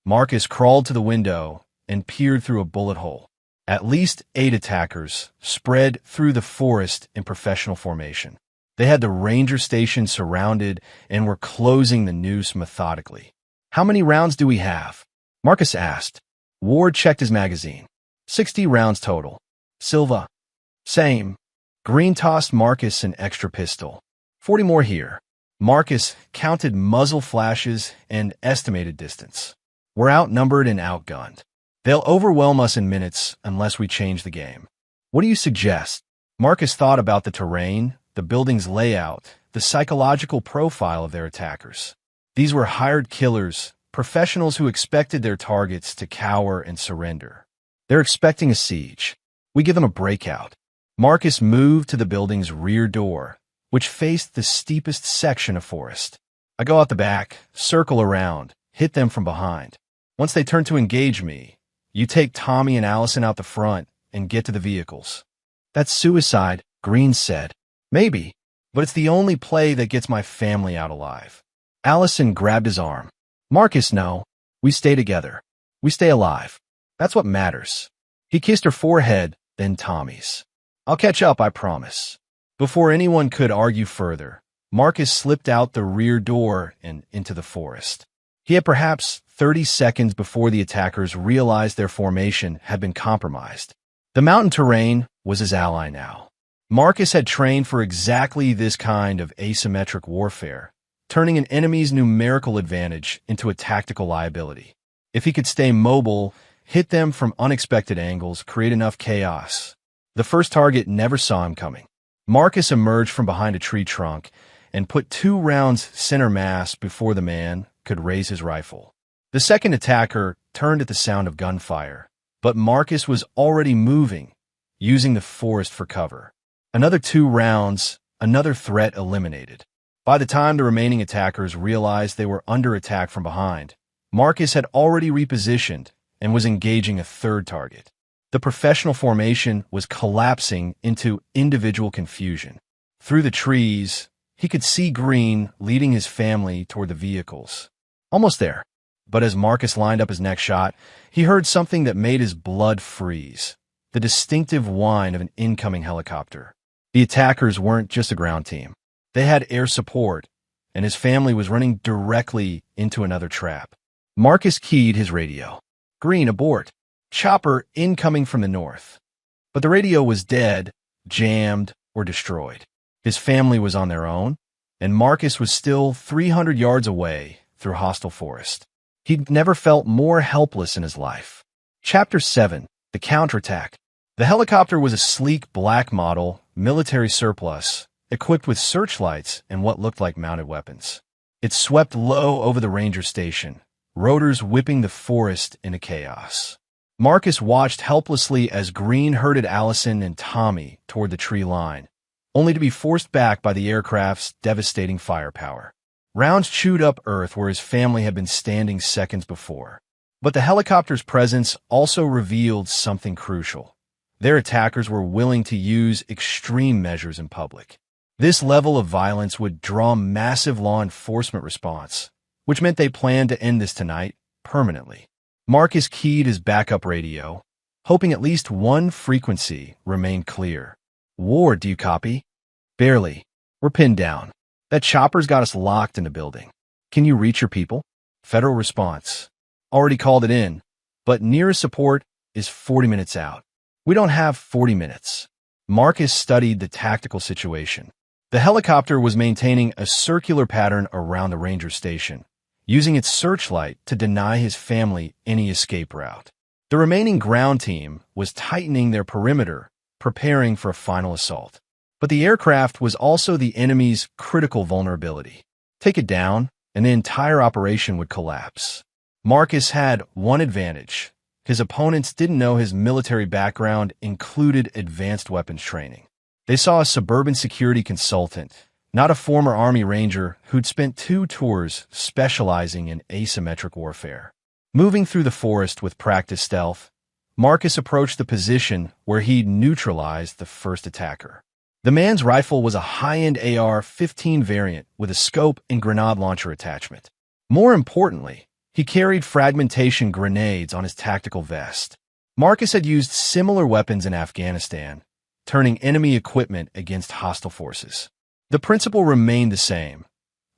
[SPEAKER 1] Marcus crawled to the window and peered through a bullet hole. At least 8 attackers spread through the forest in professional formation. They had the ranger station surrounded and were closing the noose methodically. How many rounds do we have? Marcus asked. Ward checked his magazine. 60 rounds total. Silva. Same. Green tossed Marcus an extra pistol. 40 more here. Marcus counted muzzle flashes and estimated distance. We're outnumbered and outgunned. They'll overwhelm us in minutes unless we change the game. What do you suggest? Marcus thought about the terrain, the building's layout, the psychological profile of their attackers. These were hired killers, professionals who expected their targets to cower and surrender. They're expecting a siege. We give them a breakout. Marcus moved to the building's rear door, which faced the steepest section of forest. I go out the back, circle around, hit them from behind. Once they turn to engage me, you take Tommy and Allison out the front and get to the vehicles. That's suicide, Green said. Maybe, but it's the only play that gets my family out alive. Allison grabbed his arm. Marcus, no. We stay together. We stay alive. That's what matters. He kissed her forehead, then Tommy's. I'll catch up, I promise. Before anyone could argue further, Marcus slipped out the rear door and into the forest. He had perhaps 30 seconds before the attackers realized their formation had been compromised. The mountain terrain was his ally now. Marcus had trained for exactly this kind of asymmetric warfare, turning an enemy's numerical advantage into a tactical liability. If he could stay mobile, hit them from unexpected angles, create enough chaos. The first target never saw him coming. Marcus emerged from behind a tree trunk and put 2 rounds center mass before the man could raise his rifle. The second attacker turned at the sound of gunfire, but Marcus was already moving, using the forest for cover. Another 2 rounds, another threat eliminated. By the time the remaining attackers realized they were under attack from behind, Marcus had already repositioned and was engaging a third target. The professional formation was collapsing into individual confusion. Through the trees, he could see Green leading his family toward the vehicles. Almost there. But as Marcus lined up his next shot, he heard something that made his blood freeze. The distinctive whine of an incoming helicopter. The attackers weren't just a ground team. They had air support, and his family was running directly into another trap. Marcus keyed his radio. Green, abort. Chopper incoming from the north. But the radio was dead, jammed, or destroyed. His family was on their own, and Marcus was still 300 yards away through hostile forest. He'd never felt more helpless in his life. Chapter 7. The Counterattack. The helicopter was a sleek black model, military surplus, equipped with searchlights and what looked like mounted weapons. It swept low over the ranger station, rotors whipping the forest into chaos. Marcus watched helplessly as Green herded Allison and Tommy toward the tree line, only to be forced back by the aircraft's devastating firepower. Rounds chewed up earth where his family had been standing seconds before. But the helicopter's presence also revealed something crucial. Their attackers were willing to use extreme measures in public. This level of violence would draw massive law enforcement response, which meant they planned to end this tonight permanently. Marcus keyed his backup radio, hoping at least one frequency remained clear. Ward, do you copy? Barely. We're pinned down. That chopper's got us locked in the building. Can you reach your people? Federal response. Already called it in, but nearest support is 40 minutes out. We don't have 40 minutes. Marcus studied the tactical situation. The helicopter was maintaining a circular pattern around the ranger station, using its searchlight to deny his family any escape route. The remaining ground team was tightening their perimeter, preparing for a final assault. But the aircraft was also the enemy's critical vulnerability. Take it down, and the entire operation would collapse. Marcus had one advantage. His opponents didn't know his military background included advanced weapons training. They saw a suburban security consultant, not a former Army Ranger who'd spent 2 tours specializing in asymmetric warfare. Moving through the forest with practiced stealth, Marcus approached the position where he'd neutralized the first attacker. The man's rifle was a high-end AR-15 variant with a scope and grenade launcher attachment. More importantly, he carried fragmentation grenades on his tactical vest. Marcus had used similar weapons in Afghanistan, turning enemy equipment against hostile forces. The principle remained the same.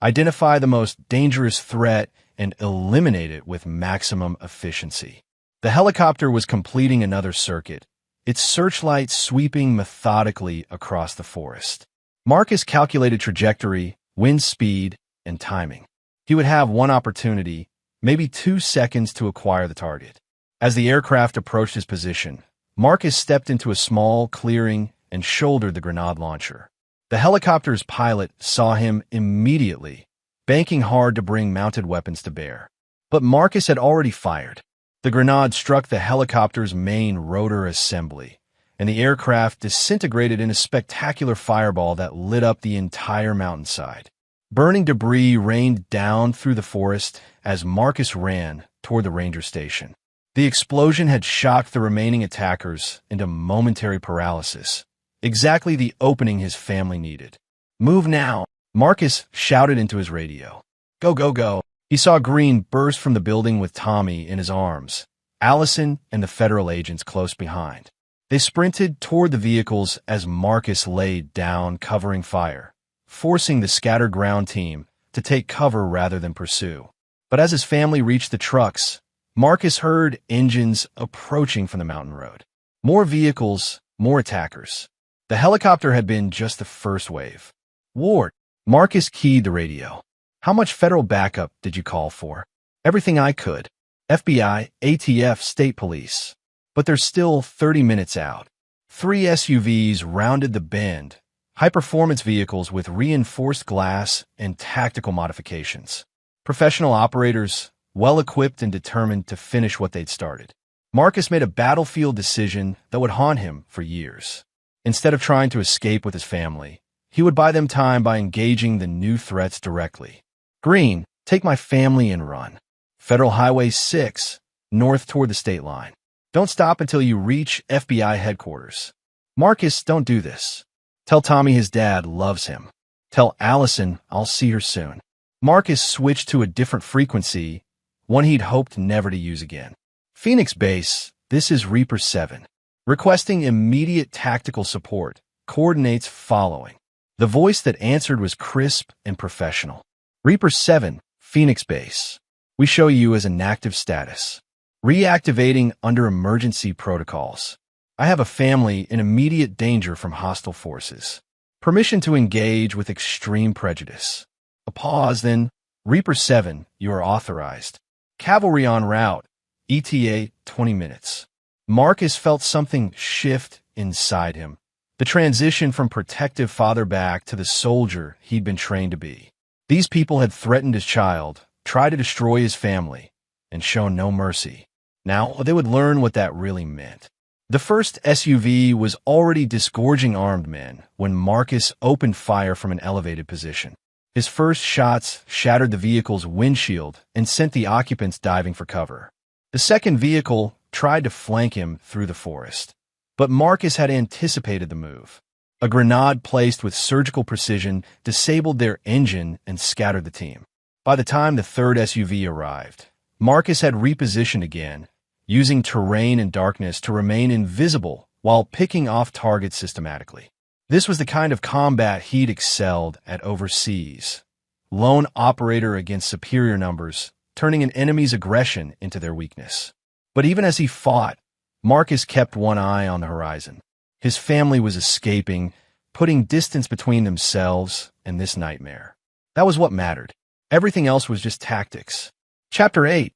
[SPEAKER 1] Identify the most dangerous threat and eliminate it with maximum efficiency. The helicopter was completing another circuit, its searchlight sweeping methodically across the forest. Marcus calculated trajectory, wind speed, and timing. He would have one opportunity, maybe 2 seconds to acquire the target. As the aircraft approached his position, Marcus stepped into a small clearing and shouldered the grenade launcher. The helicopter's pilot saw him immediately, banking hard to bring mounted weapons to bear. But Marcus had already fired. The grenade struck the helicopter's main rotor assembly, and the aircraft disintegrated in a spectacular fireball that lit up the entire mountainside. Burning debris rained down through the forest as Marcus ran toward the ranger station. The explosion had shocked the remaining attackers into momentary paralysis, exactly the opening his family needed. "Move now," Marcus shouted into his radio. "Go, go, go." He saw Green burst from the building with Tommy in his arms, Allison and the federal agents close behind. They sprinted toward the vehicles as Marcus laid down, covering fire, forcing the scattered ground team to take cover rather than pursue. But as his family reached the trucks, Marcus heard engines approaching from the mountain road. More vehicles, more attackers. The helicopter had been just the first wave. Ward, Marcus keyed the radio. How much federal backup did you call for? Everything I could. FBI, ATF, state police. But they're still 30 minutes out. 3 SUVs rounded the bend, high-performance vehicles with reinforced glass and tactical modifications. Professional operators, well-equipped and determined to finish what they'd started. Marcus made a battlefield decision that would haunt him for years. Instead of trying to escape with his family, he would buy them time by engaging the new threats directly. Green, take my family and run. Federal Highway 6, north toward the state line. Don't stop until you reach FBI headquarters. Marcus, don't do this. Tell Tommy his dad loves him. Tell Allison I'll see her soon. Marcus switched to a different frequency, one he'd hoped never to use again. Phoenix Base, this is Reaper 7. Requesting immediate tactical support. Coordinates following. The voice that answered was crisp and professional. Reaper 7, Phoenix Base. We show you as inactive status. Reactivating under emergency protocols. I have a family in immediate danger from hostile forces. Permission to engage with extreme prejudice. A pause, then. Reaper 7, you are authorized. Cavalry en route. ETA 20 minutes. Marcus felt something shift inside him. The transition from protective father back to the soldier he'd been trained to be. These people had threatened his child, tried to destroy his family, and shown no mercy. Now they would learn what that really meant. The first SUV was already disgorging armed men when Marcus opened fire from an elevated position. His first shots shattered the vehicle's windshield and sent the occupants diving for cover. The second vehicle tried to flank him through the forest. But Marcus had anticipated the move. A grenade placed with surgical precision disabled their engine and scattered the team. By the time the third SUV arrived, Marcus had repositioned again, using terrain and darkness to remain invisible while picking off targets systematically. This was the kind of combat he'd excelled at overseas. Lone operator against superior numbers, turning an enemy's aggression into their weakness. But even as he fought, Marcus kept one eye on the horizon. His family was escaping, putting distance between themselves and this nightmare. That was what mattered. Everything else was just tactics. Chapter 8.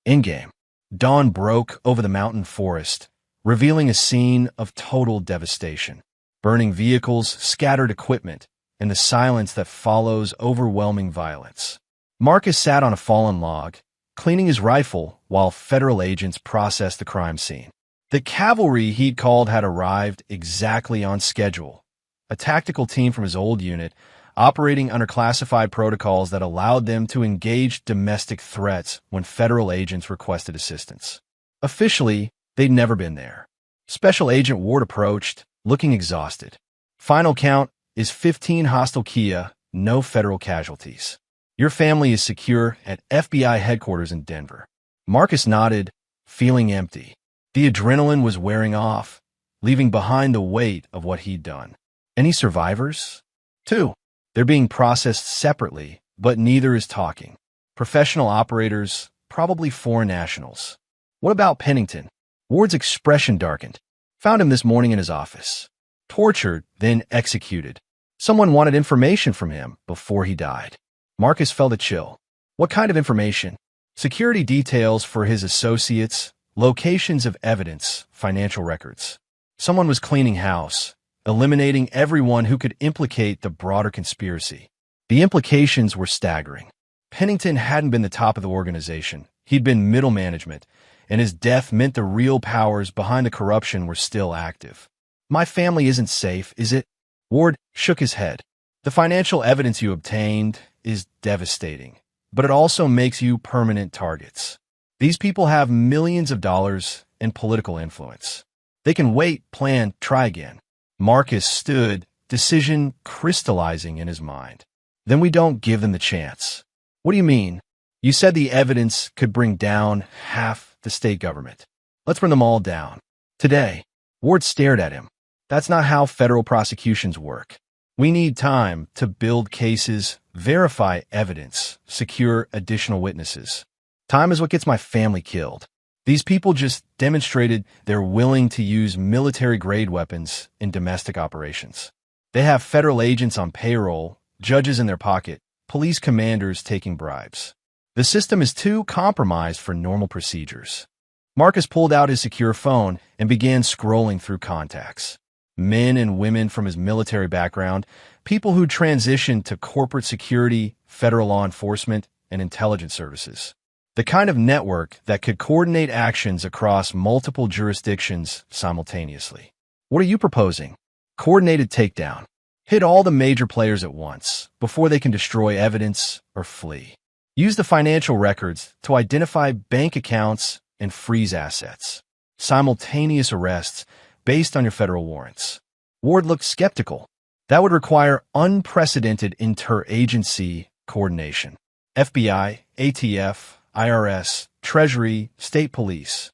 [SPEAKER 1] Endgame. Dawn broke over the mountain forest, revealing a scene of total devastation. Burning vehicles, scattered equipment, and the silence that follows overwhelming violence. Marcus sat on a fallen log, cleaning his rifle while federal agents processed the crime scene. The cavalry he'd called had arrived exactly on schedule. A tactical team from his old unit, operating under classified protocols that allowed them to engage domestic threats when federal agents requested assistance. Officially, they'd never been there. Special Agent Ward approached, looking exhausted. Final count is 15 hostile Kia, no federal casualties. Your family is secure at FBI headquarters in Denver. Marcus nodded, feeling empty. The adrenaline was wearing off, leaving behind the weight of what he'd done. Any survivors? 2. They're being processed separately, but neither is talking. Professional operators, probably foreign nationals. What about Pennington? Ward's expression darkened. Found him this morning in his office. Tortured, then executed. Someone wanted information from him before he died. Marcus felt a chill. What kind of information? Security details for his associates, locations of evidence, financial records. Someone was cleaning house, eliminating everyone who could implicate the broader conspiracy. The implications were staggering. Pennington hadn't been the top of the organization. He'd been middle management, and his death meant the real powers behind the corruption were still active. My family isn't safe, is it? Ward shook his head. The financial evidence you obtained is devastating, but it also makes you permanent targets. These people have millions of dollars and political influence. They can wait, plan, try again. Marcus stood, decision crystallizing in his mind. Then we don't give them the chance. What do you mean? You said the evidence could bring down half the state government. Let's bring them all down. Today. Ward stared at him. That's not how federal prosecutions work. We need time to build cases, verify evidence, secure additional witnesses. Time is what gets my family killed. These people just demonstrated they're willing to use military-grade weapons in domestic operations. They have federal agents on payroll, judges in their pocket, police commanders taking bribes. The system is too compromised for normal procedures. Marcus pulled out his secure phone and began scrolling through contacts. Men and women from his military background, people who transitioned to corporate security, federal law enforcement, and intelligence services. The kind of network that could coordinate actions across multiple jurisdictions simultaneously. What are you proposing? Coordinated takedown. Hit all the major players at once, before they can destroy evidence or flee. Use the financial records to identify bank accounts and freeze assets. Simultaneous arrests based on your federal warrants. Ward looked skeptical. That would require unprecedented interagency coordination. FBI, ATF, IRS, Treasury, State Police.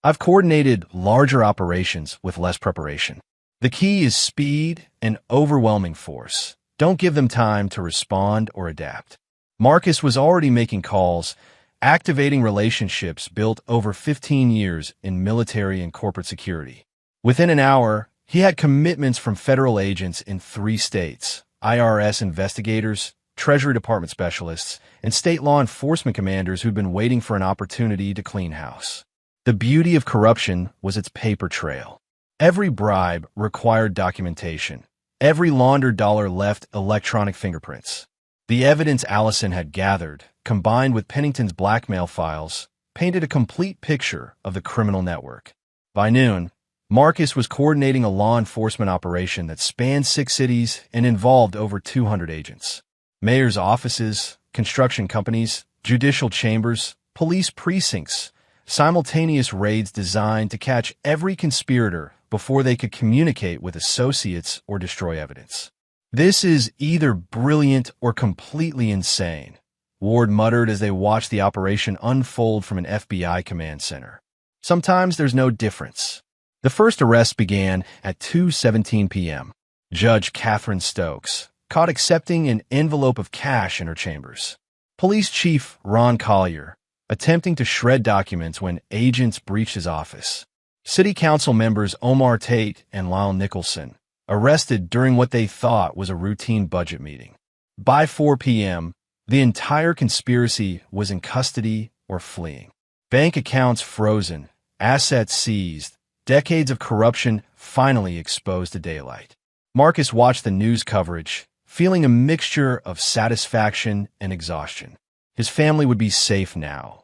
[SPEAKER 1] I've coordinated larger operations with less preparation. The key is speed and overwhelming force. Don't give them time to respond or adapt. Marcus was already making calls, activating relationships built over 15 years in military and corporate security. Within an hour, he had commitments from federal agents in 3 states, IRS investigators, Treasury Department specialists, and state law enforcement commanders who'd been waiting for an opportunity to clean house. The beauty of corruption was its paper trail. Every bribe required documentation. Every laundered dollar left electronic fingerprints. The evidence Allison had gathered, combined with Pennington's blackmail files, painted a complete picture of the criminal network. By noon, Marcus was coordinating a law enforcement operation that spanned 6 cities and involved over 200 agents. Mayor's offices, construction companies, judicial chambers, police precincts, simultaneous raids designed to catch every conspirator before they could communicate with associates or destroy evidence. This is either brilliant or completely insane, Ward muttered as they watched the operation unfold from an FBI command center. Sometimes there's no difference. The first arrest began at 2:17 p.m. Judge Catherine Stokes, caught accepting an envelope of cash in her chambers. Police Chief Ron Collier, attempting to shred documents when agents breached his office. City Council members Omar Tate and Lyle Nicholson, arrested during what they thought was a routine budget meeting. By 4 p.m., the entire conspiracy was in custody or fleeing. Bank accounts frozen, assets seized, decades of corruption finally exposed to daylight. Marcus watched the news coverage, feeling a mixture of satisfaction and exhaustion. His family would be safe now.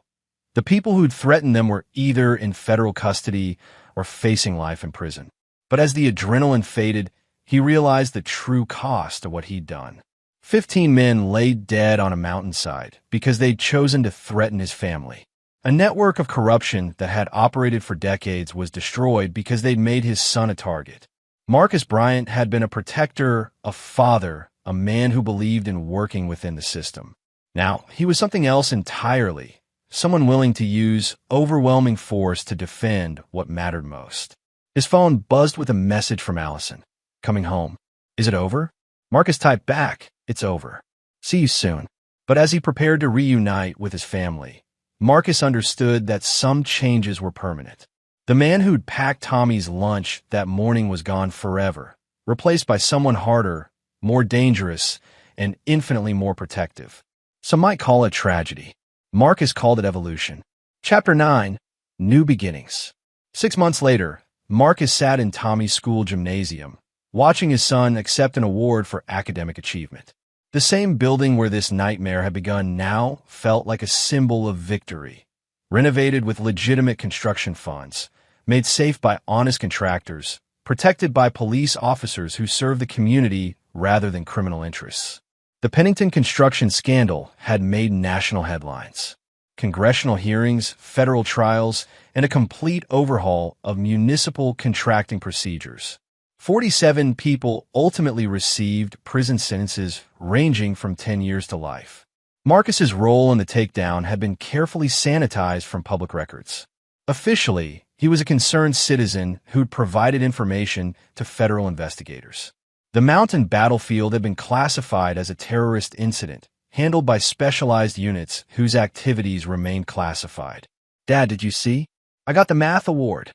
[SPEAKER 1] The people who'd threatened them were either in federal custody or facing life in prison. But as the adrenaline faded, he realized the true cost of what he'd done. 15 men lay dead on a mountainside because they'd chosen to threaten his family. A network of corruption that had operated for decades was destroyed because they'd made his son a target. Marcus Bryant had been a protector, a father, a man who believed in working within the system. Now, he was something else entirely, someone willing to use overwhelming force to defend what mattered most. His phone buzzed with a message from Allison. Coming home. Is it over? Marcus typed back, it's over. See you soon. But as he prepared to reunite with his family, Marcus understood that some changes were permanent. The man who'd packed Tommy's lunch that morning was gone forever, replaced by someone harder, more dangerous, and infinitely more protective. Some might call it tragedy. Marcus called it evolution. Chapter 9, New Beginnings. 6 months later, Marcus sat in Tommy's school gymnasium, watching his son accept an award for academic achievement. The same building where this nightmare had begun now felt like a symbol of victory. Renovated with legitimate construction funds, made safe by honest contractors, protected by police officers who serve the community rather than criminal interests. The Pennington construction scandal had made national headlines. Congressional hearings, federal trials, and a complete overhaul of municipal contracting procedures. 47 people ultimately received prison sentences ranging from 10 years to life. Marcus's role in the takedown had been carefully sanitized from public records. Officially, He was a concerned citizen who'd provided information to federal investigators. The mountain battlefield had been classified as a terrorist incident, handled by specialized units whose activities remained classified. "Dad, did you see? I got the math award."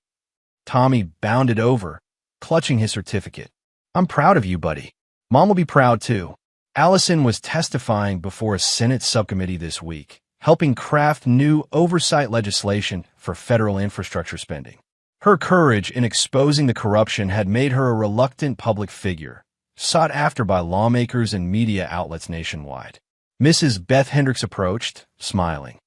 [SPEAKER 1] Tommy bounded over, clutching his certificate. "I'm proud of you, buddy. Mom will be proud too." Allison was testifying before a Senate subcommittee this week, helping craft new oversight legislation for federal infrastructure spending. Her courage in exposing the corruption had made her a reluctant public figure, sought after by lawmakers and media outlets nationwide. Mrs. Beth Hendricks approached, smiling.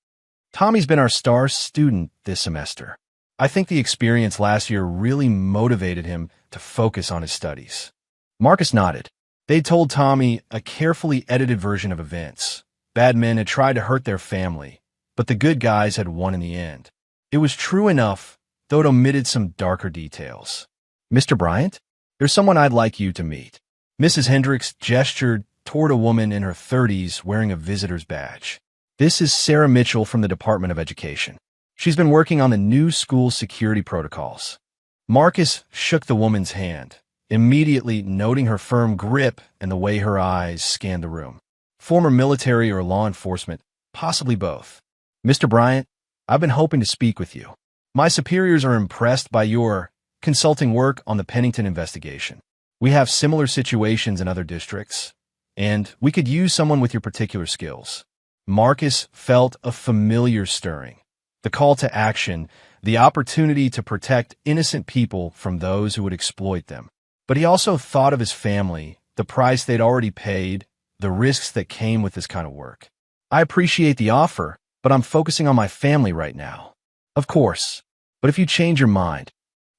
[SPEAKER 1] "Tommy's been our star student this semester. I think the experience last year really motivated him to focus on his studies." Marcus nodded. They told Tommy a carefully edited version of events. Bad men had tried to hurt their family, but the good guys had won in the end. It was true enough, though it omitted some darker details. "Mr. Bryant, there's someone I'd like you to meet." Mrs. Hendricks gestured toward a woman in her 30s wearing a visitor's badge. "This is Sarah Mitchell from the Department of Education. She's been working on the new school security protocols." Marcus shook the woman's hand, immediately noting her firm grip and the way her eyes scanned the room. Former military or law enforcement, possibly both. "Mr. Bryant, I've been hoping to speak with you. My superiors are impressed by your consulting work on the Pennington investigation. We have similar situations in other districts, and we could use someone with your particular skills." Marcus felt a familiar stirring. The call to action, the opportunity to protect innocent people from those who would exploit them. But he also thought of his family, the price they'd already paid, the risks that came with this kind of work. "I appreciate the offer, but I'm focusing on my family right now." "Of course, but if you change your mind."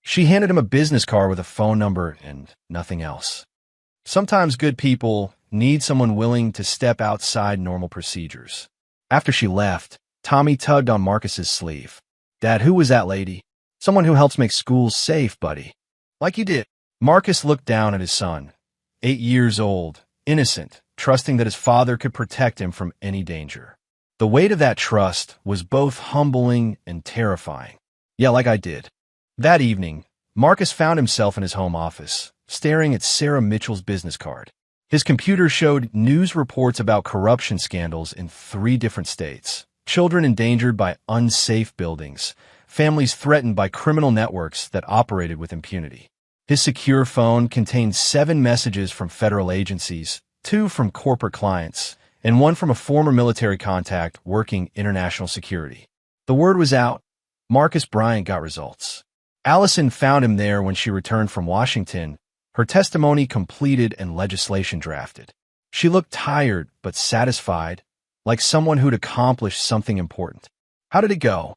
[SPEAKER 1] She handed him a business card with a phone number and nothing else. Sometimes good people need someone willing to step outside normal procedures. After she left, Tommy tugged on Marcus's sleeve. "Dad, who was that lady?" "Someone who helps make schools safe, buddy." "Like you did." Marcus looked down at his son, 8 years old, innocent, trusting that his father could protect him from any danger. The weight of that trust was both humbling and terrifying. "Yeah, like I did." That evening, Marcus found himself in his home office, staring at Sarah Mitchell's business card. His computer showed news reports about corruption scandals in 3 different states, children endangered by unsafe buildings, families threatened by criminal networks that operated with impunity. His secure phone contained 7 messages from federal agencies, 2 from corporate clients, and 1 from a former military contact working international security. The word was out. Marcus Bryant got results. Allison found him there when she returned from Washington, her testimony completed and legislation drafted. She looked tired but satisfied, like someone who'd accomplished something important. "How did it go?"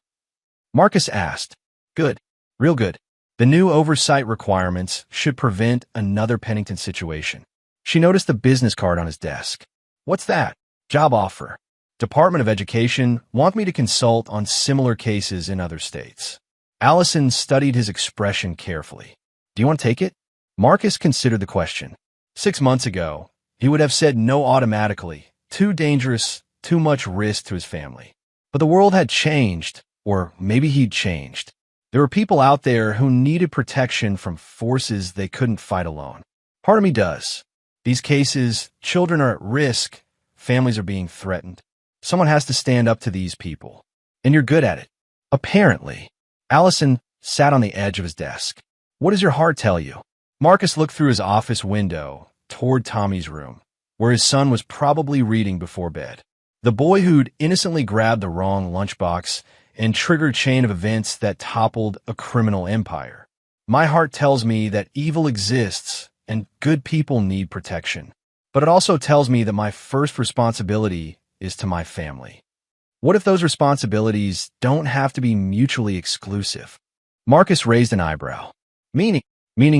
[SPEAKER 1] Marcus asked. "Good. Real good. The new oversight requirements should prevent another Pennington situation." She noticed the business card on his desk. "What's that?" "Job offer. Department of Education want me to consult on similar cases in other states." Allison studied his expression carefully. "Do you want to take it?" Marcus considered the question. 6 months ago, he would have said no automatically. Too dangerous, too much risk to his family. But the world had changed, or maybe he'd changed. There were people out there who needed protection from forces they couldn't fight alone. Part of me does. These cases, children are at risk, families are being threatened. Someone has to stand up to these people. And you're good at it. Apparently. Allison sat on the edge of his desk. "What does your heart tell you?" Marcus looked through his office window toward Tommy's room, where his son was probably reading before bed. The boy who'd innocently grabbed the wrong lunchbox and triggered a chain of events that toppled a criminal empire. "My heart tells me that evil exists and good people need protection. But it also tells me that my first responsibility is to my family." What if those responsibilities don't have to be mutually exclusive? Marcus raised an eyebrow. Meaning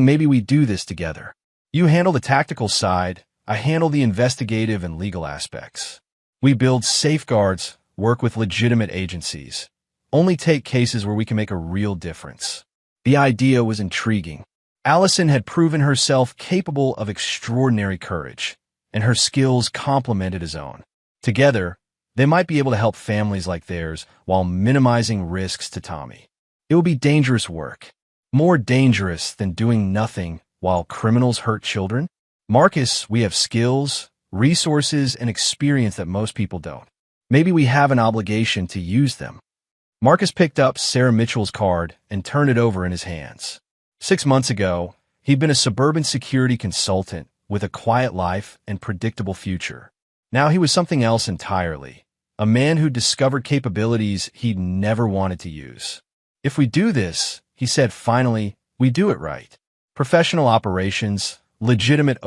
[SPEAKER 1] maybe we do this together. You handle the tactical side, I handle the investigative and legal aspects. We build safeguards, work with legitimate agencies, only take cases where we can make a real difference. The idea was intriguing. Allison had proven herself capable of extraordinary courage, and her skills complemented his own. Together, they might be able to help families like theirs while minimizing risks to Tommy. It will be dangerous work. More dangerous than doing nothing while criminals hurt children? Marcus, we have skills, resources, and experience that most people don't. Maybe we have an obligation to use them. Marcus picked up Sarah Mitchell's card and turned it over in his hands. 6 months ago, he'd been a suburban security consultant with a quiet life and predictable future. Now he was something else entirely, a man who discovered capabilities he'd never wanted to use. If we do this, he said finally, we do it right. Professional operations, legitimate